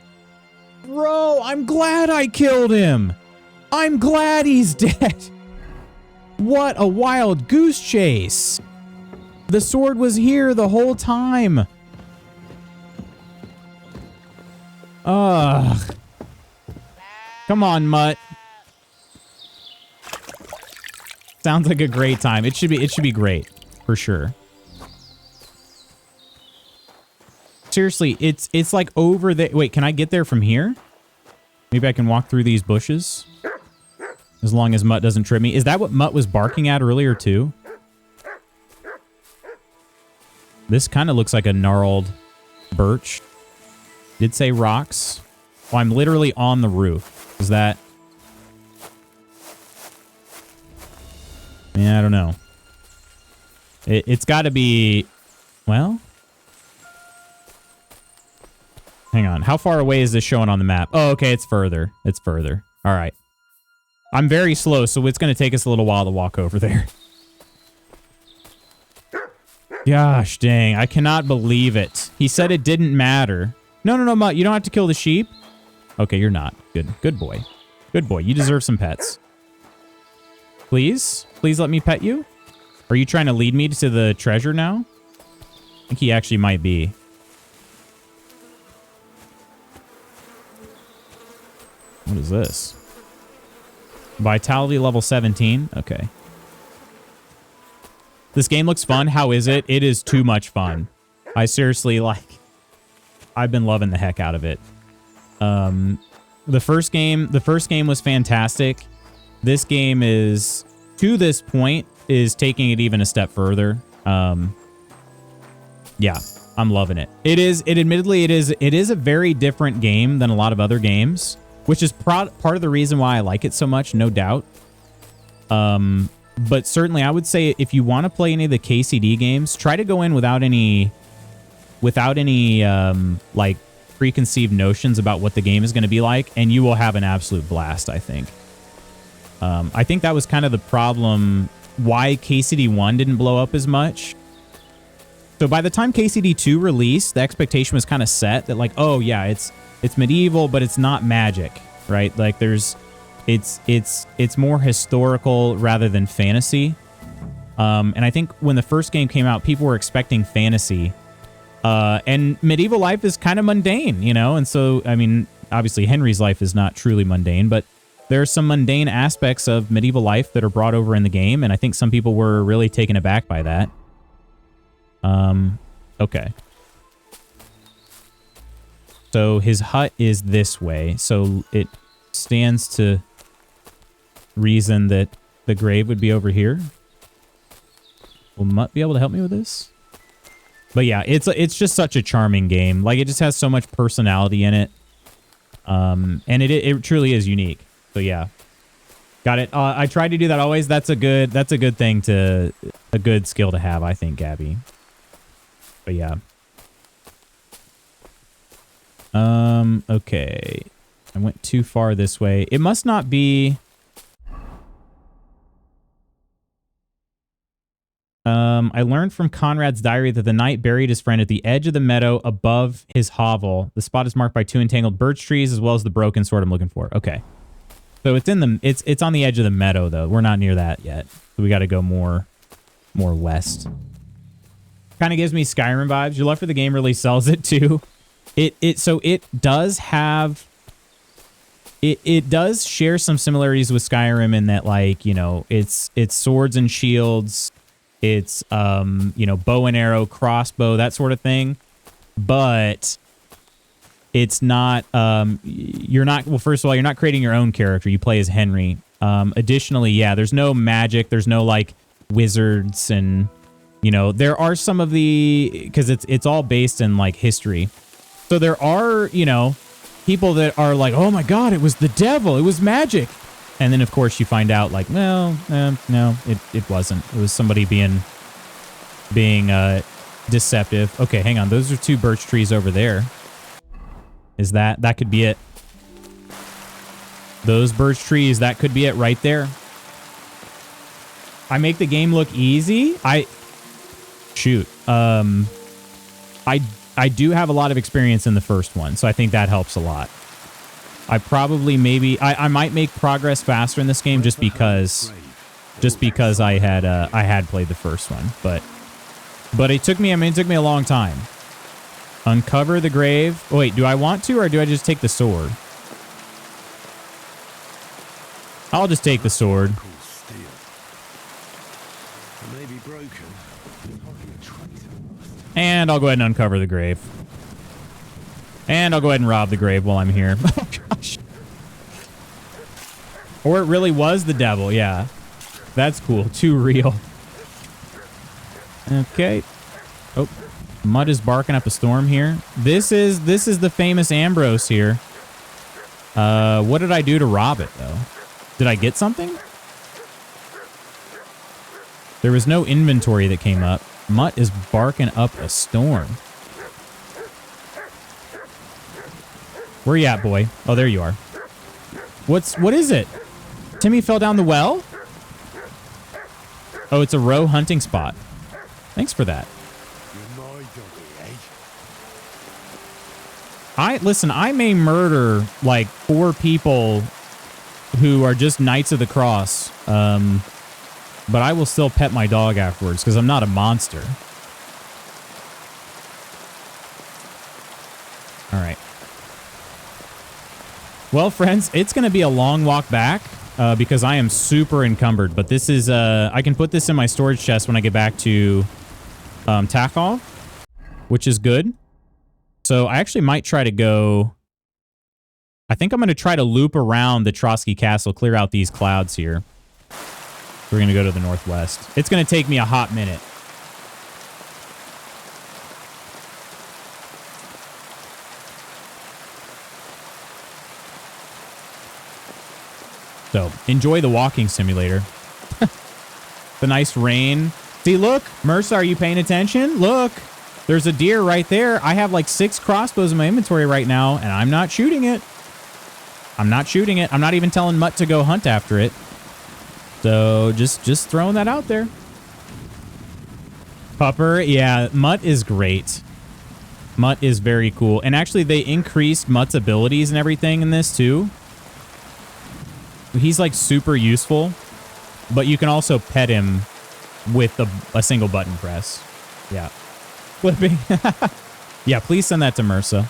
Bro, I'm glad I killed him. I'm glad he's dead. What a wild goose chase. The sword was here the whole time. Ugh. Come on, Mutt. Sounds like a great time. It should be great, for sure. Seriously, it's like over there. Wait, can I get there from here? Maybe I can walk through these bushes. As long as Mutt doesn't trip me. Is that what Mutt was barking at earlier, too? This kind of looks like a gnarled birch. Did say rocks. Oh, I'm literally on the roof. Is that... Yeah, I don't know. It's got to be... Well... Hang on. How far away is this showing on the map? Oh, okay. It's further. It's further. All right. I'm very slow, so it's going to take us a little while to walk over there. Gosh, dang. I cannot believe it. He said it didn't matter. No, Mutt. You don't have to kill the sheep. Okay, you're not. Good boy. Good boy. You deserve some pets. Please? Please let me pet you? Are you trying to lead me to the treasure now? I think he actually might be. What is this? Vitality level 17. Okay. This game looks fun. How is it? It is too much fun. I seriously, like, I've been loving the heck out of it. The first game was fantastic. This game is, to this point, is taking it even a step further. Yeah, I'm loving it. It is a very different game than a lot of other games, which is part of the reason why I like it so much, no doubt. But certainly I would say if you want to play any of the KCD games, try to go in without any like preconceived notions about what the game is going to be like, and you will have an absolute blast, I think. I think that was kind of the problem why KCD 1 didn't blow up as much. So by the time KCD 2 released, the expectation was kind of set that like, oh yeah, it's medieval, but it's not magic, right? Like it's more historical rather than fantasy. And I think when the first game came out, people were expecting fantasy. And medieval life is kind of mundane, you know? And so, I mean, obviously Henry's life is not truly mundane, but there are some mundane aspects of medieval life that are brought over in the game, and I think some people were really taken aback by that. Okay. So his hut is this way, so it stands to reason that the grave would be over here. Will Mutt be able to help me with this? But yeah, it's just such a charming game. Like, it just has so much personality in it. And it truly is unique. So yeah. Got it. I try to do that always. That's a good thing to, a good skill to have, I think, Gabby. But yeah. Okay. I went too far this way. It must not be... I learned from Conrad's diary that the knight buried his friend at the edge of the meadow above his hovel. The spot is marked by 2 entangled birch trees as well as the broken sword I'm looking for. Okay. So it's in the it's on the edge of the meadow though. We're not near that yet. So we got to go more west. Kind of gives me Skyrim vibes. Your love for the game really sells it too. So it does have it does share some similarities with Skyrim in that, like, you know, it's swords and shields. It's, you know, bow and arrow, crossbow, that sort of thing. But it's not, you're not, well, first of all, you're not creating your own character. You play as Henry. Additionally, yeah, there's no magic. There's no, like, wizards and, you know, there are some of the, because it's all based in, like, history. So there are, you know, people that are like, oh my God, it was the devil. It was magic. And then, of course, you find out, like, no, it wasn't. It was somebody being deceptive. Okay, hang on. Those are 2 birch trees over there. Is that could be it? Those birch trees, that could be it right there. I make the game look easy. Shoot. I do have a lot of experience in the first one, so I think that helps a lot. I probably I might make progress faster in this game just because I had played the first one, but it took me a long time. Uncover the grave. Oh, wait, do I want to, or do I just take the sword? I'll just take the sword. And I'll go ahead and uncover the grave. And I'll go ahead and rob the grave while I'm here. Oh, gosh. Or it really was the devil, yeah. That's cool. Too real. Okay. Oh, Mud is barking up a storm here. This is the famous Ambrose here. What did I do to rob it, though? Did I get something? There was no inventory that came up. Mutt is barking up a storm. Where you at, boy? Oh, there you are. What is it? Timmy fell down the well? Oh, it's a row hunting spot. Thanks for that. Listen, I may murder like 4 people who are just Knights of the Cross. But I will still pet my dog afterwards because I'm not a monster. All right. Well, friends, it's going to be a long walk back because I am super encumbered. But this is, I can put this in my storage chest when I get back to Takov, which is good. So I actually might try to go... I think I'm going to try to loop around the Trotsky Castle, clear out these clouds here. We're going to go to the northwest. It's going to take me a hot minute. So, enjoy the walking simulator. The nice rain. See, look, Mercer, are you paying attention? Look, there's a deer right there. I have like 6 crossbows in my inventory right now, and I'm not shooting it. I'm not shooting it. I'm not even telling Mutt to go hunt after it. So just throwing that out there. Pupper, yeah, Mutt is great. Mutt is very cool. And actually, they increased Mutt's abilities and everything in this too. He's like super useful, but you can also pet him with a single button press. Yeah. Flipping. Yeah, please send that to Mersa.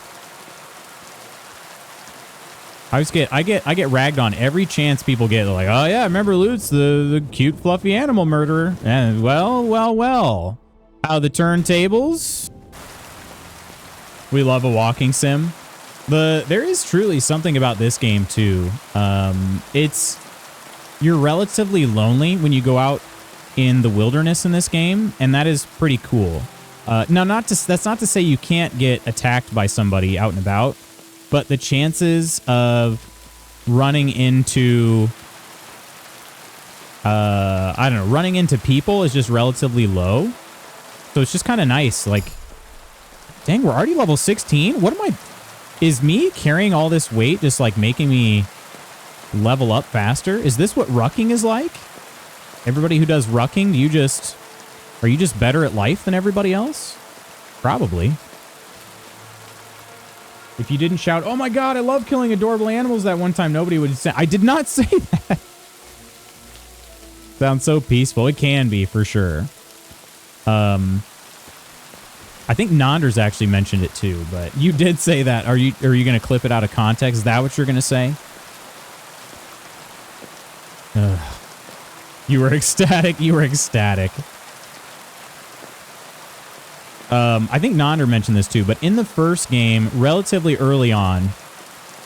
I get ragged on every chance people get. They're like, oh yeah, remember Lutz, the cute fluffy animal murderer. And well. How the turntables? We love a walking sim. There is truly something about this game too. You're relatively lonely when you go out in the wilderness in this game, and that is pretty cool. Now, that's not to say you can't get attacked by somebody out and about. But the chances of running into, running into people is just relatively low. So it's just kind of nice. Like, dang, we're already level 16? Is me carrying all this weight just like making me level up faster? Is this what rucking is like? Everybody who does rucking, are you just better at life than everybody else? Probably. If you didn't shout, oh my god, I love killing adorable animals that one time, nobody would say, I did not say that. Sounds so peaceful. It can be, for sure. I think Nonders actually mentioned it too, but you did say that. Are you going to clip it out of context? Is that what you're going to say? You were ecstatic. You were ecstatic. I think Nonder mentioned this too, but in the first game, relatively early on,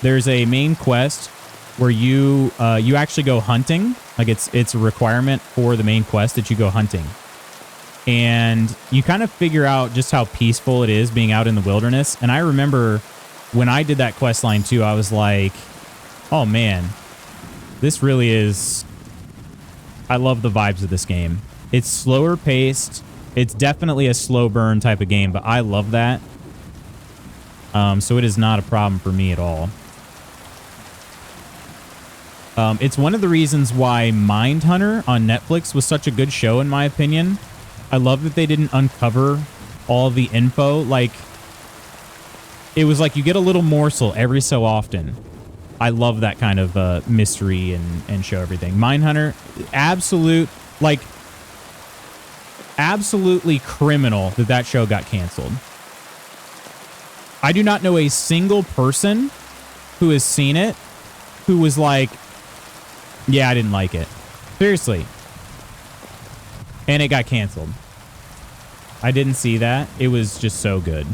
there's a main quest where you actually go hunting. Like it's a requirement for the main quest that you go hunting. And you kind of figure out just how peaceful it is being out in the wilderness. And I remember when I did that quest line too, I was like, oh man, this really is... I love the vibes of this game. It's slower paced. It's definitely a slow burn type of game, but I love that. So it is not a problem for me at all. It's one of the reasons why Mindhunter on Netflix was such a good show, in my opinion. I love that they didn't uncover all the info. Like, it was like you get a little morsel every so often. I love that kind of mystery and show everything. Mindhunter, absolutely criminal that show got canceled. I do not know a single person who has seen it who was like, yeah, I didn't like it. Seriously. And it got canceled. I didn't see that. It was just so good.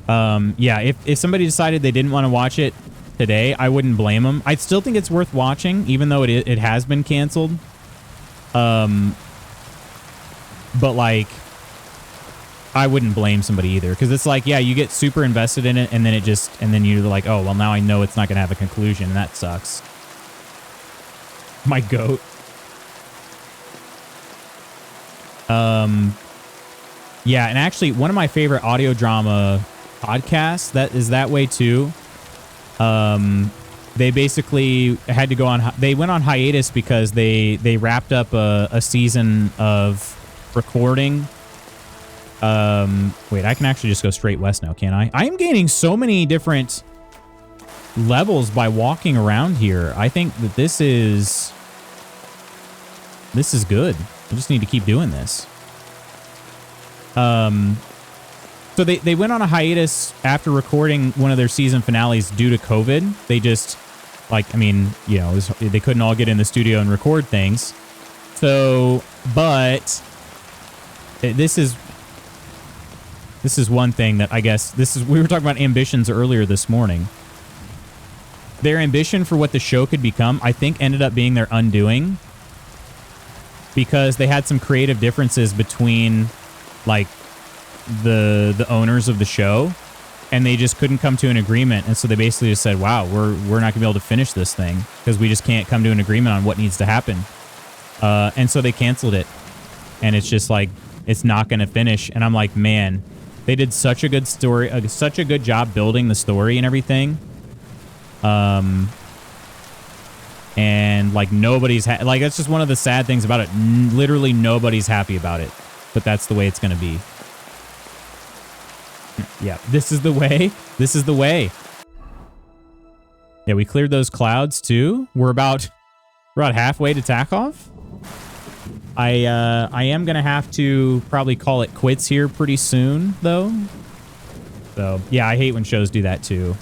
Yeah, if somebody decided they didn't want to watch it today, I wouldn't blame them. I still think it's worth watching, even though it has been canceled. But like, I wouldn't blame somebody either, because it's like, yeah, you get super invested in it, and then you're like, oh, well, now I know it's not going to have a conclusion, and that sucks. My goat. Yeah, and actually, one of my favorite audio drama podcasts that is that way too. They basically had to go on. They went on hiatus because they wrapped up a season of recording. Wait, I can actually just go straight west now, can't I? I am gaining so many different levels by walking around here. I think that this is good. I just need to keep doing this. So they went on a hiatus after recording one of their season finales due to COVID. They just, like, I mean, you know, they couldn't all get in the studio and record things. So, but this is one thing that I guess we were talking about ambitions earlier this morning. Their ambition for what the show could become, I think, ended up being their undoing, because they had some creative differences between, like, the owners of the show, and they just couldn't come to an agreement. And so they basically just said, wow, we're not gonna be able to finish this thing because we just can't come to an agreement on what needs to happen. And so they canceled it, and it's just like, it's not gonna finish. And I'm like, man, they did such a good story, such a good job building the story and everything. And like nobody's like, that's just one of the sad things about it. Literally nobody's happy about it, but that's the way it's gonna be. Yeah, this is the way. This is the way. Yeah, we cleared those clouds too. We're about halfway to Takeoff. I am gonna have to probably call it quits here pretty soon, though. So yeah, I hate when shows do that too.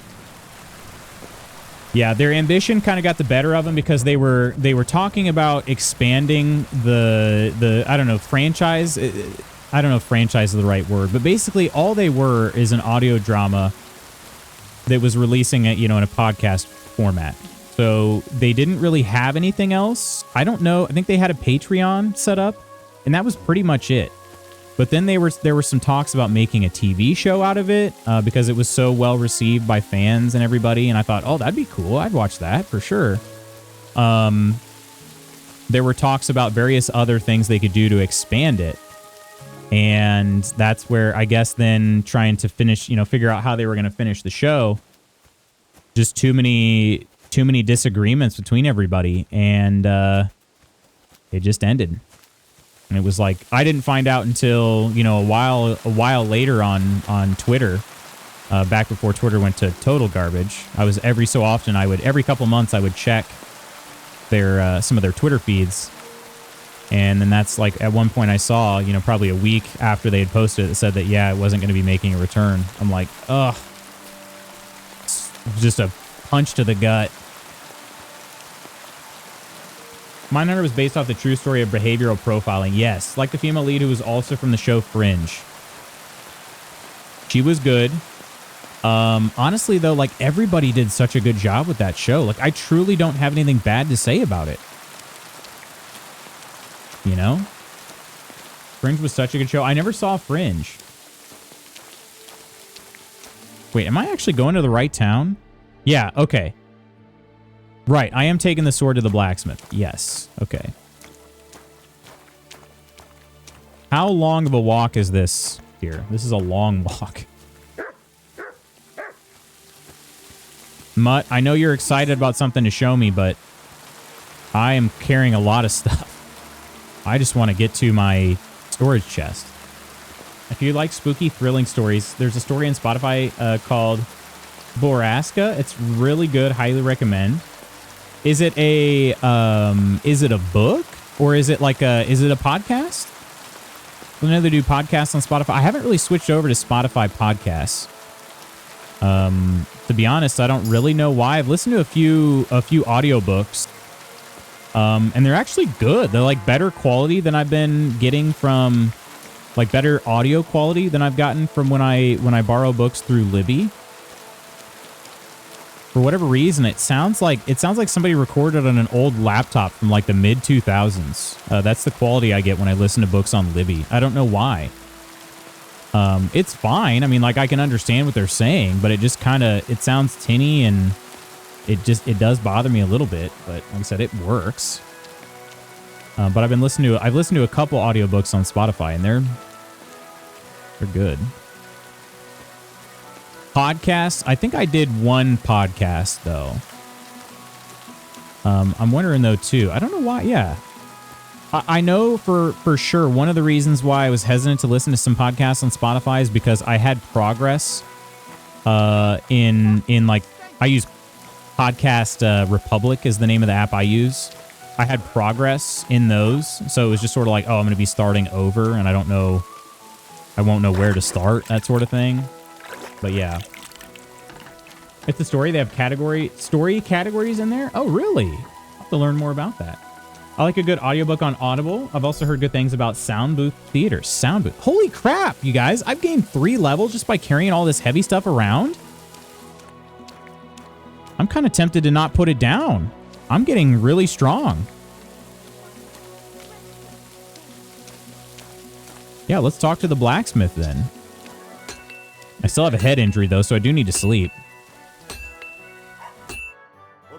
Yeah, their ambition kind of got the better of them because they were talking about expanding the I don't know, franchise. I don't know if franchise is the right word, but basically all they were is an audio drama that was releasing it, you know, in a podcast format. So they didn't really have anything else. I don't know. I think they had a Patreon set up, and that was pretty much it. But then there were some talks about making a TV show out of it because it was so well received by fans and everybody. And I thought, oh, that'd be cool. I'd watch that for sure. There were talks about various other things they could do to expand it. And that's where I guess then trying to finish, you know, figure out how they were going to finish the show. Just too many disagreements between everybody, and it just ended. And it was like, I didn't find out until, you know, a while later on Twitter, back before Twitter went to total garbage. I was every couple months I would check their some of their Twitter feeds. And then that's like, at one point I saw, you know, probably a week after they had posted it, said that, yeah, it wasn't going to be making a return. I'm like, ugh. Just a punch to the gut. Mindhunter was based off the true story of behavioral profiling. Yes, like the female lead who was also from the show Fringe. She was good. Honestly, though, like, everybody did such a good job with that show. Like, I truly don't have anything bad to say about it. You know? Fringe was such a good show. I never saw Fringe. Wait, am I actually going to the right town? Yeah, okay. Right, I am taking the sword to the blacksmith. Yes, okay. How long of a walk is this here? This is a long walk. Mutt, I know you're excited about something to show me, but I am carrying a lot of stuff. I just want to get to my storage chest. If you like spooky, thrilling stories, there's a story on Spotify called Boraska. It's really good. Highly recommend. Is it a book, or is it a podcast? I know they do podcasts on Spotify. I haven't really switched over to Spotify podcasts. To be honest, I don't really know why. I've listened to a few audiobooks. And they're actually good. They're like better quality than I've been getting from, like, better audio quality than I've gotten from when I borrow books through Libby. For whatever reason, it sounds like somebody recorded on an old laptop from like the mid 2000s. That's the quality I get when I listen to books on Libby. I don't know why. It's fine. I mean, like, I can understand what they're saying, but it just it sounds tinny, and it does bother me a little bit, but like I said, it works. But I've listened to a couple audiobooks on Spotify, and they're good. Podcasts, I think I did one podcast though. I'm wondering though too. I don't know why. Yeah, I know for sure one of the reasons why I was hesitant to listen to some podcasts on Spotify is because I had progress in like, I use Podcast Republic is the name of the app I use. I had progress in those, so it was just sort of like, oh, I'm going to be starting over, and I won't know where to start, that sort of thing. But yeah. It's a story. They have story categories in there. Oh, really? I'll have to learn more about that. I like a good audiobook on Audible. I've also heard good things about Sound Booth Theater. Sound Booth. Holy crap, you guys. I've gained 3 levels just by carrying all this heavy stuff around. I'm kind of tempted to not put it down. I'm getting really strong. Yeah, let's talk to the blacksmith then. I still have a head injury though, so I do need to sleep.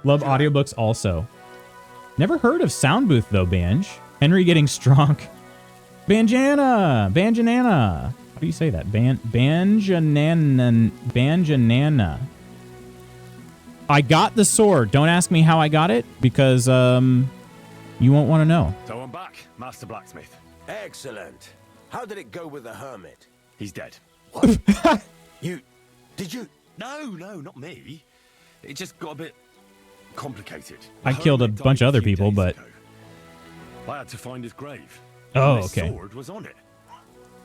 Love audiobooks also. Never heard of Sound Booth though, Banj. Henry getting strong. Banjana! Banjanana! How do you say that? Banjanana. I got the sword. Don't ask me how I got it, because you won't want to know. So I'm back, Master Blacksmith. Excellent. How did it go with the Hermit? He's dead. What? Did you? No, not me. It just got a bit complicated. I killed a bunch of other people, but... I had to find his grave. Oh, and his okay. sword was on it.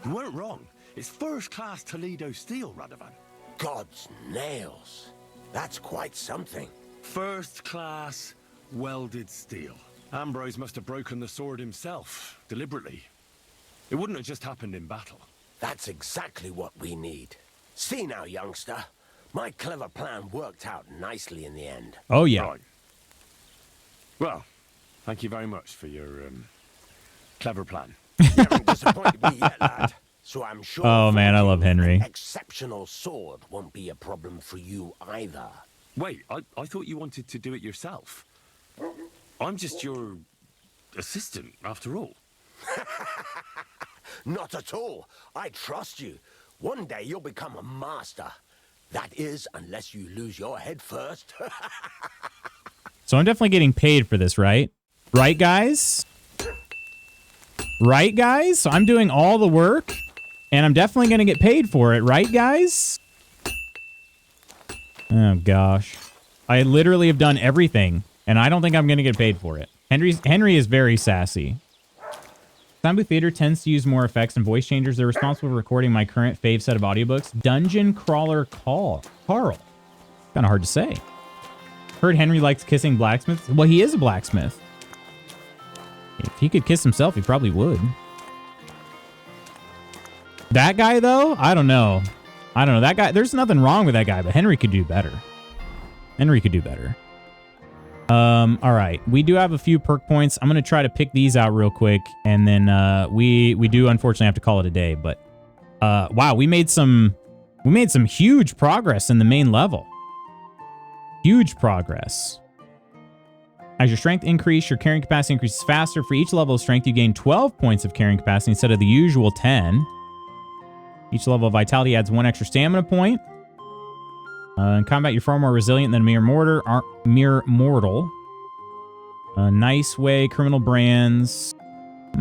You weren't wrong. It's first-class Toledo steel, Radovan. God's nails. That's quite something. First-class welded steel. Ambrose must have broken the sword himself, deliberately. It wouldn't have just happened in battle. That's exactly what we need. See now, youngster. My clever plan worked out nicely in the end. Oh, yeah. Right. Well, thank you very much for your clever plan. You haven't disappointed me yet, lad. So I'm sure... Oh, man, I love Henry. An exceptional sword won't be a problem for you either. Wait, I thought you wanted to do it yourself. I'm just your assistant, after all. Not at all. I trust you. One day you'll become a master. That is, unless you lose your head first. So I'm definitely getting paid for this, right? Right, guys? Right, guys? So I'm doing all the work, and I'm definitely going to get paid for it, right, guys? Oh, gosh. I literally have done everything, and I don't think I'm going to get paid for it. Henry is very sassy. Sound Booth Theater tends to use more effects and voice changers. They're responsible for recording my current fave set of audiobooks. Dungeon Crawler Carl. Kind of hard to say. Heard Henry likes kissing blacksmiths. Well, he is a blacksmith. If he could kiss himself, he probably would. That guy, though? I don't know. That guy, there's nothing wrong with that guy, but Henry could do better. All right. We do have a few perk points. I'm going to try to pick these out real quick, and then we do unfortunately have to call it a day, but wow, we made some huge progress in the main level. Huge progress. As your strength increases, your carrying capacity increases faster. For each level of strength, you gain 12 points of carrying capacity instead of the usual 10. Each level of vitality adds 1 extra stamina point. In combat, you're far more resilient than mere mortal. Nice way, criminal brands. I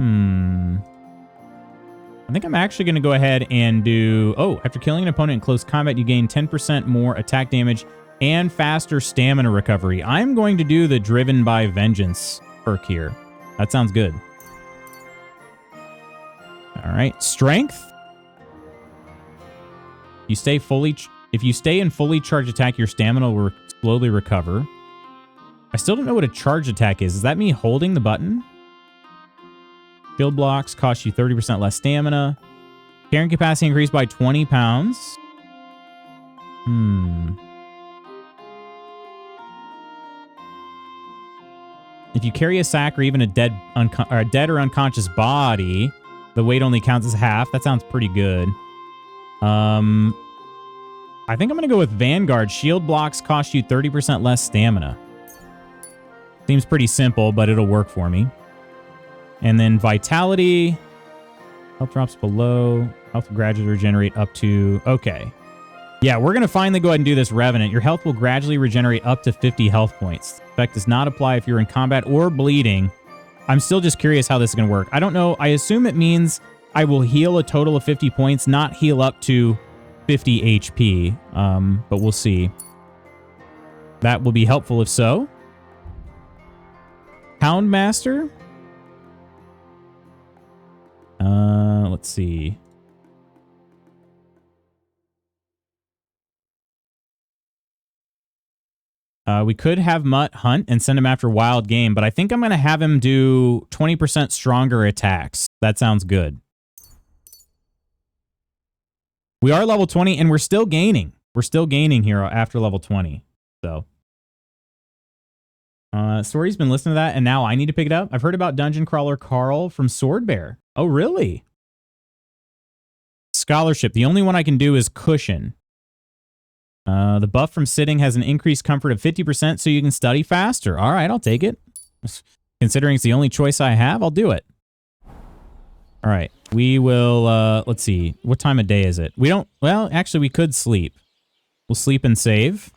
think I'm actually going to go ahead and do... Oh, after killing an opponent in close combat, you gain 10% more attack damage and faster stamina recovery. I'm going to do the Driven by Vengeance perk here. That sounds good. All right, strength. If you stay in fully charged attack, your stamina will slowly recover. I still don't know what a charge attack is. Is that me holding the button? Shield blocks cost you 30% less stamina. Carrying capacity increased by 20 pounds. If you carry a sack or even a dead or unconscious body, the weight only counts as half. That sounds pretty good. I think I'm going to go with Vanguard. Shield blocks cost you 30% less stamina. Seems pretty simple, but it'll work for me. And then Vitality. Health drops below. Health will gradually regenerate up to... Okay. Yeah, we're going to finally go ahead and do this Revenant. Your health will gradually regenerate up to 50 health points. The effect does not apply if you're in combat or bleeding. I'm still just curious how this is going to work. I don't know. I assume it means I will heal a total of 50 points, not heal up to 50 HP. But we'll see. That will be helpful if so. Houndmaster. Let's see. We could have Mutt hunt and send him after wild game, but I think I'm going to have him do 20% stronger attacks. That sounds good. We are level 20 and we're still gaining. We're still gaining here after level 20. So. Story's been listening to that and now I need to pick it up. I've heard about Dungeon Crawler Carl from Swordbear. Oh, really? Scholarship. The only one I can do is Cushion. The buff from sitting has an increased comfort of 50% so you can study faster. All right, I'll take it. Considering it's the only choice I have, I'll do it. All right, we will, let's see. What time of day is it? We don't, well, actually, we could sleep. We'll sleep and save.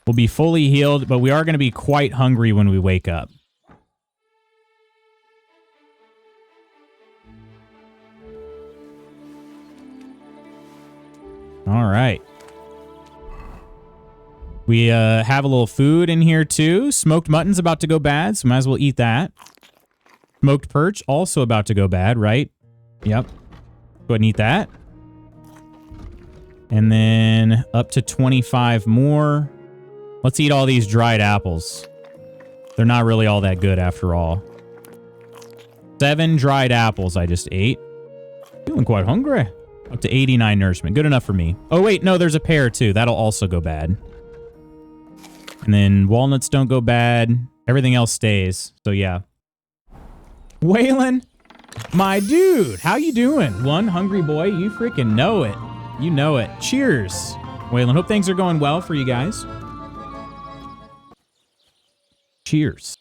We'll be fully healed, but we are going to be quite hungry when we wake up. All right. We have a little food in here too. Smoked mutton's about to go bad, so might as well eat that. Smoked perch, also about to go bad, right? Yep. Go ahead and eat that. And then up to 25 more. Let's eat all these dried apples. They're not really all that good after all. 7 dried apples I just ate. Feeling quite hungry. Up to 89 nourishment. Good enough for me. Oh, wait. No, there's a pear, too. That'll also go bad. And then walnuts don't go bad. Everything else stays. So, yeah. Waylon, my dude. How you doing? One hungry boy. You freaking know it. You know it. Cheers. Waylon, hope things are going well for you guys. Cheers.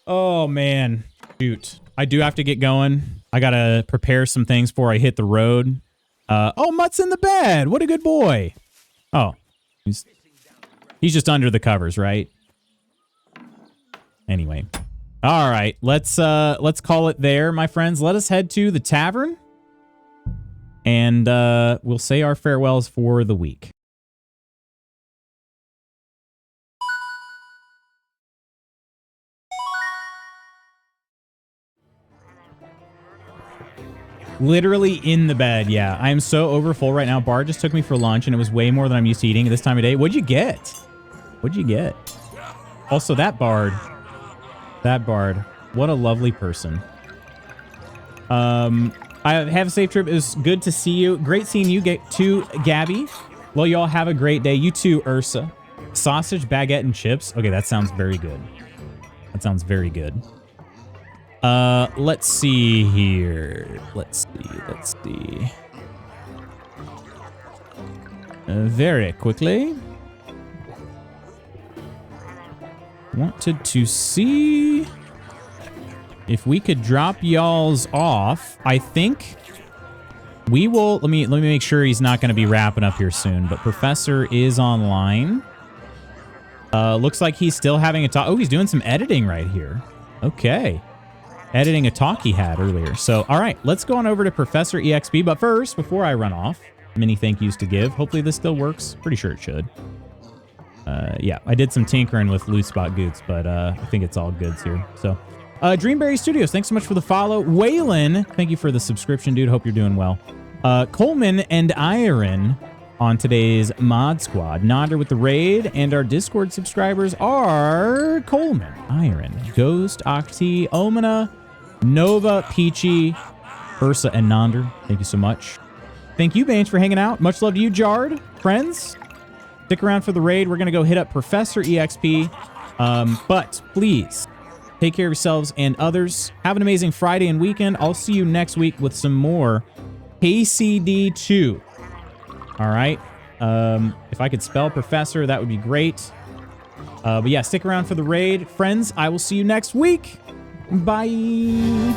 Oh, man. Shoot. I do have to get going. I gotta prepare some things before I hit the road. Oh, Mutt's in the bed. What a good boy. Oh, he's just under the covers, right? Anyway, all right. Let's call it there, my friends. Let us head to the tavern, and we'll say our farewells for the week. Literally in the bed, yeah. I am so overfull right now. Bard just took me for lunch, and it was way more than I'm used to eating at this time of day. What'd you get? What'd you get? Also, that Bard. That Bard. What a lovely person. I have a safe trip. It was good to see you. Great seeing you get to Gabby. Well, y'all have a great day. You too, Ursa. Sausage, baguette, and chips. Okay, that sounds very good. That sounds very good. Let's see here. Let's see. Very quickly. Wanted to see if we could drop y'all's off. I think we will. Let me make sure he's not going to be wrapping up here soon, but Professor is online. Looks like he's still having a talk. Oh, he's doing some editing right here. Okay. Editing a talk he had earlier. So, all right, let's go on over to Professor EXP. But first, before I run off, many thank yous to give. Hopefully this still works. Pretty sure it should. Yeah, I did some tinkering with Loot Spot Goots, but I think it's all goods here. So, Dreamberry Studios, thanks so much for the follow. Waylon, thank you for the subscription, dude. Hope you're doing well. Coleman and Iron on today's Mod Squad. Nonder with the raid, and our Discord subscribers are Coleman, Iron, Ghost, Octi, Omina, Nova, Peachy, Ursa, and Nonder. Thank you so much. Thank you, Bange, for hanging out. Much love to you, Jard. Friends, stick around for the raid. We're going to go hit up Professor EXP. But please, take care of yourselves and others. Have an amazing Friday and weekend. I'll see you next week with some more KCD2. All right. If I could spell Professor, that would be great. But yeah, stick around for the raid. Friends, I will see you next week. Bye.